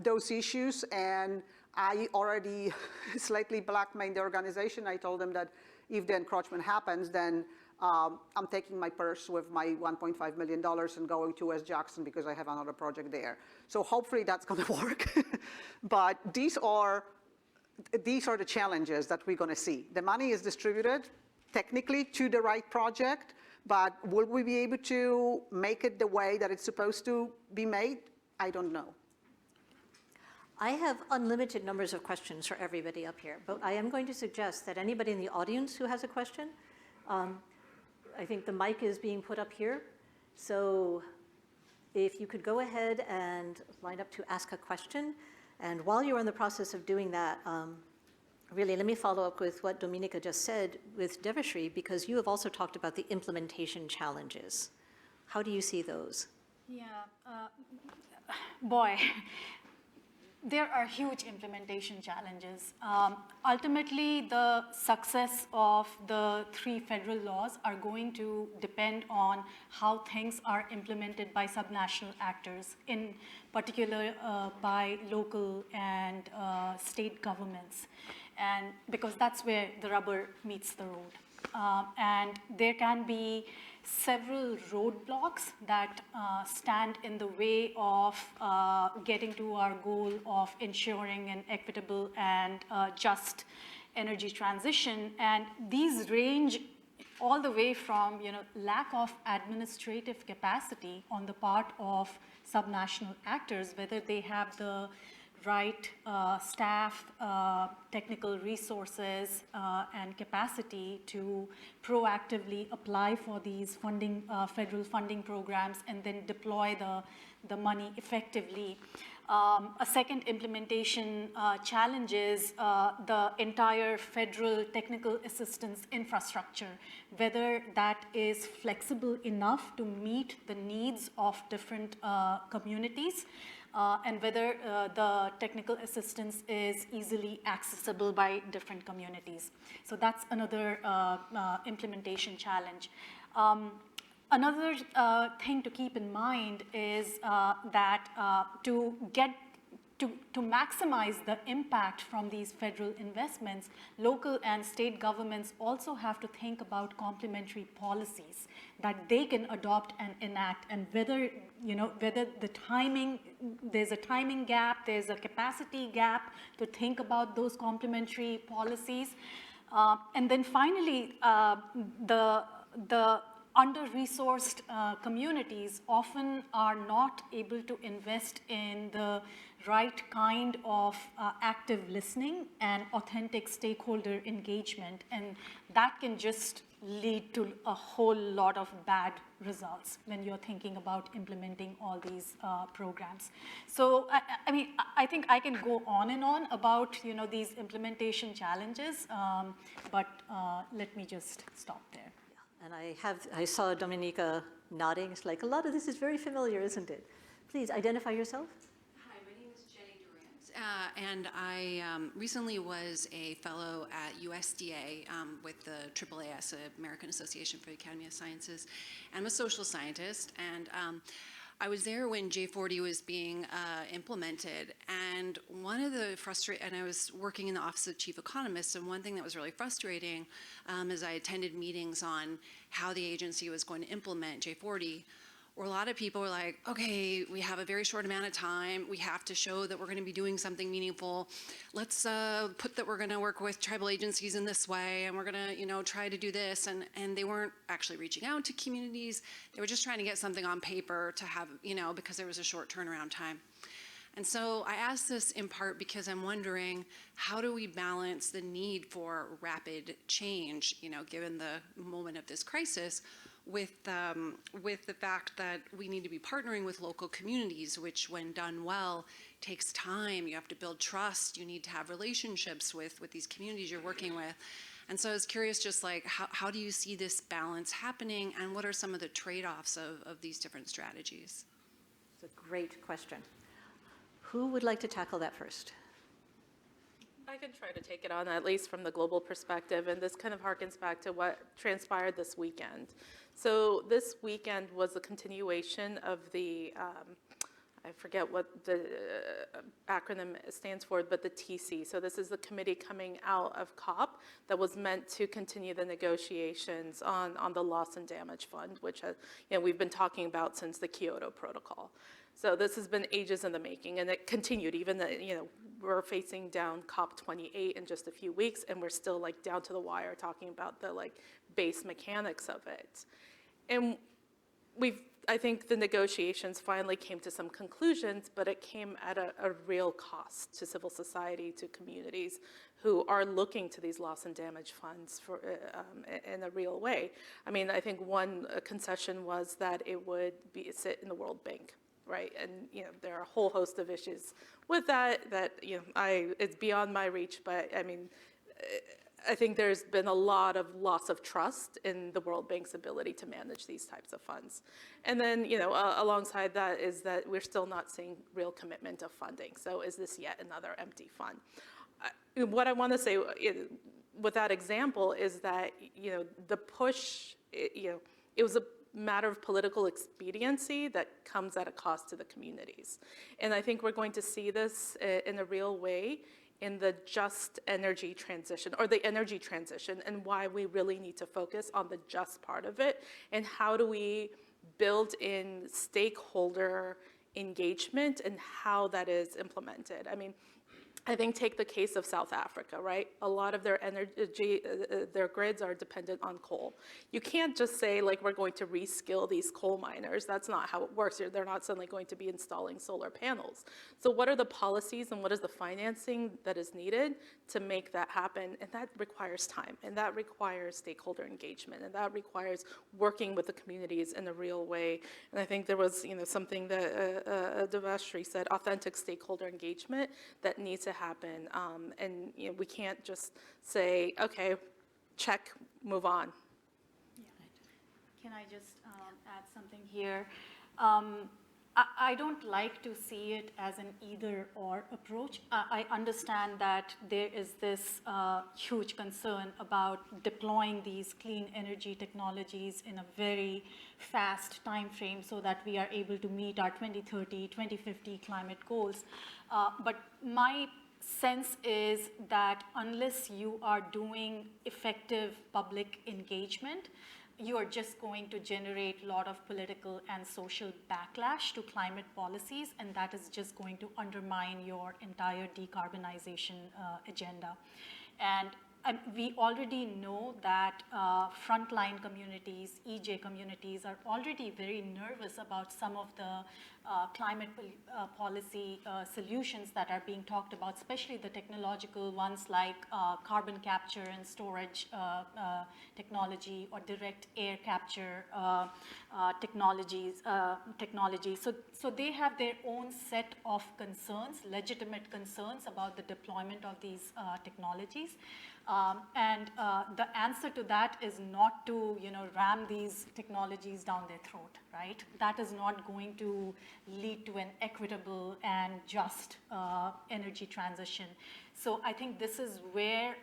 those issues. And I already slightly blackmailed the organization. I told them that if the encroachment happens, then I'm taking my purse with my $1.5 million and going to West Jackson because I have another project there. So hopefully that's going to work. But these are the challenges that we're going to see. The money is distributed technically to the right project, but will we be able to make it the way that it's supposed to be made? I don't know. I have unlimited numbers of questions for everybody up here, but I am going to suggest that anybody in the audience who has a question, I think the mic is being put up here. So if you could go ahead and line up to ask a question. And while you're in the process of doing that, really, let me follow up with what Dominika just said with Devashri, because you have also talked about the implementation challenges. How do you see those? Yeah, boy. There are huge implementation challenges. Ultimately, the success of the 3 federal laws are going to depend on how things are implemented by subnational actors, in particular by local and state governments, and because that's where the rubber meets the road. And there can be several roadblocks that stand in the way of getting to our goal of ensuring an equitable and just energy transition. And these range all the way from lack of administrative capacity on the part of subnational actors, whether they have the right staff, technical resources, and capacity to proactively apply for these federal funding programs and then deploy the money effectively. A second implementation challenge is the entire federal technical assistance infrastructure, whether that is flexible enough to meet the needs of different communities, and whether the technical assistance is easily accessible by different communities. So that's another implementation challenge. Another thing to keep in mind is that to get to maximize the impact from these federal investments, local and state governments also have to think about complementary policies that they can adopt and enact, and whether the timing, there's a timing gap, there's a capacity gap to think about those complementary policies. And then finally, the under-resourced communities often are not able to invest in the right kind of active listening and authentic stakeholder engagement, and that can just lead to a whole lot of bad results when you're thinking about implementing all these programs. So, I think I can go on and on about, these implementation challenges, but let me just stop there. And I saw Dominica nodding. It's like, a lot of this is very familiar, isn't it? Please identify yourself. Hi, my name is Jenny Durant, and I recently was a fellow at USDA with the AAAS, American Association for the Academy of Sciences. I'm a social scientist, and I was there when J40 was being implemented, and and I was working in the Office of Chief Economist, and one thing that was really frustrating as I attended meetings on how the agency was going to implement J40, where a lot of people were like, okay, we have a very short amount of time, we have to show that we're going to be doing something meaningful, let's put that we're going to work with tribal agencies in this way, and we're going to, try to do this, and they weren't actually reaching out to communities, they were just trying to get something on paper to have, because there was a short turnaround time. And so I ask this in part because I'm wondering, how do we balance the need for rapid change, given the moment of this crisis, with the fact that we need to be partnering with local communities, which when done well takes time. You have to build trust. You need to have relationships with these communities you're working with. And so I was curious, just like, how do you see this balance happening, and what are some of the trade-offs of these different strategies? It's a great question. Who would like to tackle that first? I can try to take it on, at least from the global perspective, and this kind of harkens back to what transpired this weekend. So this weekend was a continuation of the, I forget what the acronym stands for, but the TC. So this is the committee coming out of COP that was meant to continue the negotiations on the loss and damage fund, which we've been talking about since the Kyoto Protocol. So this has been ages in the making, and it continued. Even we're facing down COP28 in just a few weeks, and we're still down to the wire talking about the base mechanics of it. And I think the negotiations finally came to some conclusions, but it came at a real cost to civil society, to communities who are looking to these loss and damage funds for in a real way. I think one concession was that it would sit in the World Bank. Right, and there are a whole host of issues with that it's beyond my reach. But I think there's been a lot of loss of trust in the World Bank's ability to manage these types of funds. And then alongside that is that we're still not seeing real commitment of funding. So is this yet another empty fund? What I want to say with that example is that the push, it was a matter of political expediency that comes at a cost to the communities. And I think we're going to see this in a real way in the just energy transition, or the energy transition, and why we really need to focus on the just part of it, and how do we build in stakeholder engagement and how that is implemented. I think take the case of South Africa, right? A lot of their energy, their grids are dependent on coal. You can't just say we're going to reskill these coal miners. That's not how it works. They're not suddenly going to be installing solar panels. So what are the policies and what is the financing that is needed to make that happen? And that requires time, and that requires stakeholder engagement, and that requires working with the communities in a real way. And I think there was something that Devashri said, authentic stakeholder engagement that needs to happen, and we can't just say, okay, check, move on. Yeah. Can I just add something here? I don't like to see it as an either-or approach. I understand that there is this huge concern about deploying these clean energy technologies in a very fast time frame so that we are able to meet our 2030, 2050 climate goals. But my sense is that unless you are doing effective public engagement, you are just going to generate a lot of political and social backlash to climate policies, and that is just going to undermine your entire decarbonization agenda. And we already know that frontline communities, EJ communities, are already very nervous about some of the climate policy solutions that are being talked about, especially the technological ones like carbon capture and storage technology, or direct air capture technologies. So they have their own set of concerns, legitimate concerns about the deployment of these technologies. And the answer to that is not to, ram these technologies down their throat, right? That is not going to lead to an equitable and just energy transition. So I think this is where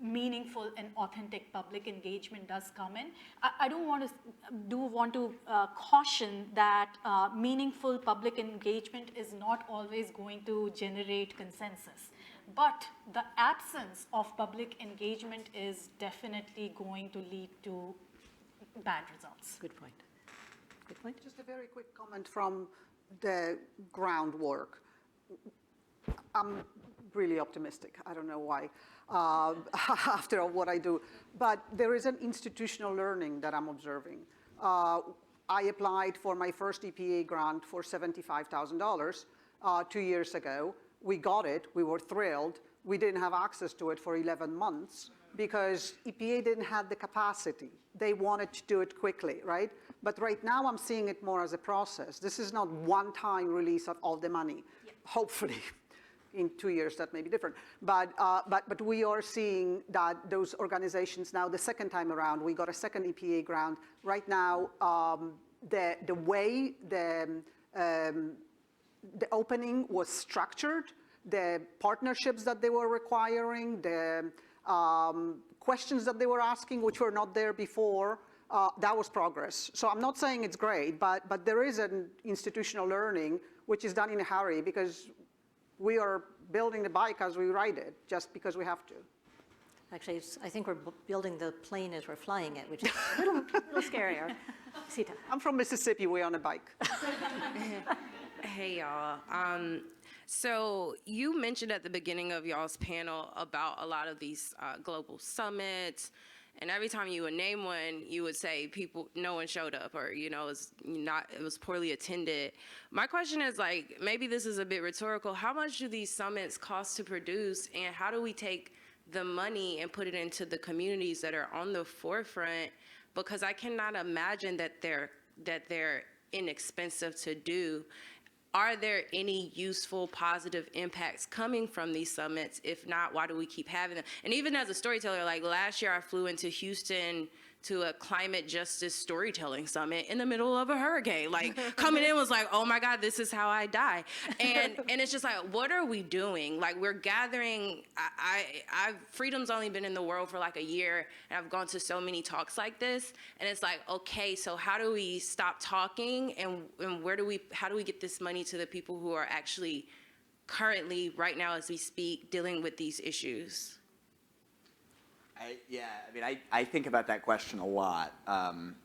meaningful and authentic public engagement does come in. I want to caution that meaningful public engagement is not always going to generate consensus. But the absence of public engagement is definitely going to lead to bad results. Good point. Good point. Just a very quick comment from the groundwork. I'm really optimistic. I don't know why, after what I do. But there is an institutional learning that I'm observing. I applied for my first EPA grant for $75,000 2 years ago. We got it. We were thrilled. We didn't have access to it for 11 months because EPA didn't have the capacity. They wanted to do it quickly, right? But right now, I'm seeing it more as a process. This is not one-time release of all the money. Yep. Hopefully, in 2 years, that may be different. But we are seeing that those organizations now, the second time around, we got a second EPA grant. Right now, the way the opening was structured, the partnerships that they were requiring, the questions that they were asking, which were not there before, that was progress. So I'm not saying it's great, but there is an institutional learning which is done in a hurry because we are building the bike as we ride it, just because we have to. Actually, I think we're building the plane as we're flying it, which is a little scarier. Sita. I'm from Mississippi. We're on a bike. Hey, y'all. So you mentioned at the beginning of y'all's panel about a lot of these global summits, and every time you would name one, you would say no one showed up, or it was poorly attended. My question is, like, maybe this is a bit rhetorical. How much do these summits cost to produce, and how do we take the money and put it into the communities that are on the forefront? Because I cannot imagine that they're inexpensive to do. Are there any useful, positive impacts coming from these summits? If not, why do we keep having them? And even as a storyteller, like last year I flew into Houston to a climate justice storytelling summit in the middle of a hurricane. Like coming in was like, oh my God, this is how I die. And it's just like, what are we doing? Like we're gathering, Freedom's only been in the world for like a year, and I've gone to so many talks like this, and it's like, okay, so how do we stop talking, and how do we get this money to the people who are actually currently, right now as we speak, dealing with these issues? I think about that question a lot.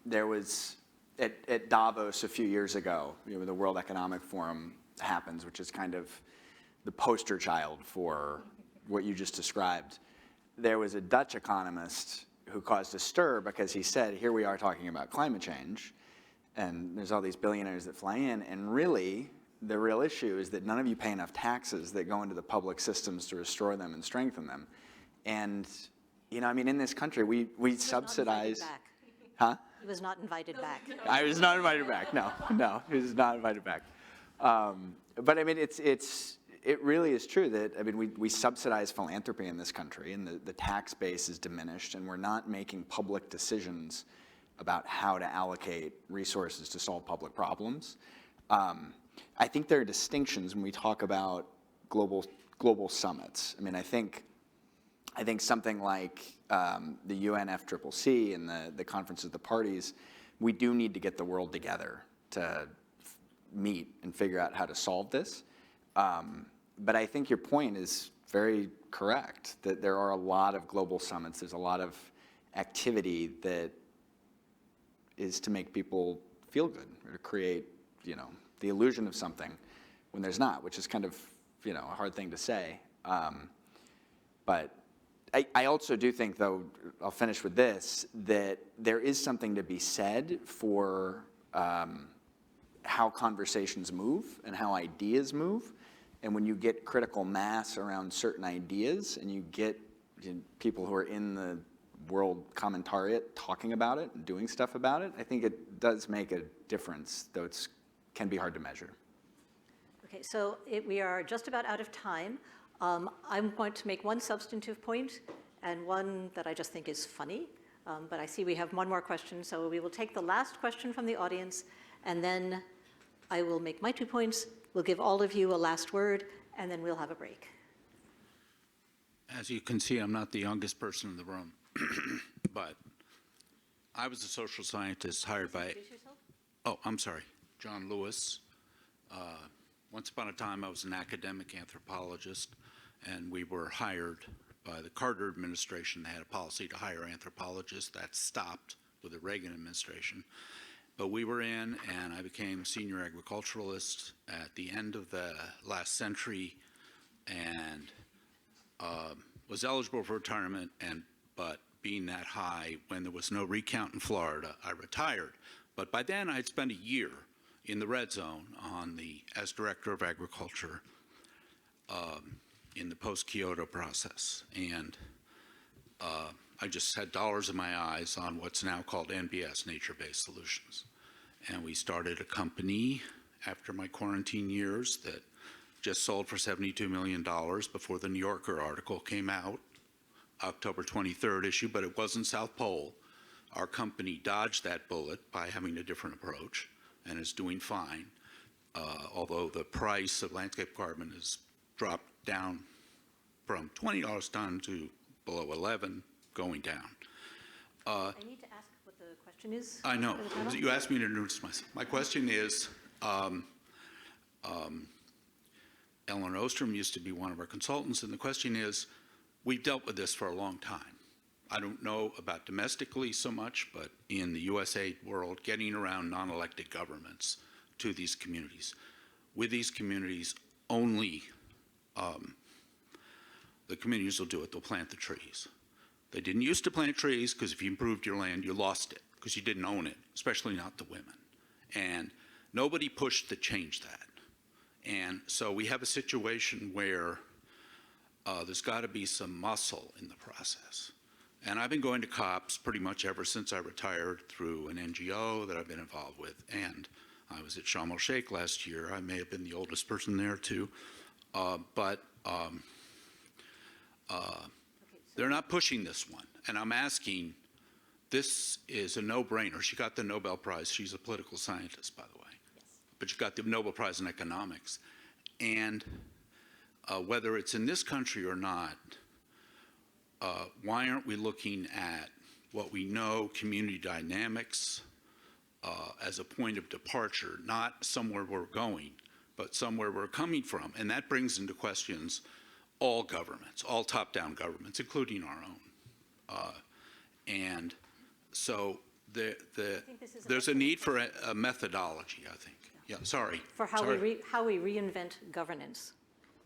There was, at Davos a few years ago, the World Economic Forum happens, which is kind of the poster child for what you just described. There was a Dutch economist who caused a stir because he said, here we are talking about climate change, and there's all these billionaires that fly in, and really, the real issue is that none of you pay enough taxes that go into the public systems to restore them and strengthen them. And in this country, we subsidize. Huh? He was not invited back. I was not invited back. No, he was not invited back. But it really is true that we subsidize philanthropy in this country, and the tax base is diminished, and we're not making public decisions about how to allocate resources to solve public problems. I think there are distinctions when we talk about global summits. I mean, I think something like the UNFCCC and the Conference of the Parties, we do need to get the world together to meet and figure out how to solve this. But I think your point is very correct, that there are a lot of global summits. There's a lot of activity that is to make people feel good or to create, the illusion of something when there's not, which is kind of, a hard thing to say. But I also do think, though, I'll finish with this, that there is something to be said for how conversations move and how ideas move. And when you get critical mass around certain ideas and you get people who are in the world commentariat talking about it and doing stuff about it, I think it does make a difference, though it can be hard to measure. Okay, so we are just about out of time. I'm going to make one substantive point and one that I just think is funny, but I see we have one more question, so we will take the last question from the audience, and then I will make my 2 points. We'll give all of you a last word, and then we'll have a break. As you can see, I'm not the youngest person in the room, but I was a social scientist hired by... Introduce yourself? Oh, I'm sorry. John Lewis. Once upon a time, I was an academic anthropologist, and we were hired by the Carter administration. They had a policy to hire anthropologists. That stopped with the Reagan administration. But we were in, and I became senior agriculturalist at the end of the last century, and was eligible for retirement, but being that high, when there was no recount in Florida, I retired. But by then, I'd spent a year in the red zone as director of agriculture in the post-Kyoto process. And I just had dollars in my eyes on what's now called NBS, Nature-Based Solutions. And we started a company after my quarantine years that just sold for $72 million before the New Yorker article came out, October 23rd issue, but it wasn't South Pole. Our company dodged that bullet by having a different approach and is doing fine, although the price of landscape carbon has dropped down from $20 a ton to below 11, going down. I need to ask what the question is. I know. You asked me to introduce myself. My question is, Eleanor Ostrom used to be one of our consultants, and the question is, we've dealt with this for a long time. I don't know about domestically so much, but in the USAID world, getting around non-elected governments to these communities. With these communities, only the communities will do it. They'll plant the trees. They didn't used to plant trees because if you improved your land, you lost it because you didn't own it, especially not the women. And nobody pushed to change that. And so we have a situation where there's got to be some muscle in the process. And I've been going to COPs pretty much ever since I retired through an NGO that I've been involved with. And I was at Sharm el-Sheikh last year. I may have been the oldest person there too. They're not pushing this one. And I'm asking, this is a no-brainer. She got the Nobel Prize. She's a political scientist, by the way. Yes. But she got the Nobel Prize in economics. And whether it's in this country or not, why aren't we looking at what we know, community dynamics, as a point of departure, not somewhere we're going, but somewhere we're coming from? And that brings into questions all governments, all top-down governments, including our own. And so there's a need for a methodology, I think. Yeah, sorry. For how we reinvent governance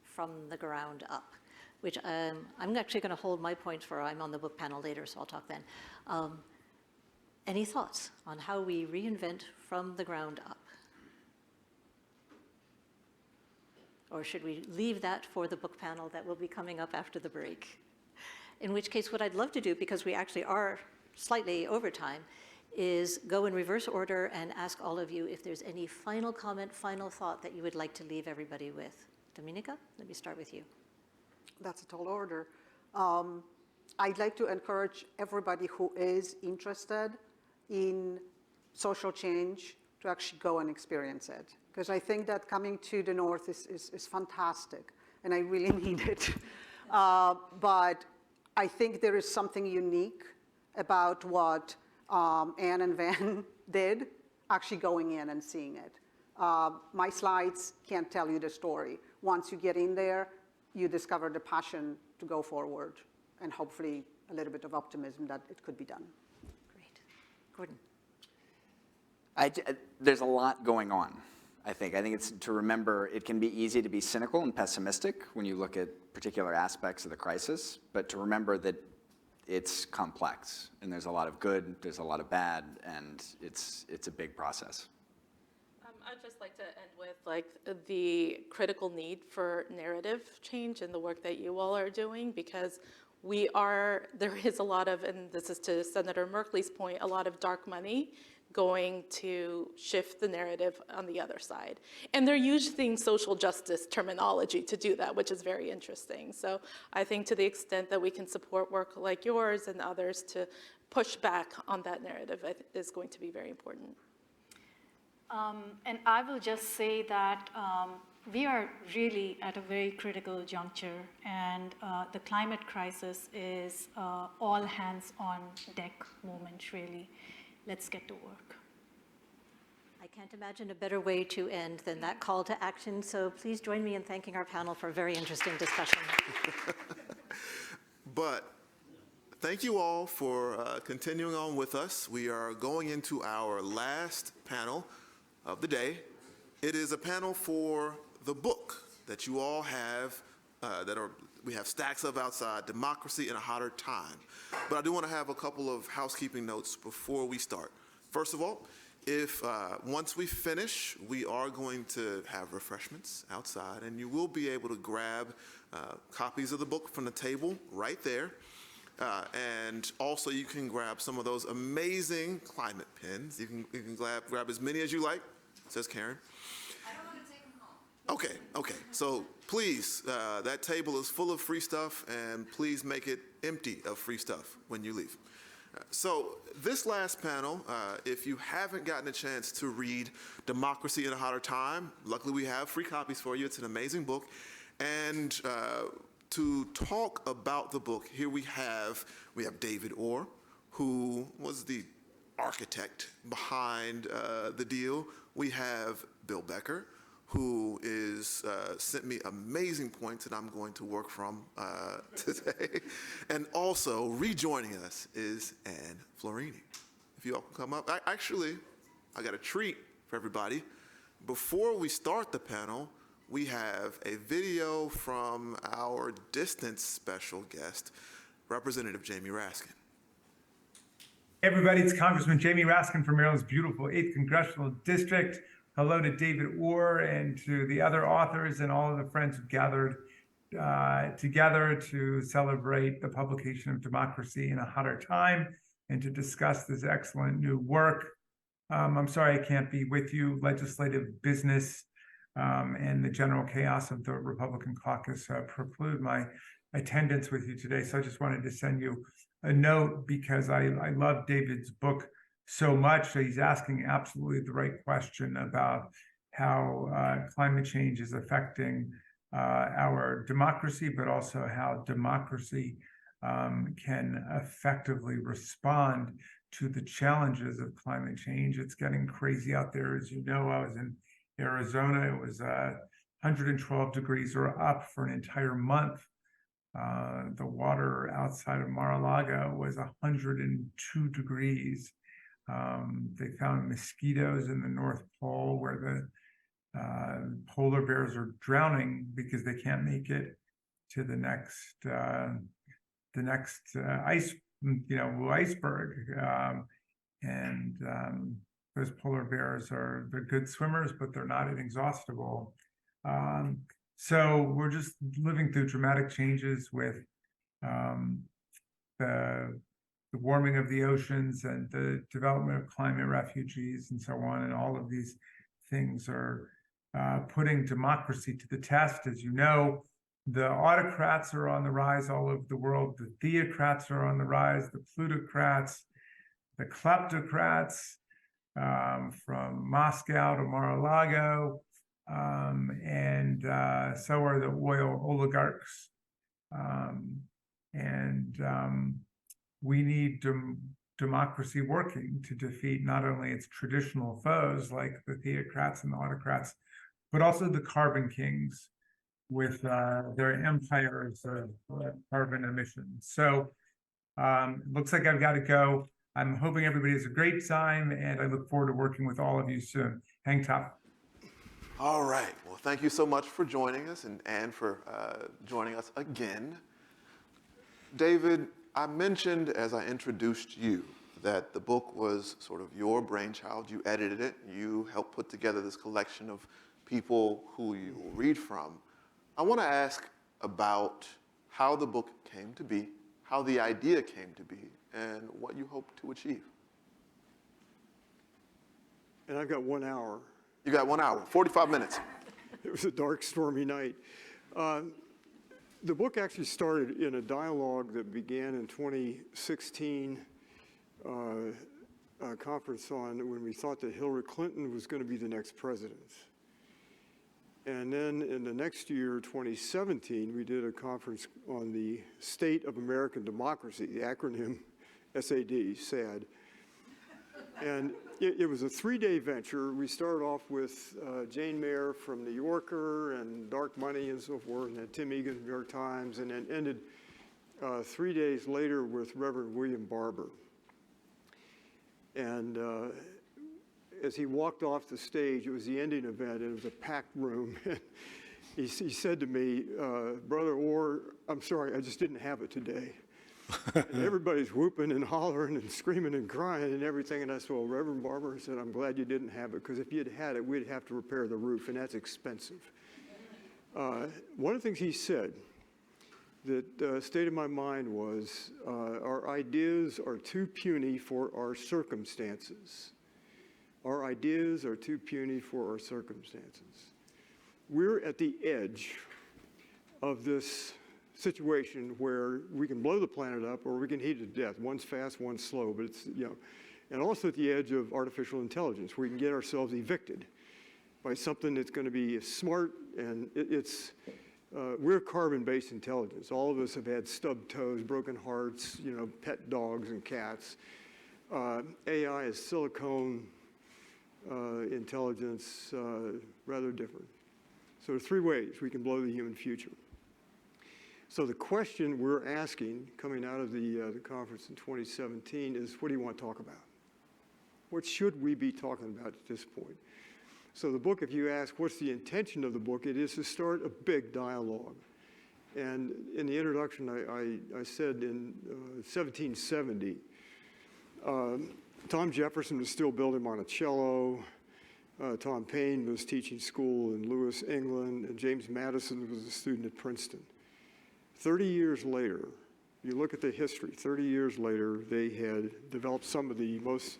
from the ground up, which I'm actually going to hold my points for. I'm on the book panel later, so I'll talk then. Any thoughts on how we reinvent from the ground up? Or should we leave that for the book panel that will be coming up after the break? In which case, what I'd love to do, because we actually are slightly over time, is go in reverse order and ask all of you if there's any final comment, final thought that you would like to leave everybody with. Dominika, let me start with you. That's a tall order. I'd like to encourage everybody who is interested in social change to actually go and experience it. Because I think that coming to the North is fantastic, and I really need it. But I think there is something unique about what Anne and Van did, actually going in and seeing it. My slides can't tell you the story. Once you get in there, you discover the passion to go forward and hopefully a little bit of optimism that it could be done. Great. Gordon. There's a lot going on, I think. I think it's to remember it can be easy to be cynical and pessimistic when you look at particular aspects of the crisis, but to remember that it's complex and there's a lot of good, there's a lot of bad, and it's a big process. I'd just like to end with the critical need for narrative change in the work that you all are doing, because there is a lot of, and this is to Senator Merkley's point, a lot of dark money going to shift the narrative on the other side. And they're using social justice terminology to do that, which is very interesting. So I think to the extent that we can support work like yours and others to push back on that narrative is going to be very important. And I will just say that we are really at a very critical juncture, and the climate crisis is all hands on deck moment, really. Let's get to work. I can't imagine a better way to end than that call to action, so please join me in thanking our panel for a very interesting discussion. But thank you all for continuing on with us. We are going into our last panel of the day. It is a panel for the book that you all have, we have stacks of outside, Democracy in a Hotter Time. But I do want to have a couple of housekeeping notes before we start. First of all, if once we finish, we are going to have refreshments outside, and you will be able to grab copies of the book from the table right there. And also you can grab some of those amazing climate pins. You can grab as many as you like, says Karen. I don't want to take them home. Okay. So please, that table is full of free stuff, and please make it empty of free stuff when you leave. So this last panel, if you haven't gotten a chance to read Democracy in a Hotter Time, luckily we have free copies for you. It's an amazing book. And to talk about the book, here we have David Orr, who was the architect behind the deal. We have Bill Becker, who is sent me amazing points that I'm going to work from today. And also rejoining us is Anne Florini. If you all can come up. I got a treat for everybody. Before we start the panel, we have a video from our distance special guest, Representative Jamie Raskin. Hey everybody, it's Congressman Jamie Raskin from Maryland's beautiful 8th Congressional District. Hello to David Orr and to the other authors and all of the friends who gathered together to celebrate the publication of Democracy in a Hotter Time and to discuss this excellent new work. I'm sorry I can't be with you. Legislative business and the general chaos of the Republican caucus preclude my attendance with you today. So I just wanted to send you a note because I love David's book so much. He's asking absolutely the right question about how climate change is affecting our democracy, but also how democracy can effectively respond to the challenges of climate change. It's getting crazy out there. As you know, I was in Arizona. It was 112 degrees or up for an entire month. The water outside of Mar-a-Lago was 102 degrees. They found mosquitoes in the North Pole where the polar bears are drowning because they can't make it to the next iceberg. Those polar bears they're good swimmers, but they're not inexhaustible. So we're just living through dramatic changes with the warming of the oceans and the development of climate refugees and so on. And all of these things are putting democracy to the test. As you know, the autocrats are on the rise all over the world. The theocrats are on the rise, the plutocrats, the kleptocrats from Moscow to Mar-a-Lago, and so are the oil oligarchs. We need democracy working to defeat not only its traditional foes like the theocrats and the autocrats, but also the carbon kings with their empires of carbon emissions. So it looks like I've got to go. I'm hoping everybody has a great time, and I look forward to working with all of you soon. Hang tough. All right. Well, thank you so much for joining us and for joining us again. David, I mentioned as I introduced you that the book was sort of your brainchild. You edited it. You helped put together this collection of people who you will read from. I want to ask about how the book came to be, how the idea came to be, and what you hope to achieve. And I've got 1 hour. You got 1 hour, 45 minutes. It was a dark, stormy night. The book actually started in a dialogue that began in 2016, a conference on when we thought that Hillary Clinton was going to be the next president. And then in the next year, 2017, we did a conference on the state of American democracy, the acronym SAD, SAD. And it was a 3-day venture. We started off with Jane Mayer from New Yorker and Dark Money and so forth, and then Tim Egan from New York Times, and then ended 3 days later with Reverend William Barber. And as he walked off the stage, it was the ending event, and it was a packed room. he said to me, Brother Orr, I'm sorry, I just didn't have it today. And everybody's whooping and hollering and screaming and crying and everything. And I said, well, Reverend Barber said, I'm glad you didn't have it, because if you'd had it, we'd have to repair the roof, and that's expensive. One of the things he said that stayed in my mind was, our ideas are too puny for our circumstances. Our ideas are too puny for our circumstances. We're at the edge of this situation where we can blow the planet up or we can heat it to death. One's fast, one's slow, but it's, you know, and also at the edge of artificial intelligence, where we can get ourselves evicted by something that's going to be smart, and we're carbon-based intelligence. All of us have had stubbed toes, broken hearts, you know, pet dogs and cats. AI is silicone intelligence, rather different. So there are 3 ways we can blow the human future. So the question we're asking coming out of the conference in 2017 is, what do you want to talk about? What should we be talking about at this point? So the book, if you ask what's the intention of the book, it is to start a big dialogue. And in the introduction, I said in 1770, Tom Jefferson was still building Monticello. Tom Paine was teaching school in Lewis, England, and James Madison was a student at Princeton. 30 years later, you look at the history, 30 years later, they had developed some of the most,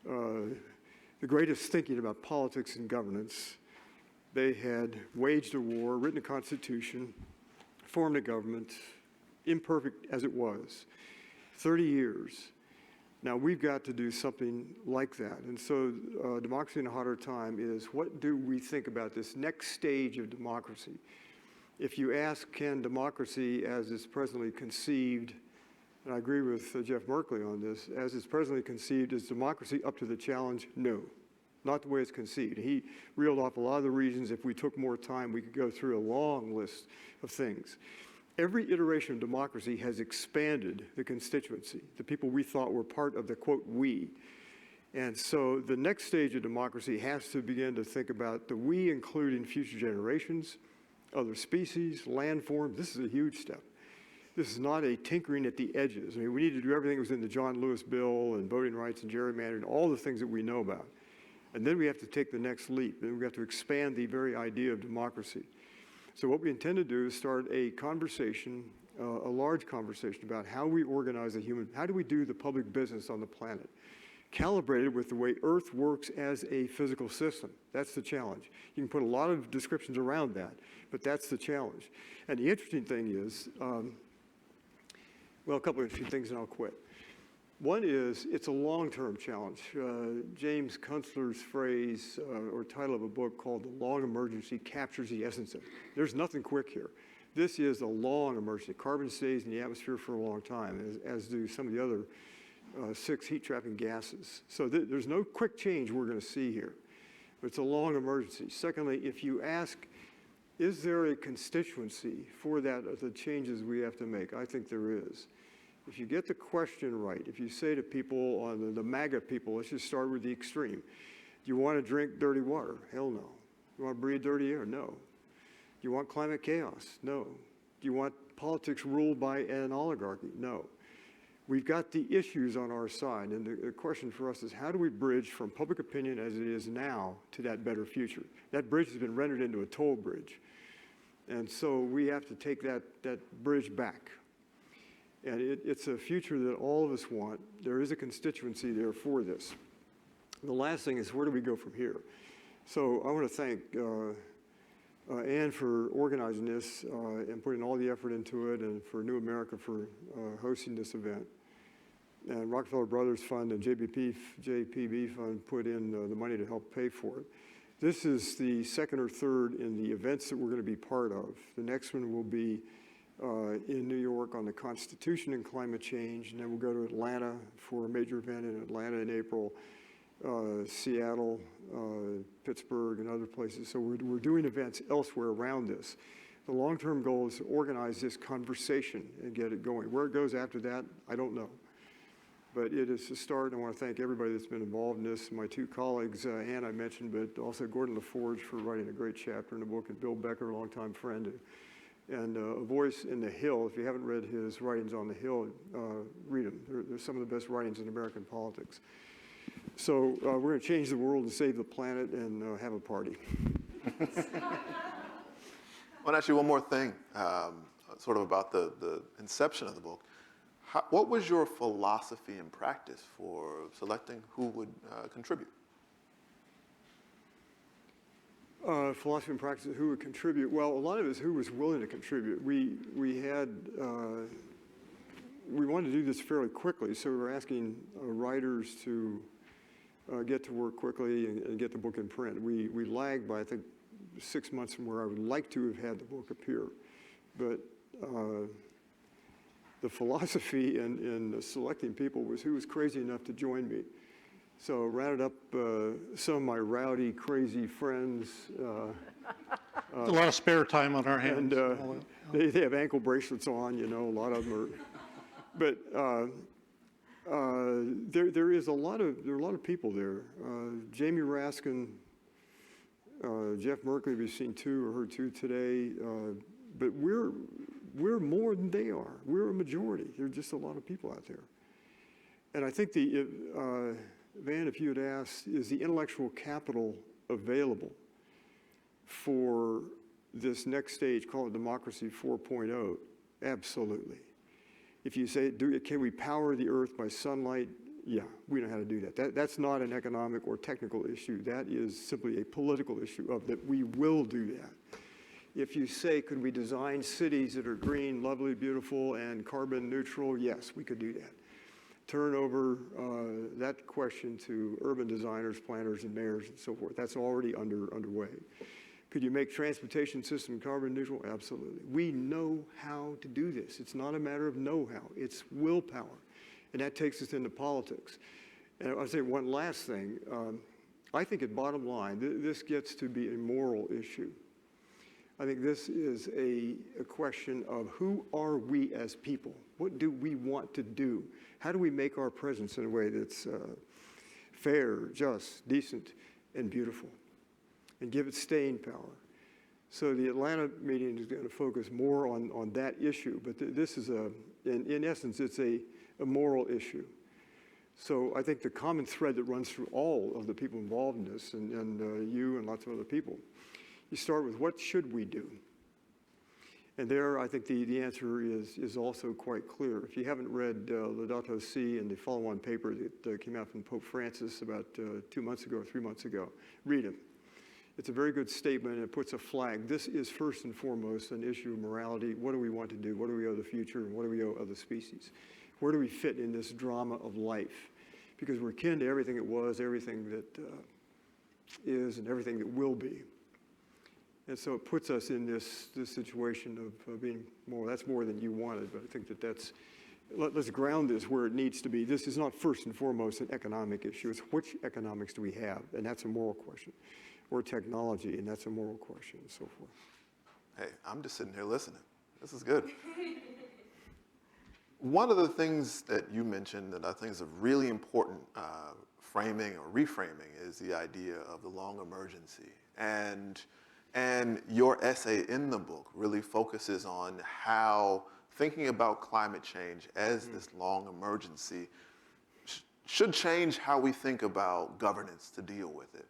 the greatest thinking about politics and governance. They had waged a war, written a constitution, formed a government, imperfect as it was. 30 years. Now we've got to do something like that. And so Democracy in a Hotter Time is, what do we think about this next stage of democracy? If you ask, can democracy as it's presently conceived, and I agree with Jeff Merkley on this, as it's presently conceived, is democracy up to the challenge? No, not the way it's conceived. He reeled off a lot of the reasons. If we took more time, we could go through a long list of things. Every iteration of democracy has expanded the constituency, the people we thought were part of the, quote, we. And so the next stage of democracy has to begin to think about the we, including future generations, other species, landforms. This is a huge step. This is not a tinkering at the edges. I mean, we need to do everything that was in the John Lewis bill and voting rights and gerrymandering, all the things that we know about. And then we have to take the next leap. Then we have to expand the very idea of democracy. So what we intend to do is start a conversation, a large conversation about how we organize how do we do the public business on the planet, calibrated with the way Earth works as a physical system. That's the challenge. You can put a lot of descriptions around that, but that's the challenge. And the interesting thing is, well, a couple of interesting things and I'll quit. One is, it's a long-term challenge. James Kunstler's phrase or title of a book called The Long Emergency captures the essence of it. There's nothing quick here. This is a long emergency. Carbon stays in the atmosphere for a long time, as do some of the other 6 heat-trapping gases. So there's no quick change we're going to see here. But it's a long emergency. Secondly, if you ask, is there a constituency for that, the changes we have to make? I think there is. If you get the question right, if you say to people, on the MAGA people, let's just start with the extreme. Do you want to drink dirty water? Hell no. You want to breathe dirty air? No. Do you want climate chaos? No. Do you want politics ruled by an oligarchy? No. We've got the issues on our side, and the question for us is, how do we bridge from public opinion as it is now to that better future? That bridge has been rendered into a toll bridge. And so we have to take that bridge back. And it's a future that all of us want. There is a constituency there for this. The last thing is, where do we go from here? So I want to thank Ann for organizing this and putting all the effort into it, and for New America for hosting this event. And Rockefeller Brothers Fund and JPB Fund put in the money to help pay for it. This is the second or third in the events that we're going to be part of. The next one will be in New York on the Constitution and climate change, and then we'll go to Atlanta for a major event in Atlanta in April, Seattle, Pittsburgh, and other places. So we're doing events elsewhere around this. The long-term goal is to organize this conversation and get it going. Where it goes after that, I don't know. But it is a start, and I want to thank everybody that's been involved in this. My 2 colleagues, Ann I mentioned, but also Gordon LaForge for writing a great chapter in the book, and Bill Becker, a longtime friend. And A Voice in the Hill. If you haven't read his writings on the Hill, read them. They're some of the best writings in American politics. So we're going to change the world and save the planet and have a party. Well, actually, one more thing, sort of about the inception of the book. What was your philosophy and practice for selecting who would contribute? Philosophy and practice, who would contribute? Well, a lot of it is who was willing to contribute. We wanted to do this fairly quickly, so we were asking writers to get to work quickly and get the book in print. We lagged by, I think, 6 months from where I would like to have had the book appear. But the philosophy in selecting people was who was crazy enough to join me. So rounded up some of my rowdy, crazy friends. A lot of spare time on our hands. And they have ankle bracelets on, you know, a lot of them are. But there are a lot of people there. Jamie Raskin, Jeff Merkley, we've seen 2 or heard 2 today. But we're more than they are. We're a majority. There are just a lot of people out there. And I think Van, if you had asked, is the intellectual capital available for this next stage, call it Democracy 4.0? Absolutely. If you say, can we power the earth by sunlight? Yeah, we know how to do that. That's not an economic or technical issue. That is simply a political issue of that we will do that. If you say, could we design cities that are green, lovely, beautiful, and carbon neutral? Yes, we could do that. Turn over that question to urban designers, planners, and mayors, and so forth. That's already underway. Could you make transportation system carbon neutral? Absolutely. We know how to do this. It's not a matter of know-how. It's willpower. And that takes us into politics. And I'll say one last thing. I think at bottom line, this gets to be a moral issue. I think this is a question of who are we as people? What do we want to do? How do we make our presence in a way that's fair, just, decent, and beautiful? And give it staying power. So the Atlanta meeting is going to focus more on that issue, but this is in essence, it's a moral issue. So I think the common thread that runs through all of the people involved in this, and you and lots of other people, you start with what should we do? And there, I think the answer is also quite clear. If you haven't read Laudato Si and the follow-on paper that came out from Pope Francis about 2 months ago or 3 months ago, read it. It's a very good statement, and it puts a flag. This is first and foremost an issue of morality. What do we want to do? What do we owe the future, and what do we owe other species? Where do we fit in this drama of life? Because we're kin to everything it was, everything that is, and everything that will be. And so it puts us in this situation of being more, that's more than you wanted, but I think let's ground this where it needs to be. This is not first and foremost an economic issue. It's which economics do we have, and that's a moral question. Or technology, and that's a moral question, and so forth. Hey, I'm just sitting here listening. This is good. One of the things that you mentioned that I think is a really important framing or reframing is the idea of the long emergency. And your essay in the book really focuses on how thinking about climate change as this long emergency should change how we think about governance to deal with it.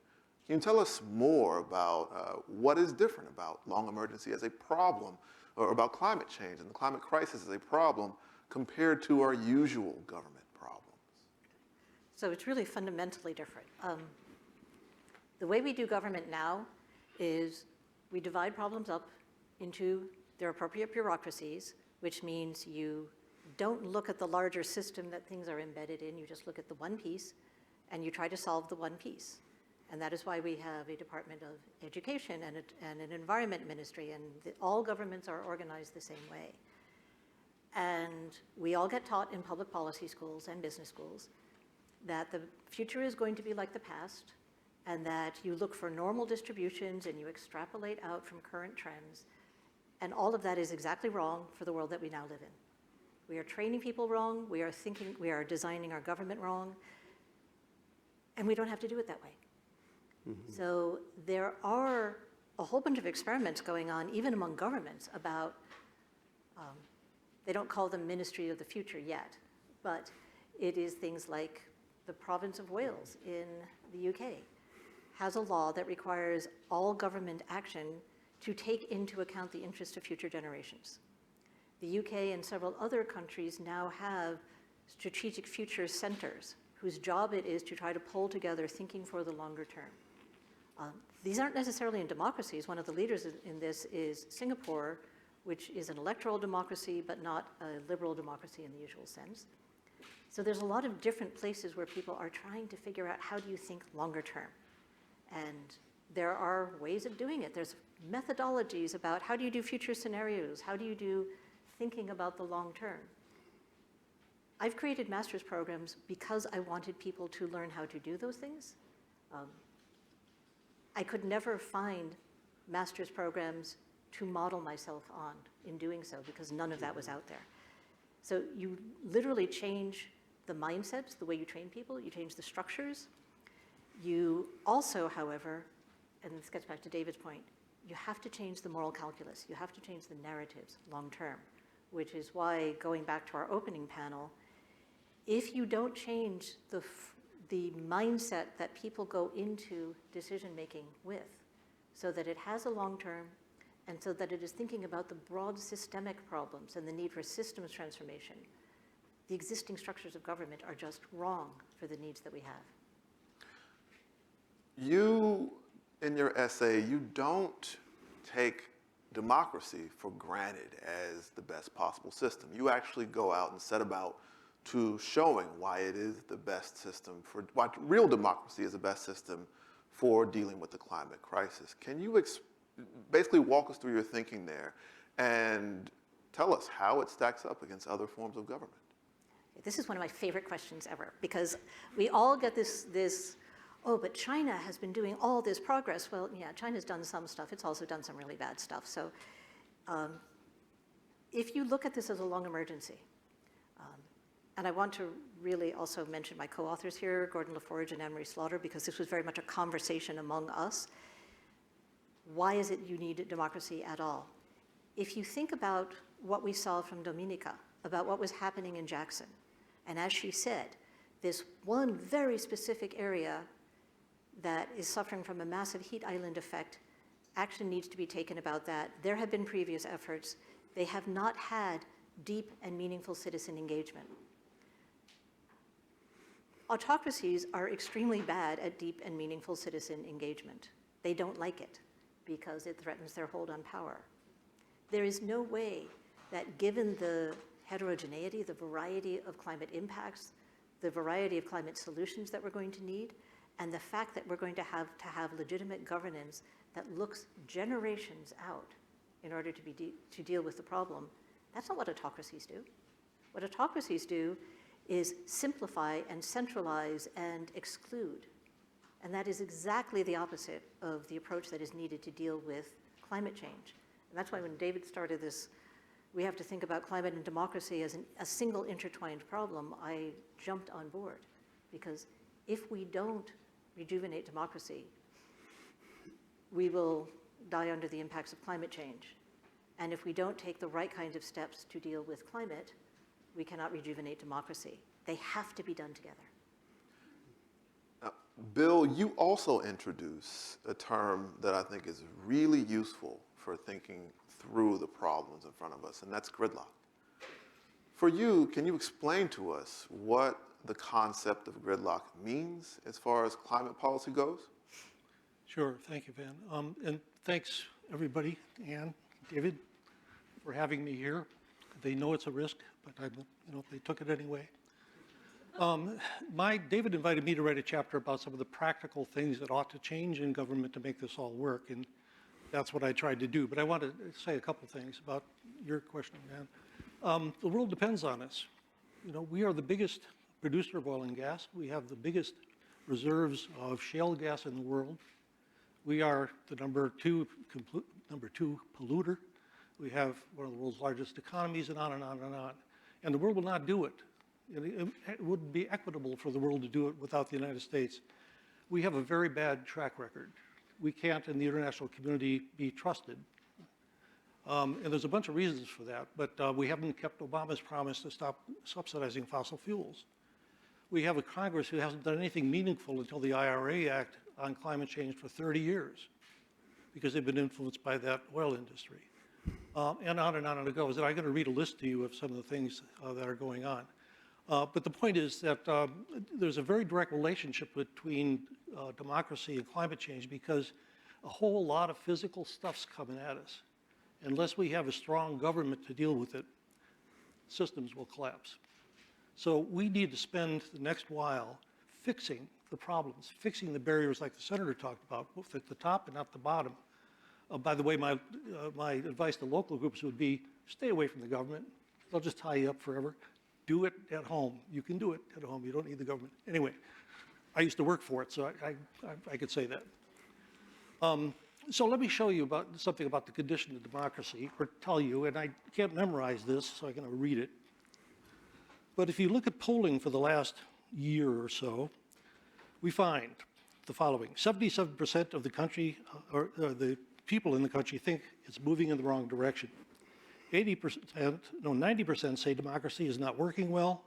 Can you tell us more about what is different about long emergency as a problem, or about climate change and the climate crisis as a problem compared to our usual government problems? So it's really fundamentally different. The way we do government now is we divide problems up into their appropriate bureaucracies, which means you don't look at the larger system that things are embedded in, you just look at the one piece, and you try to solve the one piece. And that is why we have a Department of Education and an Environment Ministry, and all governments are organized the same way. And we all get taught in public policy schools and business schools that the future is going to be like the past, and that you look for normal distributions and you extrapolate out from current trends. And all of that is exactly wrong for the world that we now live in. We are training people wrong, we are designing our government wrong, and we don't have to do it that way. Mm-hmm. So there are a whole bunch of experiments going on, even among governments, about, they don't call them Ministry of the Future yet, but it is things like the province of Wales in the UK has a law that requires all government action to take into account the interest of future generations. The UK and several other countries now have strategic future centers whose job it is to try to pull together thinking for the longer term. These aren't necessarily in democracies. One of the leaders in this is Singapore, which is an electoral democracy, but not a liberal democracy in the usual sense. So there's a lot of different places where people are trying to figure out how do you think longer term. And there are ways of doing it. There's methodologies about how do you do future scenarios? How do you do thinking about the long term? I've created master's programs because I wanted people to learn how to do those things. I could never find master's programs to model myself on in doing so because none of that was out there. So you literally change the mindsets, the way you train people, you change the structures. You also, however, and this gets back to David's point, you have to change the moral calculus. You have to change the narratives long term, which is why, going back to our opening panel, if you don't change the mindset that people go into decision making with, so that it has a long term, and so that it is thinking about the broad systemic problems and the need for systems transformation, the existing structures of government are just wrong for the needs that we have. You, in your essay, you don't take democracy for granted as the best possible system. You actually go out and set about to showing why it is the best system for, why real democracy is the best system for dealing with the climate crisis. Can you basically walk us through your thinking there and tell us how it stacks up against other forms of government? This is one of my favorite questions ever, because we all get this, oh, but China has been doing all this progress. Well, yeah, China's done some stuff. It's also done some really bad stuff. So if you look at this as a long emergency, and I want to really also mention my co-authors here, Gordon LaForge and Anne-Marie Slaughter, because this was very much a conversation among us. Why is it you need democracy at all? If you think about what we saw from Dominica, about what was happening in Jackson, and as she said, this one very specific area that is suffering from a massive heat island effect, action needs to be taken about that. There have been previous efforts. They have not had deep and meaningful citizen engagement. Autocracies are extremely bad at deep and meaningful citizen engagement. They don't like it because it threatens their hold on power. There is no way that, given the heterogeneity, the variety of climate impacts, the variety of climate solutions that we're going to need, and the fact that we're going to have legitimate governance that looks generations out in order to deal with the problem, that's not what autocracies do. What autocracies do is simplify and centralize and exclude. And that is exactly the opposite of the approach that is needed to deal with climate change. And that's why when David started this, we have to think about climate and democracy as a single intertwined problem, I jumped on board. Because if we don't rejuvenate democracy, we will die under the impacts of climate change. And if we don't take the right kinds of steps to deal with climate, we cannot rejuvenate democracy. They have to be done together. Now, Bill, you also introduce a term that I think is really useful for thinking through the problems in front of us, and that's gridlock. For you, can you explain to us what the concept of gridlock means as far as climate policy goes? Sure, thank you, Van. And thanks, everybody, Ann, David, for having me here. They know it's a risk, but they took it anyway. David invited me to write a chapter about some of the practical things that ought to change in government to make this all work, and that's what I tried to do. But I want to say a couple things about your question, man. The world depends on us. We are the biggest producer of oil and gas. We have the biggest reserves of shale gas in the world. We are the number two polluter. We have one of the world's largest economies, and on and on and on. And the world will not do it. It wouldn't be equitable for the world to do it without the United States. We have a very bad track record. We can't, in the international community, be trusted. And there's a bunch of reasons for that, but we haven't kept Obama's promise to stop subsidizing fossil fuels. We have a Congress who hasn't done anything meaningful until the IRA Act on climate change for 30 years, because they've been influenced by that oil industry. And on it goes. And I'm going to read a list to you of some of the things that are going on. But the point is that there's a very direct relationship between democracy and climate change, because a whole lot of physical stuff's coming at us. Unless we have a strong government to deal with it, systems will collapse. So we need to spend the next while fixing the problems, fixing the barriers like the senator talked about, both at the top and at the bottom. By the way, my advice to local groups would be, stay away from the government. They'll just tie you up forever. Do it at home. You can do it at home. You don't need the government. Anyway, I used to work for it, so I could say that. So let me show you something about the condition of democracy, or tell you, and I can't memorize this, so I'm going to read it. But if you look at polling for the last year or so, we find the following. 77% of the country, or the people in the country, think it's moving in the wrong direction. 90% say democracy is not working well.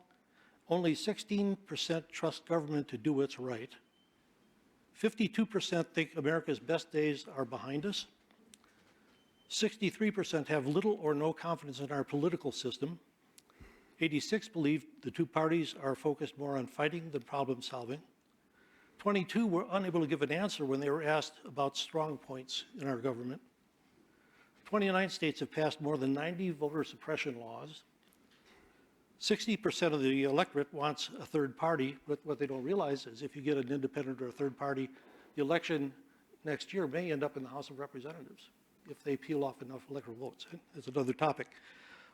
Only 16% trust government to do what's right. 52% think America's best days are behind us. 63% have little or no confidence in our political system. 86% believe the two parties are focused more on fighting than problem solving. 22% were unable to give an answer when they were asked about strong points in our government. 29 states have passed more than 90 voter suppression laws. 60% of the electorate wants a third party, but what they don't realize is if you get an independent or a third party, the election next year may end up in the House of Representatives if they peel off enough electoral votes. That's another topic.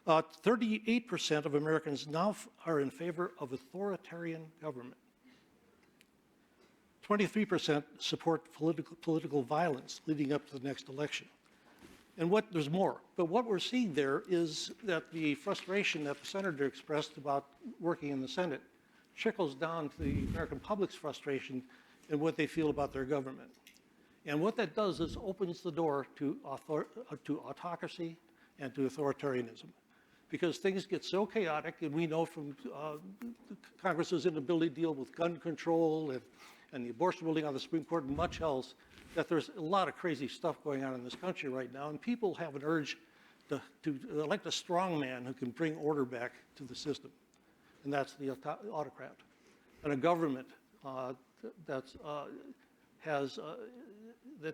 38% of Americans now are in favor of authoritarian government. 23% support political violence leading up to the next election. And there's more. But what we're seeing there is that the frustration that the senator expressed about working in the Senate trickles down to the American public's frustration and what they feel about their government. And what that does is opens the door to autocracy and to authoritarianism. Because things get so chaotic, and we know from Congress's inability to deal with gun control and the abortion ruling on the Supreme Court and much else, that there's a lot of crazy stuff going on in this country right now, and people have an urge to elect a strong man who can bring order back to the system, and that's the autocrat. And a government that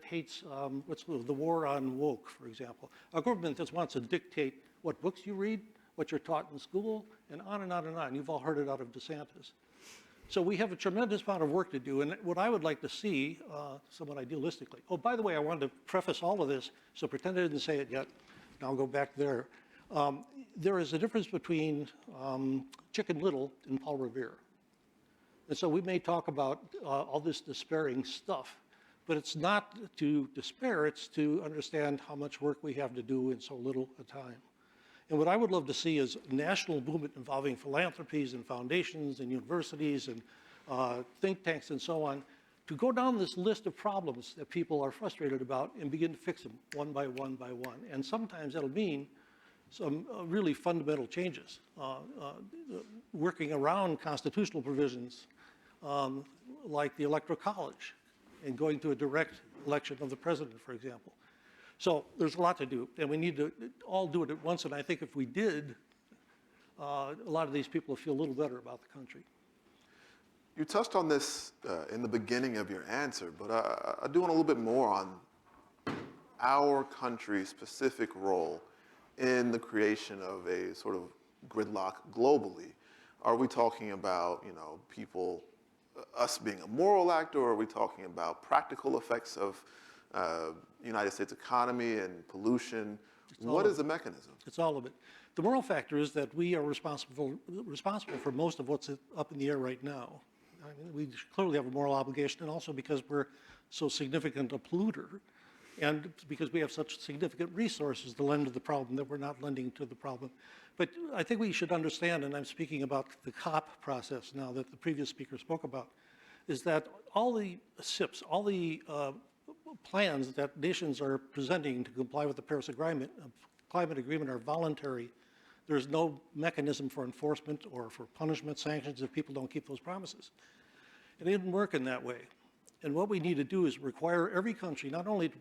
hates what's the war on woke, for example. A government that wants to dictate what books you read, what you're taught in school, and on and on and on. You've all heard it out of DeSantis. So we have a tremendous amount of work to do, and what I would like to see, somewhat idealistically, oh, by the way, I wanted to preface all of this, so pretend I didn't say it yet, and I'll go back there. There is a difference between Chicken Little and Paul Revere. And so we may talk about all this despairing stuff, but it's not to despair, it's to understand how much work we have to do in so little a time. And what I would love to see is national movement involving philanthropies and foundations and universities and think tanks and so on, to go down this list of problems that people are frustrated about and begin to fix them one by one by one. And sometimes that'll mean some really fundamental changes, working around constitutional provisions like the Electoral College and going to a direct election of the president, for example. So there's a lot to do, and we need to all do it at once, and I think if we did, a lot of these people will feel a little better about the country. You touched on this in the beginning of your answer, but I do want a little bit more on our country's specific role in the creation of a sort of gridlock globally. Are we talking about, you know, people, us being a moral actor, or are we talking about practical effects of United States economy and pollution? What is the mechanism? It's all of it. The moral factor is that we are responsible for most of what's up in the air right now. I mean, we clearly have a moral obligation, and also because we're so significant a polluter, and because we have such significant resources to lend to the problem that we're not lending to the problem. But I think we should understand, and I'm speaking about the COP process now that the previous speaker spoke about, is that all the SIPs, all the plans that nations are presenting to comply with the Paris climate agreement are voluntary. There's no mechanism for enforcement or for punishment, sanctions if people don't keep those promises. It didn't work in that way. And what we need to do is require every country not only to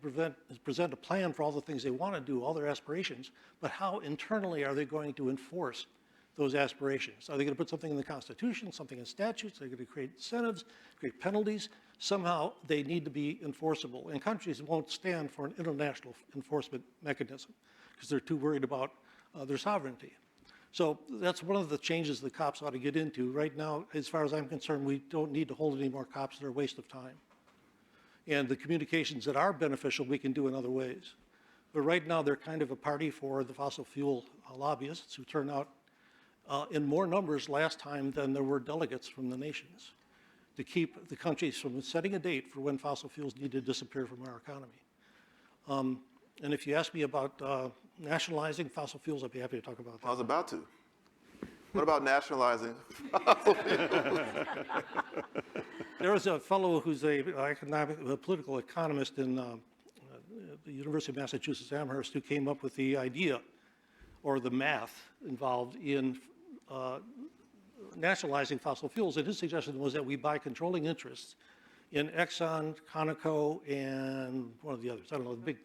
present a plan for all the things they want to do, all their aspirations, but how internally are they going to enforce those aspirations? Are they going to put something in the Constitution, something in statutes? Are they going to create incentives, create penalties? Somehow they need to be enforceable. And countries won't stand for an international enforcement mechanism because they're too worried about their sovereignty. So that's one of the changes the cops ought to get into. Right now, as far as I'm concerned, we don't need to hold any more cops. They're a waste of time. And the communications that are beneficial, we can do in other ways. But right now, they're kind of a party for the fossil fuel lobbyists who turn out in more numbers last time than there were delegates from the nations to keep the countries from setting a date for when fossil fuels need to disappear from our economy. And if you ask me about nationalizing fossil fuels, I'd be happy to talk about that. I was about to. What about nationalizing fossil fuels? There was a fellow who's a political economist in the University of Massachusetts Amherst who came up with the idea or the math involved in nationalizing fossil fuels. And his suggestion was that we buy controlling interests in Exxon, Conoco, and one of the others. I don't know, the big,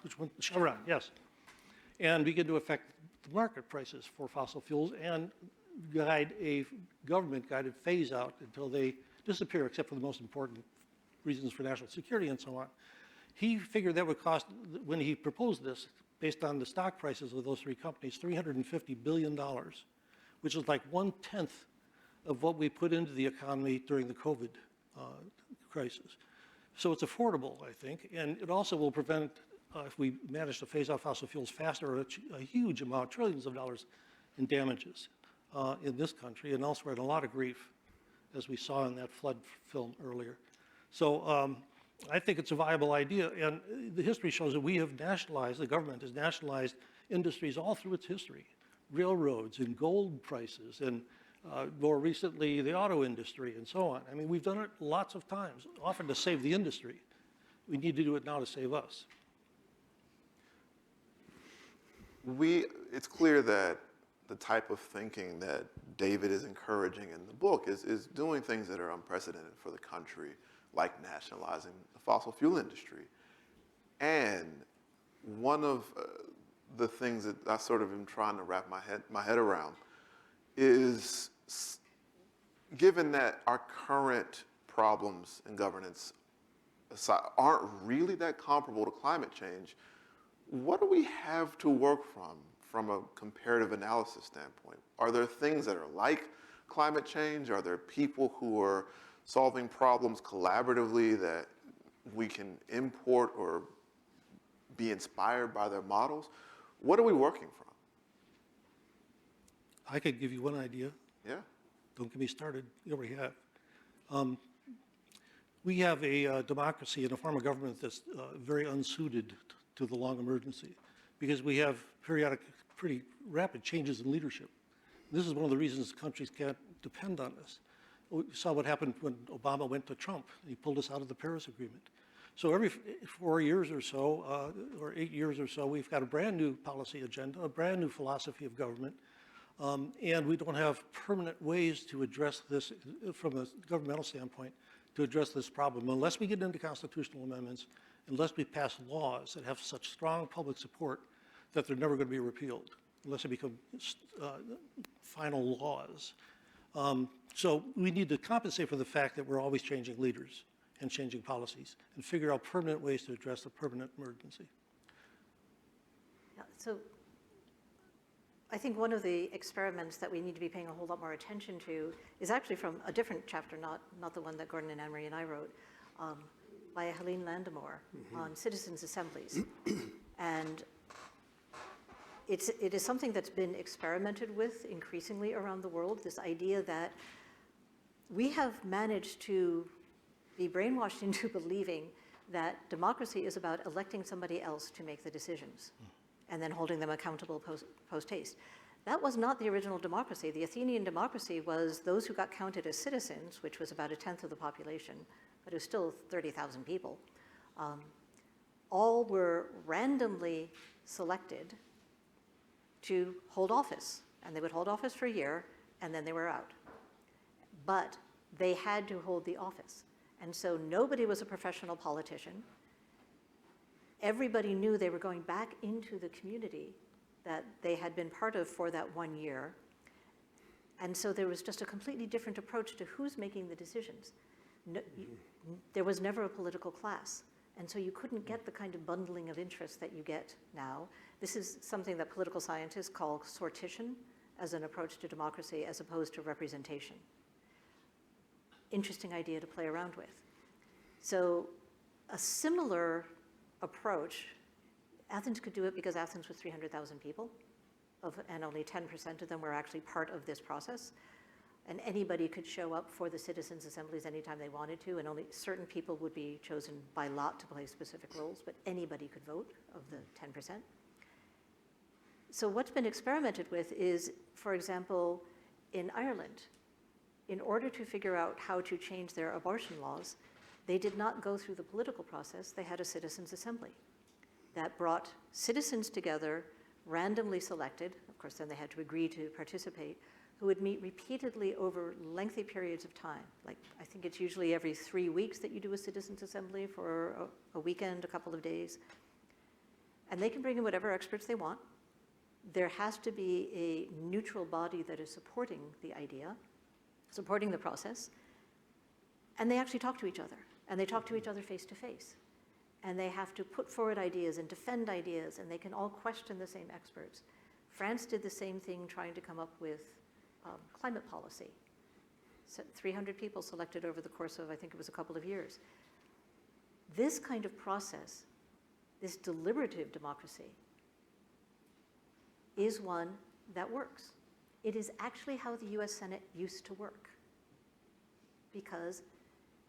which one? Chevron, yes. And begin to affect the market prices for fossil fuels and guide a government-guided phase-out until they disappear, except for the most important reasons for national security and so on. He figured that would cost, when he proposed this, based on the stock prices of those three companies, $350 billion, which is like 1/10 of what we put into the economy during the COVID crisis. So it's affordable, I think, and it also will prevent, if we manage to phase out fossil fuels faster, a huge amount, trillions of dollars in damages in this country and elsewhere, and a lot of grief, as we saw in that flood film earlier. So I think it's a viable idea, and the history shows that we have nationalized, the government has nationalized industries all through its history, railroads and gold prices, and more recently the auto industry and so on. I mean, we've done it lots of times, often to save the industry. We need to do it now to save us. It's clear that the type of thinking that David is encouraging in the book is doing things that are unprecedented for the country, like nationalizing the fossil fuel industry. And one of the things that I sort of am trying to wrap my head around is, given that our current problems in governance aren't really that comparable to climate change, what do we have to work from from a comparative analysis standpoint? Are there things that are like climate change? Are there people who are solving problems collaboratively that we can import or be inspired by their models? What are we working from? I could give you one idea. Yeah. Don't get me started. You already have. We have a democracy and a form of government that's very unsuited to the long emergency because we have periodic, pretty rapid changes in leadership. This is one of the reasons countries can't depend on us. We saw what happened when Obama went to Trump. He pulled us out of the Paris Agreement. So every 4 years or so, or 8 years or so, we've got a brand new policy agenda, a brand new philosophy of government, and we don't have permanent ways to address this from a governmental standpoint, to address this problem. Unless we get into constitutional amendments, unless we pass laws that have such strong public support that they're never going to be repealed, unless they become final laws. So we need to compensate for the fact that we're always changing leaders and changing policies and figure out permanent ways to address the permanent emergency. Yeah, so I think one of the experiments that we need to be paying a whole lot more attention to is actually from a different chapter, not the one that Gordon and Anne-Marie and I wrote, by Helene Landemore on citizens' assemblies. And it is something that's been experimented with increasingly around the world, this idea that we have managed to be brainwashed into believing that democracy is about electing somebody else to make the decisions and then holding them accountable post haste. That was not the original democracy. The Athenian democracy was those who got counted as citizens, which was about 1/10 of the population, but it was still 30,000 people, all were randomly selected to hold office. And they would hold office for a year, and then they were out. But they had to hold the office. And so nobody was a professional politician. Everybody knew they were going back into the community that they had been part of for that 1 year. And so there was just a completely different approach to who's making the decisions. There was never a political class. And so you couldn't get the kind of bundling of interests that you get now. This is something that political scientists call sortition as an approach to democracy as opposed to representation. Interesting idea to play around with. So a similar approach, Athens could do it because Athens was 300,000 people, and only 10% of them were actually part of this process. And anybody could show up for the citizens' assemblies anytime they wanted to, and only certain people would be chosen by lot to play specific roles, but anybody could vote of the 10%. So what's been experimented with is, for example, in Ireland, in order to figure out how to change their abortion laws, they did not go through the political process. They had a citizens' assembly that brought citizens together, randomly selected, of course then they had to agree to participate, who would meet repeatedly over lengthy periods of time. Like, I think it's usually every 3 weeks that you do a citizens' assembly for a weekend, a couple of days. And they can bring in whatever experts they want. There has to be a neutral body that is supporting the idea, supporting the process. And they actually talk to each other. And they talk to each other face to face. And they have to put forward ideas and defend ideas, and they can all question the same experts. France did the same thing trying to come up with climate policy. So 300 people selected over the course of, I think it was a couple of years. This kind of process, this deliberative democracy, is one that works. It is actually how the US Senate used to work. Because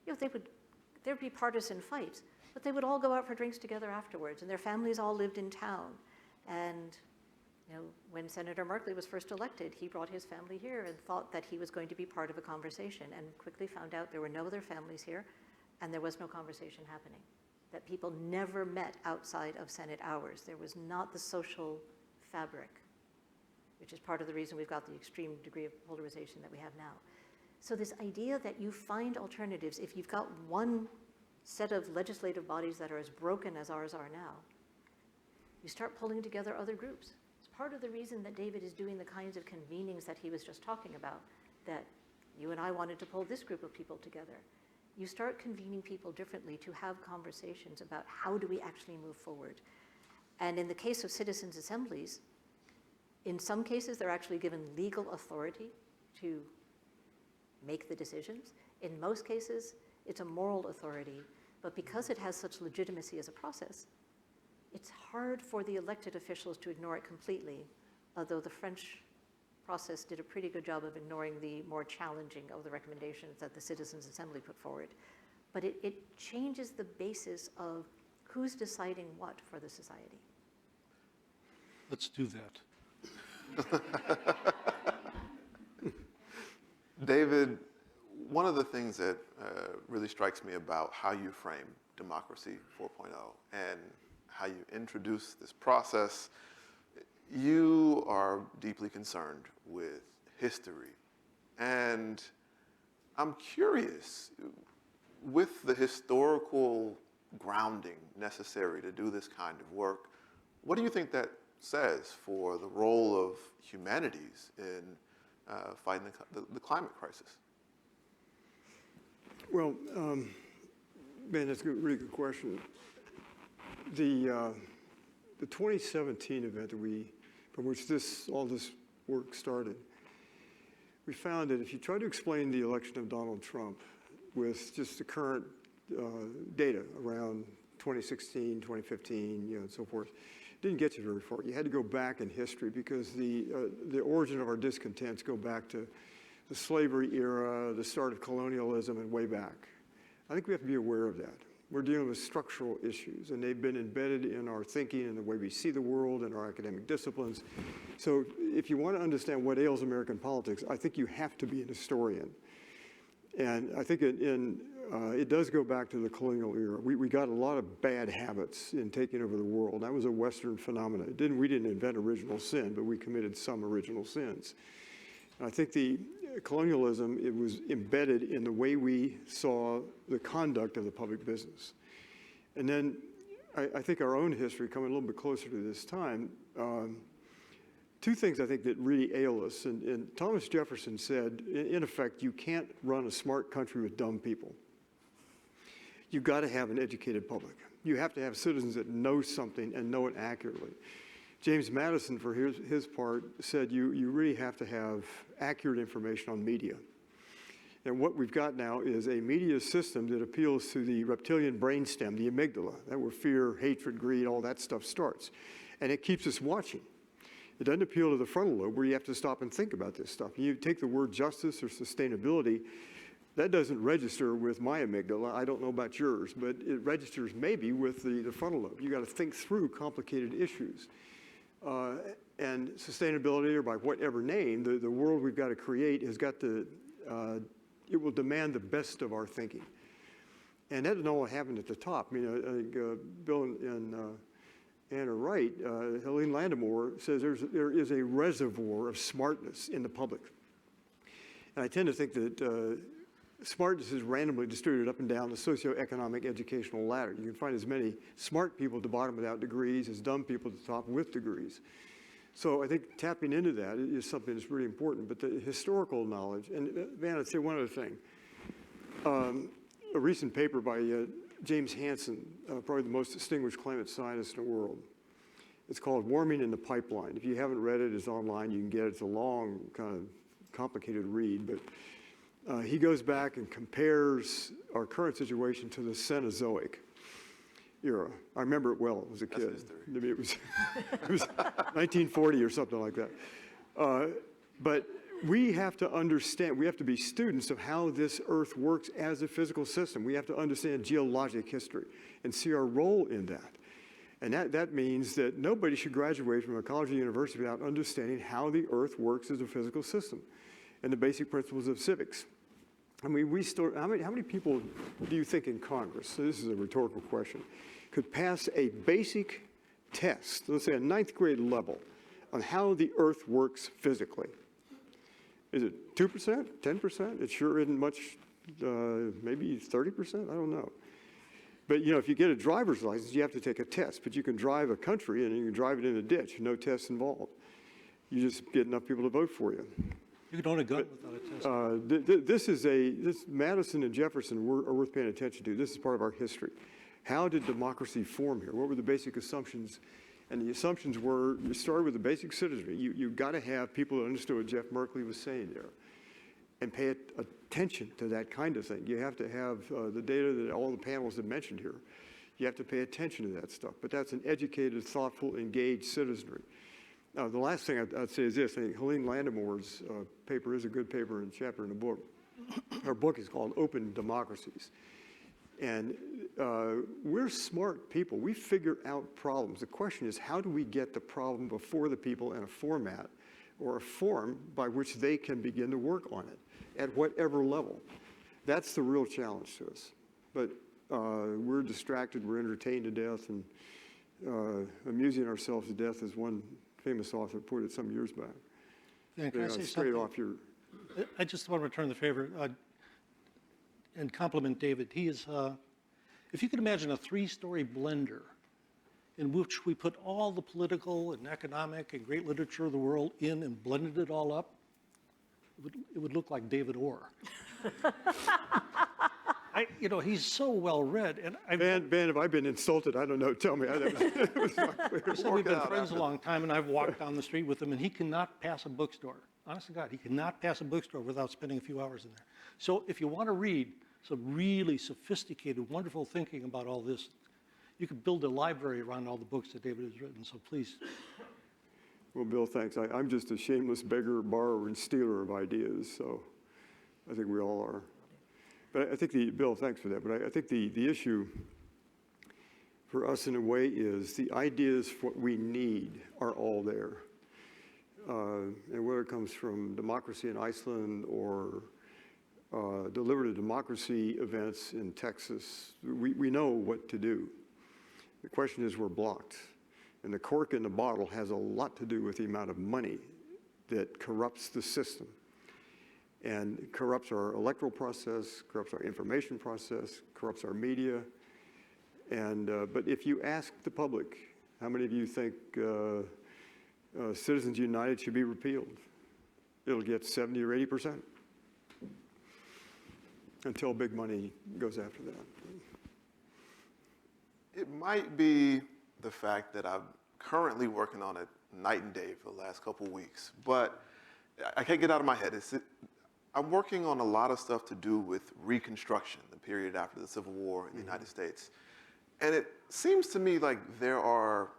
there'd be partisan fights, but they would all go out for drinks together afterwards, and their families all lived in town. And when Senator Markley was first elected, he brought his family here and thought that he was going to be part of a conversation, and quickly found out there were no other families here, and there was no conversation happening. That people never met outside of Senate hours. There was not the social fabric, which is part of the reason we've got the extreme degree of polarization that we have now. So this idea that you find alternatives, if you've got one set of legislative bodies that are as broken as ours are now, you start pulling together other groups. It's part of the reason that David is doing the kinds of convenings that he was just talking about, that you and I wanted to pull this group of people together. You start convening people differently to have conversations about how do we actually move forward. And in the case of citizens' assemblies, In some cases, they're actually given legal authority to make the decisions. In most cases, it's a moral authority, but because it has such legitimacy as a process, it's hard for the elected officials to ignore it completely, although the French process did a pretty good job of ignoring the more challenging of the recommendations that the Citizens' Assembly put forward. But it changes the basis of who's deciding what for the society. Let's do that. David, one of the things that really strikes me about how you frame Democracy 4.0 and how you introduce this process, you are deeply concerned with history. And I'm curious, with the historical grounding necessary to do this kind of work, what do you think that says for the role of humanities in fighting the climate crisis? Well, Ben, that's a really good question. The 2017 event from which all this work started, we found that if you try to explain the election of Donald Trump with just the current data around 2016, 2015, and so forth, it didn't get you very far. You had to go back in history because the origin of our discontents go back to the slavery era, the start of colonialism, and way back. I think we have to be aware of that. We're dealing with structural issues, and they've been embedded in our thinking and the way we see the world and our academic disciplines. So if you want to understand what ails American politics, I think you have to be an historian. And I think it does go back to the colonial era. We got a lot of bad habits in taking over the world. That was a Western phenomenon. We didn't invent original sin, but we committed some original sins. And I think the colonialism, it was embedded in the way we saw the conduct of the public business. And then I think our own history, coming a little bit closer to this time, two things I think that really ail us. And Thomas Jefferson said, in effect, you can't run a smart country with dumb people. You've got to have an educated public. You have to have citizens that know something and know it accurately. James Madison, for his part, said you really have to have accurate information on media. And what we've got now is a media system that appeals to the reptilian brainstem, the amygdala, that where fear, hatred, greed, all that stuff starts. And it keeps us watching. It doesn't appeal to the frontal lobe where you have to stop and think about this stuff. You take the word justice or sustainability, that doesn't register with my amygdala. I don't know about yours, but it registers maybe with the frontal lobe. You got to think through complicated issues. And sustainability, or by whatever name, the world we've got to create has got to, it will demand the best of our thinking. And that doesn't all happen at the top. I mean, I think Bill and Ann are right. Helene Landemore says there is a reservoir of smartness in the public. And I tend to think that smartness is randomly distributed up and down the socioeconomic educational ladder. You can find as many smart people at the bottom without degrees as dumb people at the top with degrees. So I think tapping into that is something that's really important. But the historical knowledge, and Van, I'd say one other thing. A recent paper by James Hansen, probably the most distinguished climate scientist in the world. It's called Warming in the Pipeline. If you haven't read it, it's online. You can get it. It's a long, kind of complicated read. But he goes back and compares our current situation to the Cenozoic era. I remember it well as a kid. Maybe it was 1940 or something like that. But we have to understand, we have to be students of how this Earth works as a physical system. We have to understand geologic history and see our role in that. And that means that nobody should graduate from a college or university without understanding how the Earth works as a physical system and the basic principles of civics. I mean, how many people do you think in Congress, so this is a rhetorical question, could pass a basic test, let's say a 9th grade level, on how the Earth works physically? Is it 2%, 10%? It sure isn't much, maybe 30%, I don't know. But if you get a driver's license, you have to take a test, but you can drive a country and you can drive it in a ditch, no tests involved. You just get enough people to vote for you. You can own a gun without a test. This Madison and Jefferson are worth paying attention to. This is part of our history. How did democracy form here? What were the basic assumptions And the assumptions were, you started with the basic citizenry. You've got to have people that understood what Jeff Merkley was saying there and pay attention to that kind of thing. You have to have the data that all the panels have mentioned here. You have to pay attention to that stuff. But that's an educated, thoughtful, engaged citizenry. Now, the last thing I'd say is this. I think Helene Landimore's paper is a good paper and chapter in the book. Her book is called Open Democracies. And we're smart people. We figure out problems. The question is, how do we get the problem before the people in a format or a form by which they can begin to work on it at whatever level? That's the real challenge to us. But we're distracted, we're entertained to death, and amusing ourselves to death, as one famous author put it some years back. Yeah, can I say straight something? off your... I just want to return the favor and compliment David. He is, if you could imagine a 3-story blender in which we put all the political and economic and great literature of the world in and blended it all up, it would look like David Orr. He's so well read. And Ben, if I've been insulted, I don't know. Tell me. It was not clear. So we've been friends a long time, and I've walked down the street with him, and he cannot pass a bookstore. Honest to God, he cannot pass a bookstore without spending a few hours in there. So if you want to read some really sophisticated, wonderful thinking about all this, you could build a library around all the books that David has written, so please. Well, Bill, thanks. I'm just a shameless beggar, borrower, and stealer of ideas, so I think we all are. But I think Bill, thanks for that, but I think the issue for us in a way is the ideas for what we need are all there. And whether it comes from democracy in Iceland or deliberative democracy events in Texas, we know what to do. The question is we're blocked. And the cork in the bottle has a lot to do with the amount of money that corrupts the system and corrupts our electoral process, corrupts our information process, corrupts our media. And but if you ask the public, how many of you think Citizens United should be repealed? It'll get 70 or 80% until big money goes after that. It might be the fact that I'm currently working on it night and day for the last couple of weeks, but I can't get out of my head. I'm working on a lot of stuff to do with Reconstruction, the period after the Civil War in the United States. And it seems to me like there are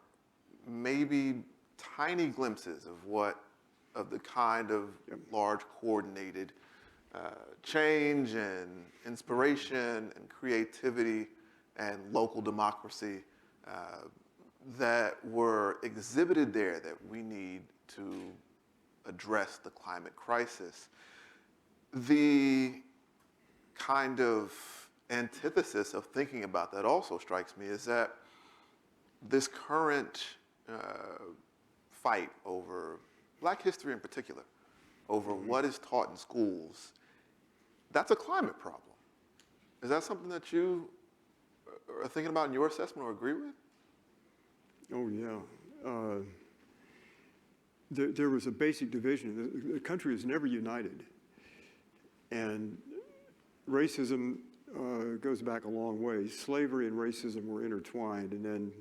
maybe tiny glimpses of the kind of large coordinated change and inspiration and creativity and local democracy that were exhibited there that we need to address the climate crisis. The kind of antithesis of thinking about that also strikes me is that this current fight over Black history in particular, over what is taught in schools, that's a climate problem. Is that something that you are thinking about in your assessment or agree with? Oh, yeah. There was a basic division. The country was never united. And racism goes back a long way. Slavery and racism were intertwined and then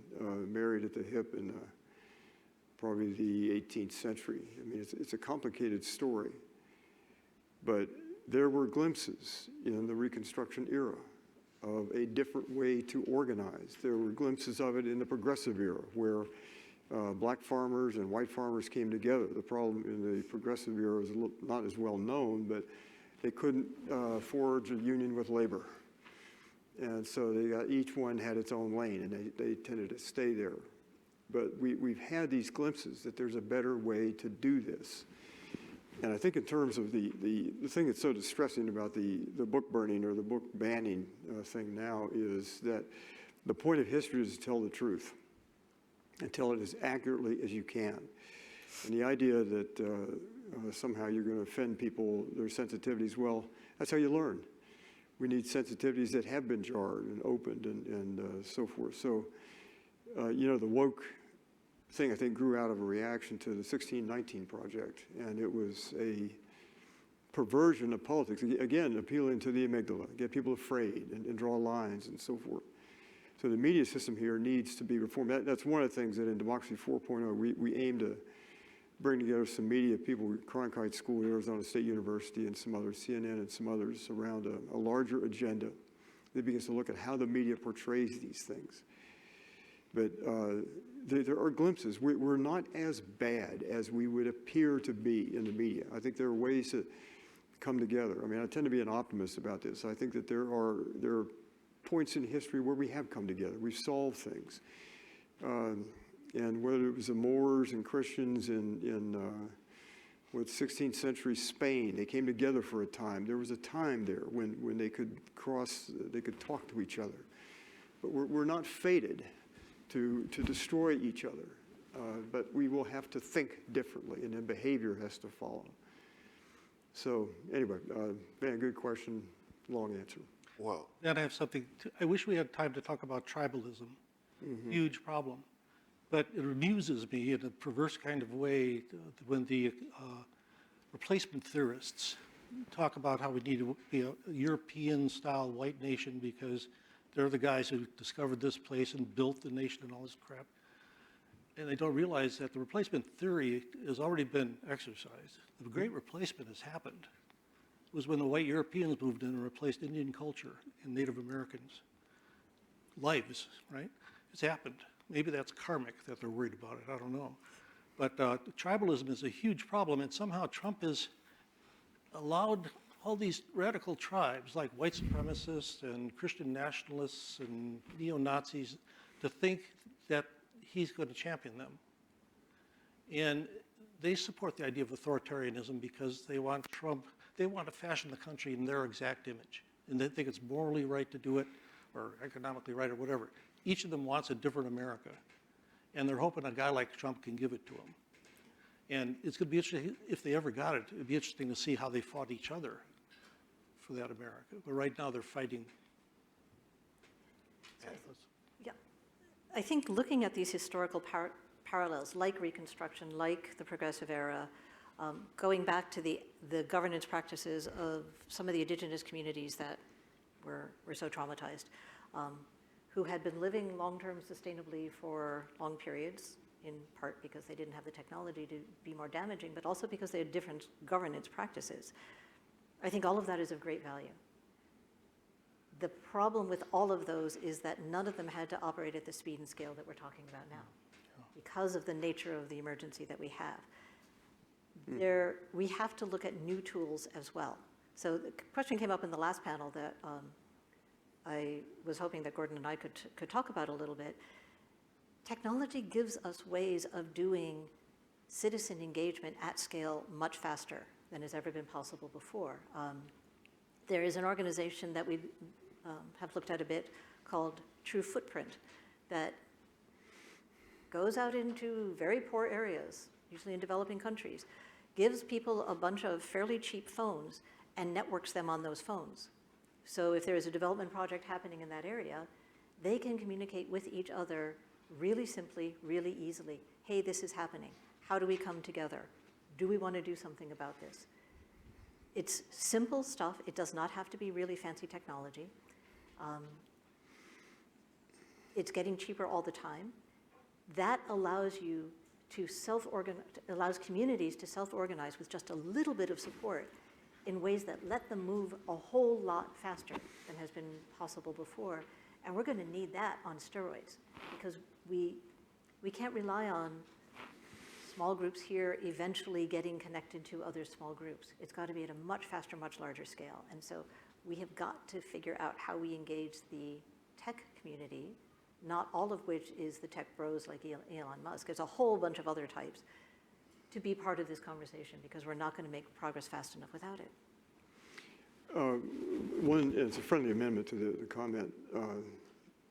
married at the hip in probably the 18th century. I mean, it's a complicated story. But there were glimpses in the Reconstruction era of a different way to organize. There were glimpses of it in the Progressive era, where black farmers and white farmers came together. The problem in the Progressive era is not as well known, but they couldn't forge a union with labor. And so each one had its own lane, and they tended to stay there. But we've had these glimpses that there's a better way to do this. And I think in terms of the thing that's so distressing about the book burning or the book banning thing now is that the point of history is to tell the truth and tell it as accurately as you can. And the idea that somehow you're going to offend people, their sensitivities, well, that's how you learn. We need sensitivities that have been jarred and opened and so forth. So, the woke thing, I think, grew out of a reaction to the 1619 Project, and it was a perversion of politics, again, appealing to the amygdala, get people afraid and draw lines and so forth. So the media system here needs to be reformed. That's one of the things that in Democracy 4.0, we aim to bring together some media people, Cronkite School, Arizona State University, and some others, CNN and some others, around a larger agenda that begins to look at how the media portrays these things. But there are glimpses. We're not as bad as we would appear to be in the media. I think there are ways to come together. I mean, I tend to be an optimist about this. I think that there are points in history where we have come together. We've solved things. And whether it was the Moors and Christians in 16th century Spain, they came together for a time. There was a time there when they could talk to each other. But we're not fated to destroy each other. But we will have to think differently, and then behavior has to follow. So anyway, man, good question, long answer. Well, Then I have something, I wish we had time to talk about tribalism. Huge problem. But it amuses me in a perverse kind of way when the replacement theorists talk about how we need to be a European-style white nation because they're the guys who discovered this place and built the nation and all this crap. And they don't realize that the replacement theory has already been exercised. The great replacement has happened. It was when the white Europeans moved in and replaced Indian culture and Native Americans' lives, right? It's happened. Maybe that's karmic that they're worried about it, I don't know. But tribalism is a huge problem, and somehow Trump has allowed all these radical tribes, like white supremacists and Christian nationalists and neo-Nazis, to think that he's going to champion them. And they support the idea of authoritarianism because they want Trump, they want to fashion the country in their exact image. And they think it's morally right to do it, or economically right, or whatever. Each of them wants a different America. And they're hoping a guy like Trump can give it to them. And it's going to be interesting, if they ever got it, it'd be interesting to see how they fought each other for that America. But right now they're fighting. Yeah, I think looking at these historical parallels, like Reconstruction, like the Progressive Era, going back to the governance practices of some of the indigenous communities that were so traumatized, who had been living long-term sustainably for long periods, in part because they didn't have the technology to be more damaging, but also because they had different governance practices. I think all of that is of great value. The problem with all of those is that none of them had to operate at the speed and scale that we're talking about now, because of the nature of the emergency that we have. We have to look at new tools as well. So the question came up in the last panel that I was hoping that Gordon and I could talk about a little bit. Technology gives us ways of doing citizen engagement at scale much faster than has ever been possible before. There is an organization that we have looked at a bit called True Footprint that goes out into very poor areas, usually in developing countries, gives people a bunch of fairly cheap phones and networks them on those phones. So if there is a development project happening in that area, they can communicate with each other really simply, really easily. Hey, this is happening. How do we come together? Do we want to do something about this? It's simple stuff. It does not have to be really fancy technology. It's getting cheaper all the time. That allows you to allows communities to self-organize with just a little bit of support in ways that let them move a whole lot faster than has been possible before. And we're going to need that on steroids because we can't rely on small groups here eventually getting connected to other small groups. It's got to be at a much faster, much larger scale. And so we have got to figure out how we engage the tech community, not all of which is the tech bros like Elon Musk. There's a whole bunch of other types to be part of this conversation because we're not going to make progress fast enough without it. It's a friendly amendment to the comment,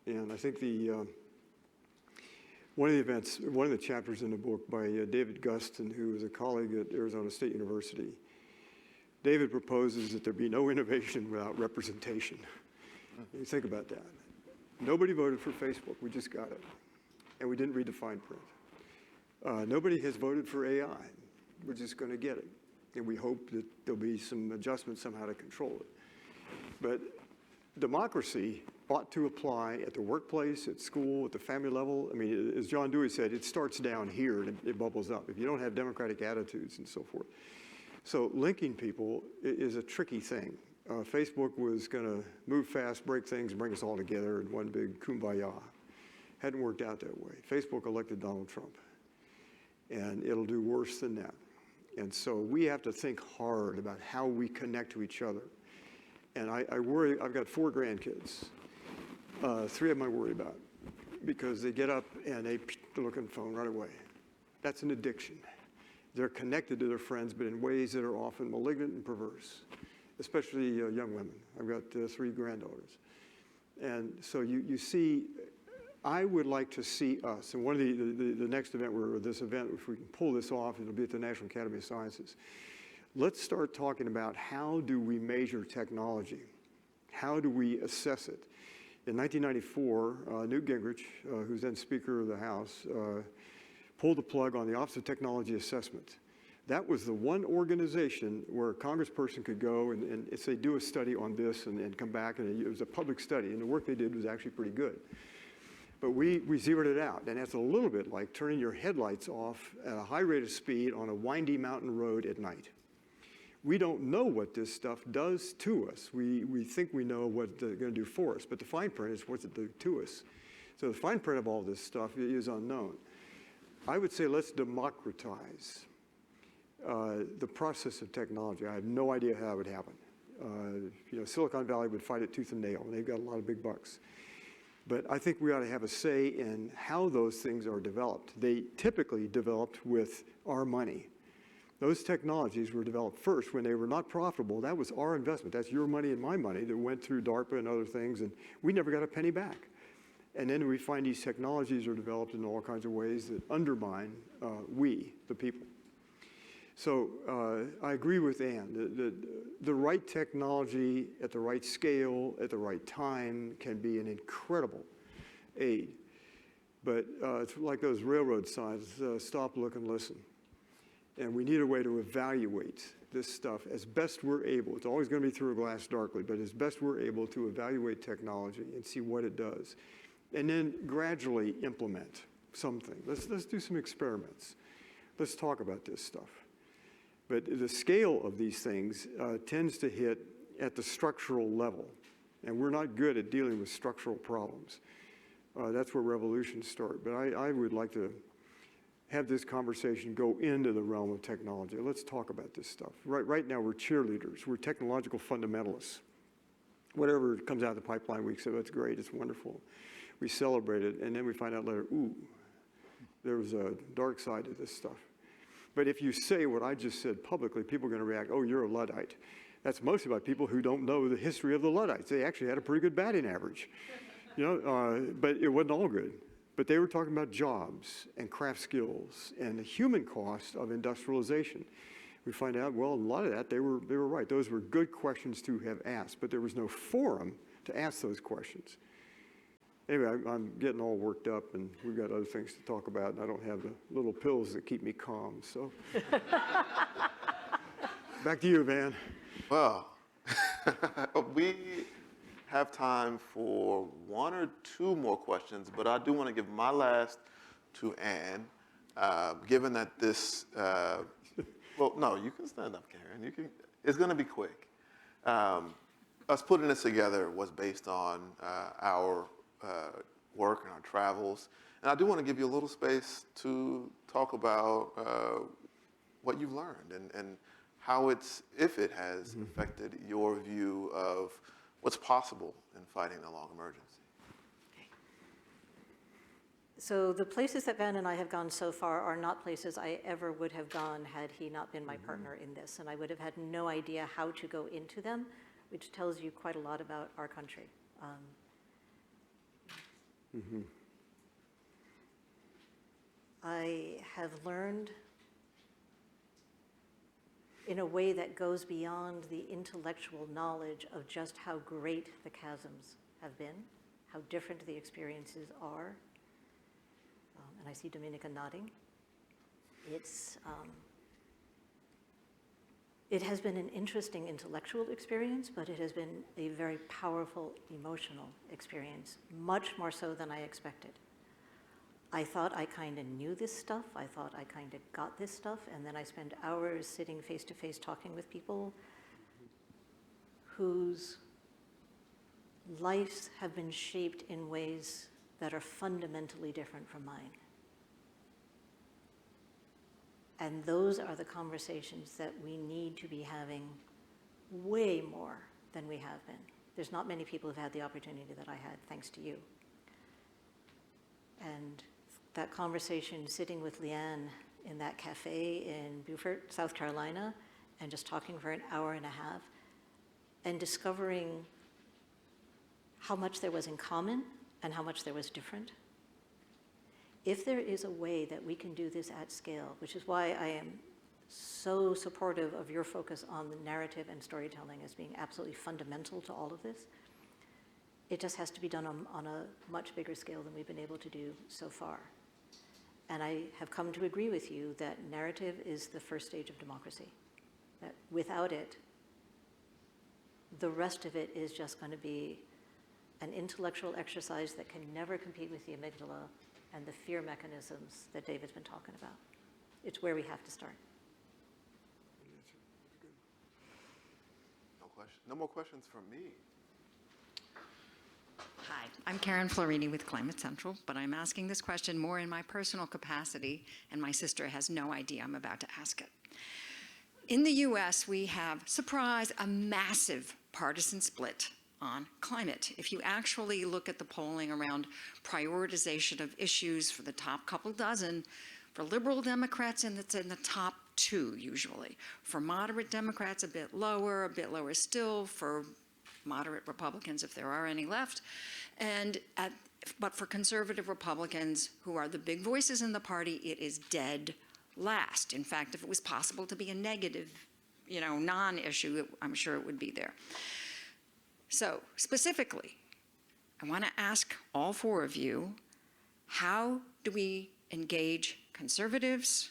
and I think one of the chapters in the book by David Gustin, who is a colleague at Arizona State University, David proposes that there be no innovation without representation. You think about that. Nobody voted for Facebook, we just got it, and we didn't read the fine print. Nobody has voted for AI, we're just going to get it. And we hope that there'll be some adjustments somehow to control it. But democracy ought to apply at the workplace, at school, at the family level. I mean, as John Dewey said, it starts down here and it bubbles up if you don't have democratic attitudes and so forth. So linking people is a tricky thing. Facebook was going to move fast, break things, and bring us all together in one big kumbaya. Hadn't worked out that way. Facebook elected Donald Trump, and it'll do worse than that. And so we have to think hard about how we connect to each other. And I worry, I've got 4 grandkids. 3 of them I worry about because they get up and they look at the phone right away. That's an addiction. They're connected to their friends, but in ways that are often malignant and perverse, especially young women. I've got 3 granddaughters. And so you see, I would like to see us, and one of the next event, or this event, if we can pull this off, it'll be at the National Academy of Sciences. Let's start talking about how do we measure technology? How do we assess it? In 1994, Newt Gingrich, who's then Speaker of the House, pulled the plug on the Office of Technology Assessment. That was the one organization where a congressperson could go and say, do a study on this and come back, and it was a public study, and the work they did was actually pretty good. But we zeroed it out, and that's a little bit like turning your headlights off at a high rate of speed on a windy mountain road at night. We don't know what this stuff does to us. We think we know what they're going to do for us, but the fine print is what's it do to us. So the fine print of all this stuff is unknown. I would say let's democratize the process of technology. I have no idea how it would happen. Silicon Valley would fight it tooth and nail, and they've got a lot of big bucks. But I think we ought to have a say in how those things are developed. They typically developed with our money. Those technologies were developed first when they were not profitable. That was our investment. That's your money and my money that went through DARPA and other things, and we never got a penny back. And then we find these technologies are developed in all kinds of ways that undermine we, the people. So I agree with Ann. The right technology at the right scale, at the right time can be an incredible aid. But it's like those railroad signs, stop, look, and listen. And we need a way to evaluate this stuff as best we're able. It's always going to be through a glass darkly, but as best we're able to evaluate technology and see what it does. And then gradually implement something. Let's do some experiments. Let's talk about this stuff. But the scale of these things tends to hit at the structural level. And we're not good at dealing with structural problems. That's where revolutions start. But I would like to have this conversation go into the realm of technology. Let's talk about this stuff. Right now, we're cheerleaders. We're technological fundamentalists. Whatever comes out of the pipeline, we say, that's great, it's wonderful. We celebrate it, and then we find out later, ooh, there was a dark side to this stuff. But if you say what I just said publicly, people are going to react, oh, you're a Luddite. That's mostly by people who don't know the history of the Luddites. They actually had a pretty good batting average. But it wasn't all good. But they were talking about jobs and craft skills and the human cost of industrialization. We find out, well, a lot of that, they were right. Those were good questions to have asked, but there was no forum to ask those questions. Anyway, I'm getting all worked up, and we've got other things to talk about, and I don't have the little pills that keep me calm, so. Back to you, Van. Well, we have time for 1 or 2 more questions, but I do want to give my last to Ann, given that this, well, no, you can stand up, Karen. It's going to be quick. Us putting this together was based on our work and our travels. And I do want to give you a little space to talk about what you've learned and how if it has affected your view of what's possible in fighting the long emergency. So the places that Van and I have gone so far are not places I ever would have gone had he not been my partner in this. And I would have had no idea how to go into them, which tells you quite a lot about our country. I have learned in a way that goes beyond the intellectual knowledge of just how great the chasms have been, how different the experiences are. And I see Dominica nodding. It has been an interesting intellectual experience, but it has been a very powerful emotional experience, much more so than I expected. I thought I kind of knew this stuff. I thought I kind of got this stuff. And then I spend hours sitting face to face talking with people whose lives have been shaped in ways that are fundamentally different from mine. And those are the conversations that we need to be having way more than we have been. There's not many people who've had the opportunity that I had, thanks to you. And that conversation, sitting with Leanne in that cafe in Beaufort, South Carolina, and just talking for an hour and a half, and discovering how much there was in common and how much there was different. If there is a way that we can do this at scale, which is why I am so supportive of your focus on the narrative and storytelling as being absolutely fundamental to all of this, it just has to be done on a much bigger scale than we've been able to do so far. And I have come to agree with you that narrative is the first stage of democracy. That without it, the rest of it is just going to be an intellectual exercise that can never compete with the amygdala and the fear mechanisms that David's been talking about. It's where we have to start. No more questions from me. Hi, I'm Karen Florini with Climate Central, but I'm asking this question more in my personal capacity, and my sister has no idea I'm about to ask it. In the US, we have, surprise, a massive partisan split on climate. If you actually look at the polling around prioritization of issues for the top couple dozen, for liberal Democrats, and it's in the top 2 usually. For moderate Democrats, a bit lower still for moderate Republicans, if there are any left. But for conservative Republicans, who are the big voices in the party, it is dead last. In fact, if it was possible to be a negative, non-issue, I'm sure it would be there. So specifically, I want to ask all 4 of you, how do we engage conservatives?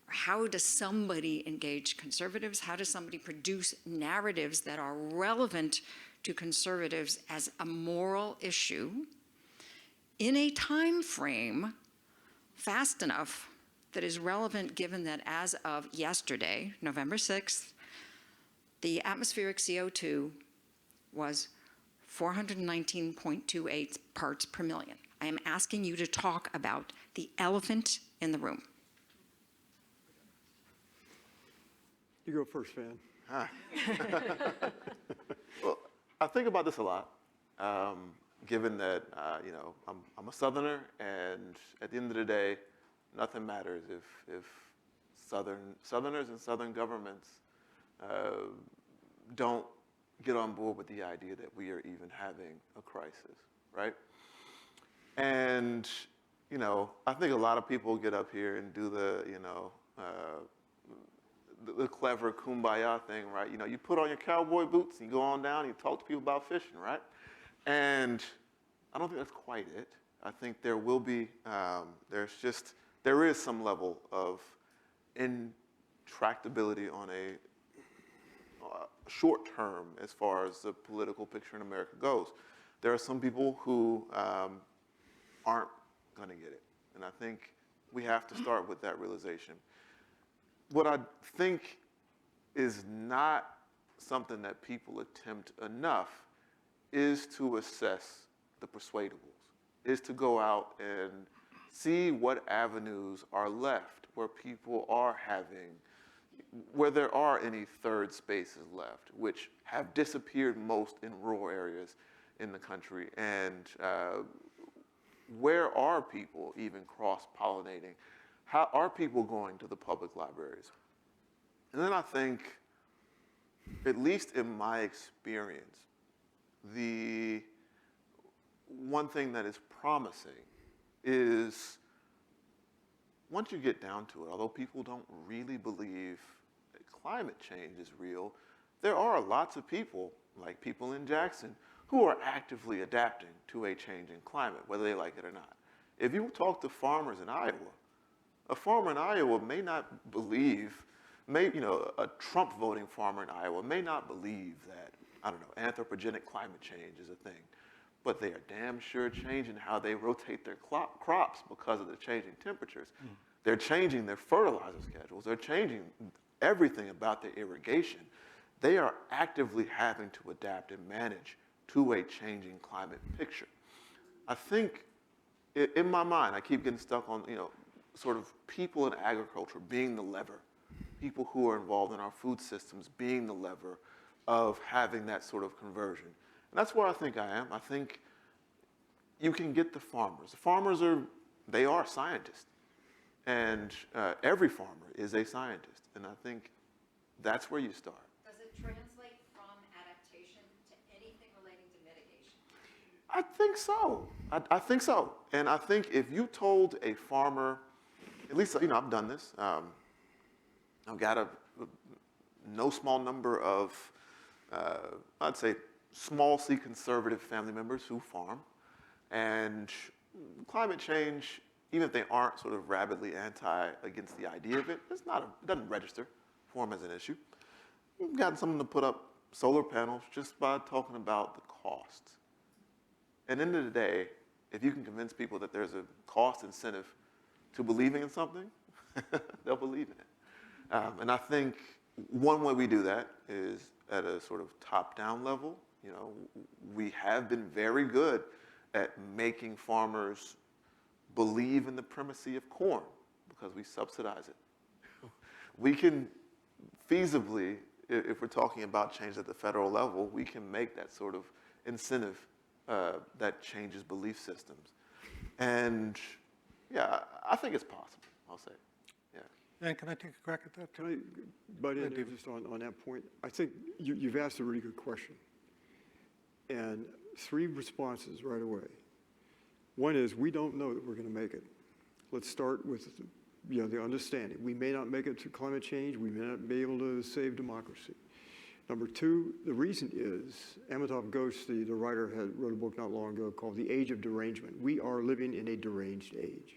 Or how does somebody engage conservatives? How does somebody produce narratives that are relevant to conservatives as a moral issue in a time frame fast enough that is relevant, given that as of yesterday, November 6th, the atmospheric CO2 was 419.28 parts per million. I am asking you to talk about the elephant in the room. You go first, Van. Well, I think about this a lot, given that, I'm a Southerner, and at the end of the day, nothing matters if Southerners and Southern governments don't get on board with the idea that we are even having a crisis, right? And, I think a lot of people get up here and do the clever kumbaya thing, right? You put on your cowboy boots and you go on down and you talk to people about fishing, right? And I don't think that's quite it. I think there will be, there is some level of intractability on a short term as far as the political picture in America goes. There are some people who aren't going to get it. And I think we have to start with that realization. What I think is not something that people attempt enough is to assess the persuadables, is to go out and see what avenues are left where people are having, where there are any third spaces left, which have disappeared most in rural areas in the country. And where are people even cross-pollinating? How are people going to the public libraries? And then I think, at least in my experience, the one thing that is promising is, once you get down to it, although people don't really believe that climate change is real, there are lots of people, like people in Jackson, who are actively adapting to a changing climate, whether they like it or not. If you talk to farmers in Iowa, a farmer in Iowa may not believe a Trump voting farmer in Iowa may not believe that, I don't know, anthropogenic climate change is a thing, but they are damn sure changing how they rotate their crops because of the changing temperatures. They're changing their fertilizer schedules. They're changing everything about their irrigation. They are actively having to adapt and manage to a changing climate picture. I think, in my mind, I keep getting stuck on, sort of people in agriculture being the lever, people who are involved in our food systems being the lever of having that sort of conversion. And that's where I think I am. I think you can get the farmers. The farmers they are scientists. And every farmer is a scientist. And I think that's where you start. Does it translate from adaptation to anything relating to mitigation? I think so. I think so. And I think if you told a farmer, at least, I've done this. I've got a no small number of, I'd say, small C conservative family members who farm. And climate change, even if they aren't sort of rabidly against the idea of it, it doesn't register for them as an issue. We've gotten someone to put up solar panels just by talking about the cost. At the end of the day, if you can convince people that there's a cost incentive to believing in something, they'll believe in it. And I think one way we do that is at a sort of top-down level. We have been very good at making farmers believe in the primacy of corn because we subsidize it. We can feasibly, if we're talking about change at the federal level, we can make that sort of incentive that changes belief systems. And yeah, I think it's possible, I'll say. Yeah. And can I take a crack at that? Can I butt in just on that point? I think you've asked a really good question. And 3 responses right away. One is, we don't know that we're going to make it. Let's start with the understanding. We may not make it to climate change. We may not be able to save democracy. Number 2, the reason is, Amitav Ghosh, the writer, wrote a book not long ago called The Age of Derangement. We are living in a deranged age.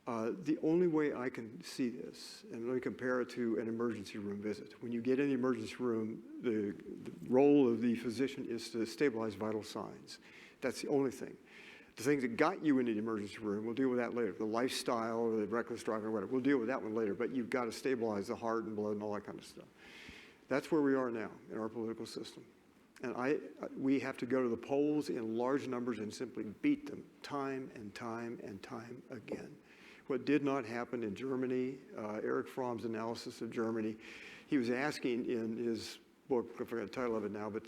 The only way I can see this, and let me compare it to an emergency room visit. When you get in the emergency room, the role of the physician is to stabilize vital signs. That's the only thing. The things that got you into the emergency room, we'll deal with that later. The lifestyle, or the reckless driving, or whatever, we'll deal with that one later, but you've got to stabilize the heart and blood and all that kind of stuff. That's where we are now in our political system. And we have to go to the polls in large numbers and simply beat them time and time and time again. What did not happen in Germany, Erich Fromm's analysis of Germany, he was asking in his book, I forgot the title of it now, but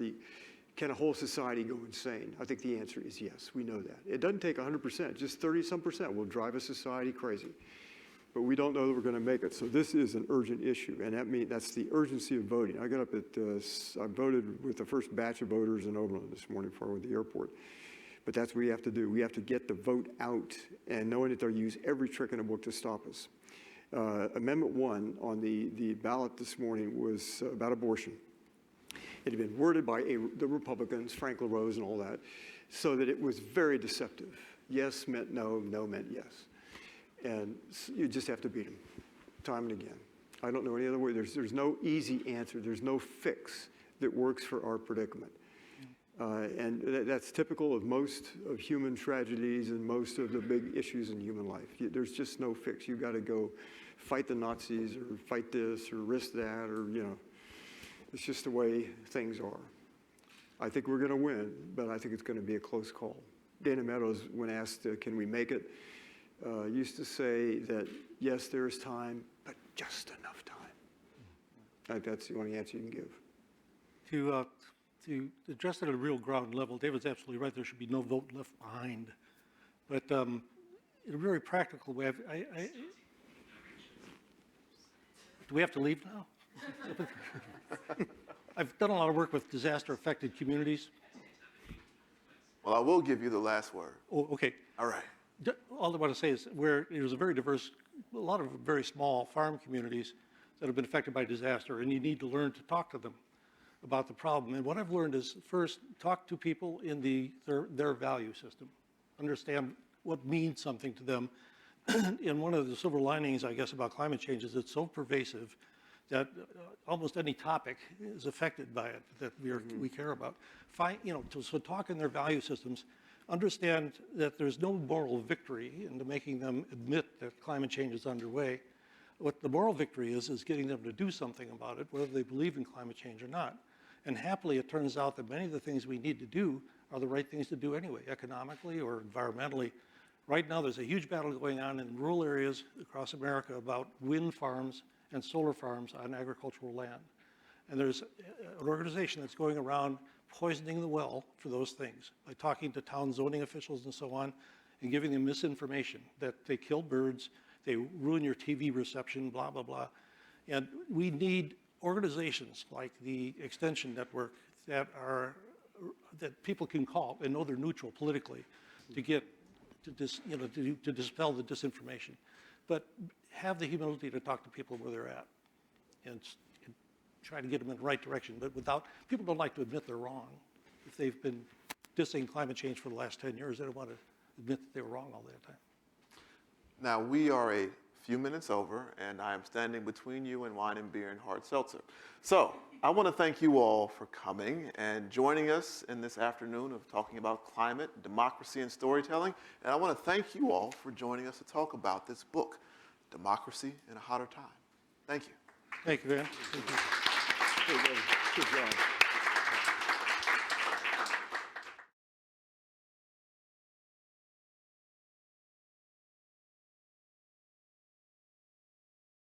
can a whole society go insane? I think the answer is yes, we know that. It doesn't take 100%, just 30-some% will drive a society crazy. But we don't know that we're going to make it. So this is an urgent issue, and that's the urgency of voting. I got up I voted with the first batch of voters in Oberlin this morning before I went to the airport. But that's what we have to do. We have to get the vote out, and knowing that they'll use every trick in the book to stop us. Amendment 1 on the ballot this morning was about abortion. It had been worded by the Republicans, Frank LaRose and all that, so that it was very deceptive. Yes meant no, no meant yes. And you just have to beat them, time and again. I don't know any other way. There's no easy answer. There's no fix that works for our predicament. And that's typical of most of human tragedies and most of the big issues in human life. There's just no fix. You've got to go fight the Nazis or fight this or risk that or, it's just the way things are. I think we're going to win, but I think it's going to be a close call. Dana Meadows, when asked, can we make it, used to say that, yes, there is time, but just enough time. I think that's the only answer you can give. To address it at a real ground level, David's absolutely right. There should be no vote left behind. But in a very practical way, do we have to leave now? I've done a lot of work with disaster-affected communities. Well, I will give you the last word. Oh, okay. All right. All I want to say is there's a very diverse, a lot of very small farm communities that have been affected by disaster, and you need to learn to talk to them about the problem. And what I've learned is, first, talk to people in their value system. Understand what means something to them. And one of the silver linings, I guess, about climate change is it's so pervasive that almost any topic is affected by it that we care about. So talk in their value systems, understand that there's no moral victory into making them admit that climate change is underway. What the moral victory is getting them to do something about it, whether they believe in climate change or not. And happily, it turns out that many of the things we need to do are the right things to do anyway, economically or environmentally. Right now, there's a huge battle going on in rural areas across America about wind farms and solar farms on agricultural land. And there's an organization that's going around poisoning the well for those things by talking to town zoning officials and so on and giving them misinformation that they kill birds, they ruin your TV reception, blah, blah, blah. And we need organizations like the Extension Network that people can call and know they're neutral politically to get to dispel the disinformation, but have the humility to talk to people where they're at and try to get them in the right direction. But people don't like to admit they're wrong. If they've been dissing climate change for the last 10 years, they don't want to admit that they were wrong all that time. Now, we are a few minutes over, and I am standing between you and wine and beer and hard seltzer. So I want to thank you all for coming and joining us in this afternoon of talking about climate, democracy, and storytelling. And I want to thank you all for joining us to talk about this book, Democracy in a Hotter Time. Thank you. Thank you, Dan. Thank you. Good job.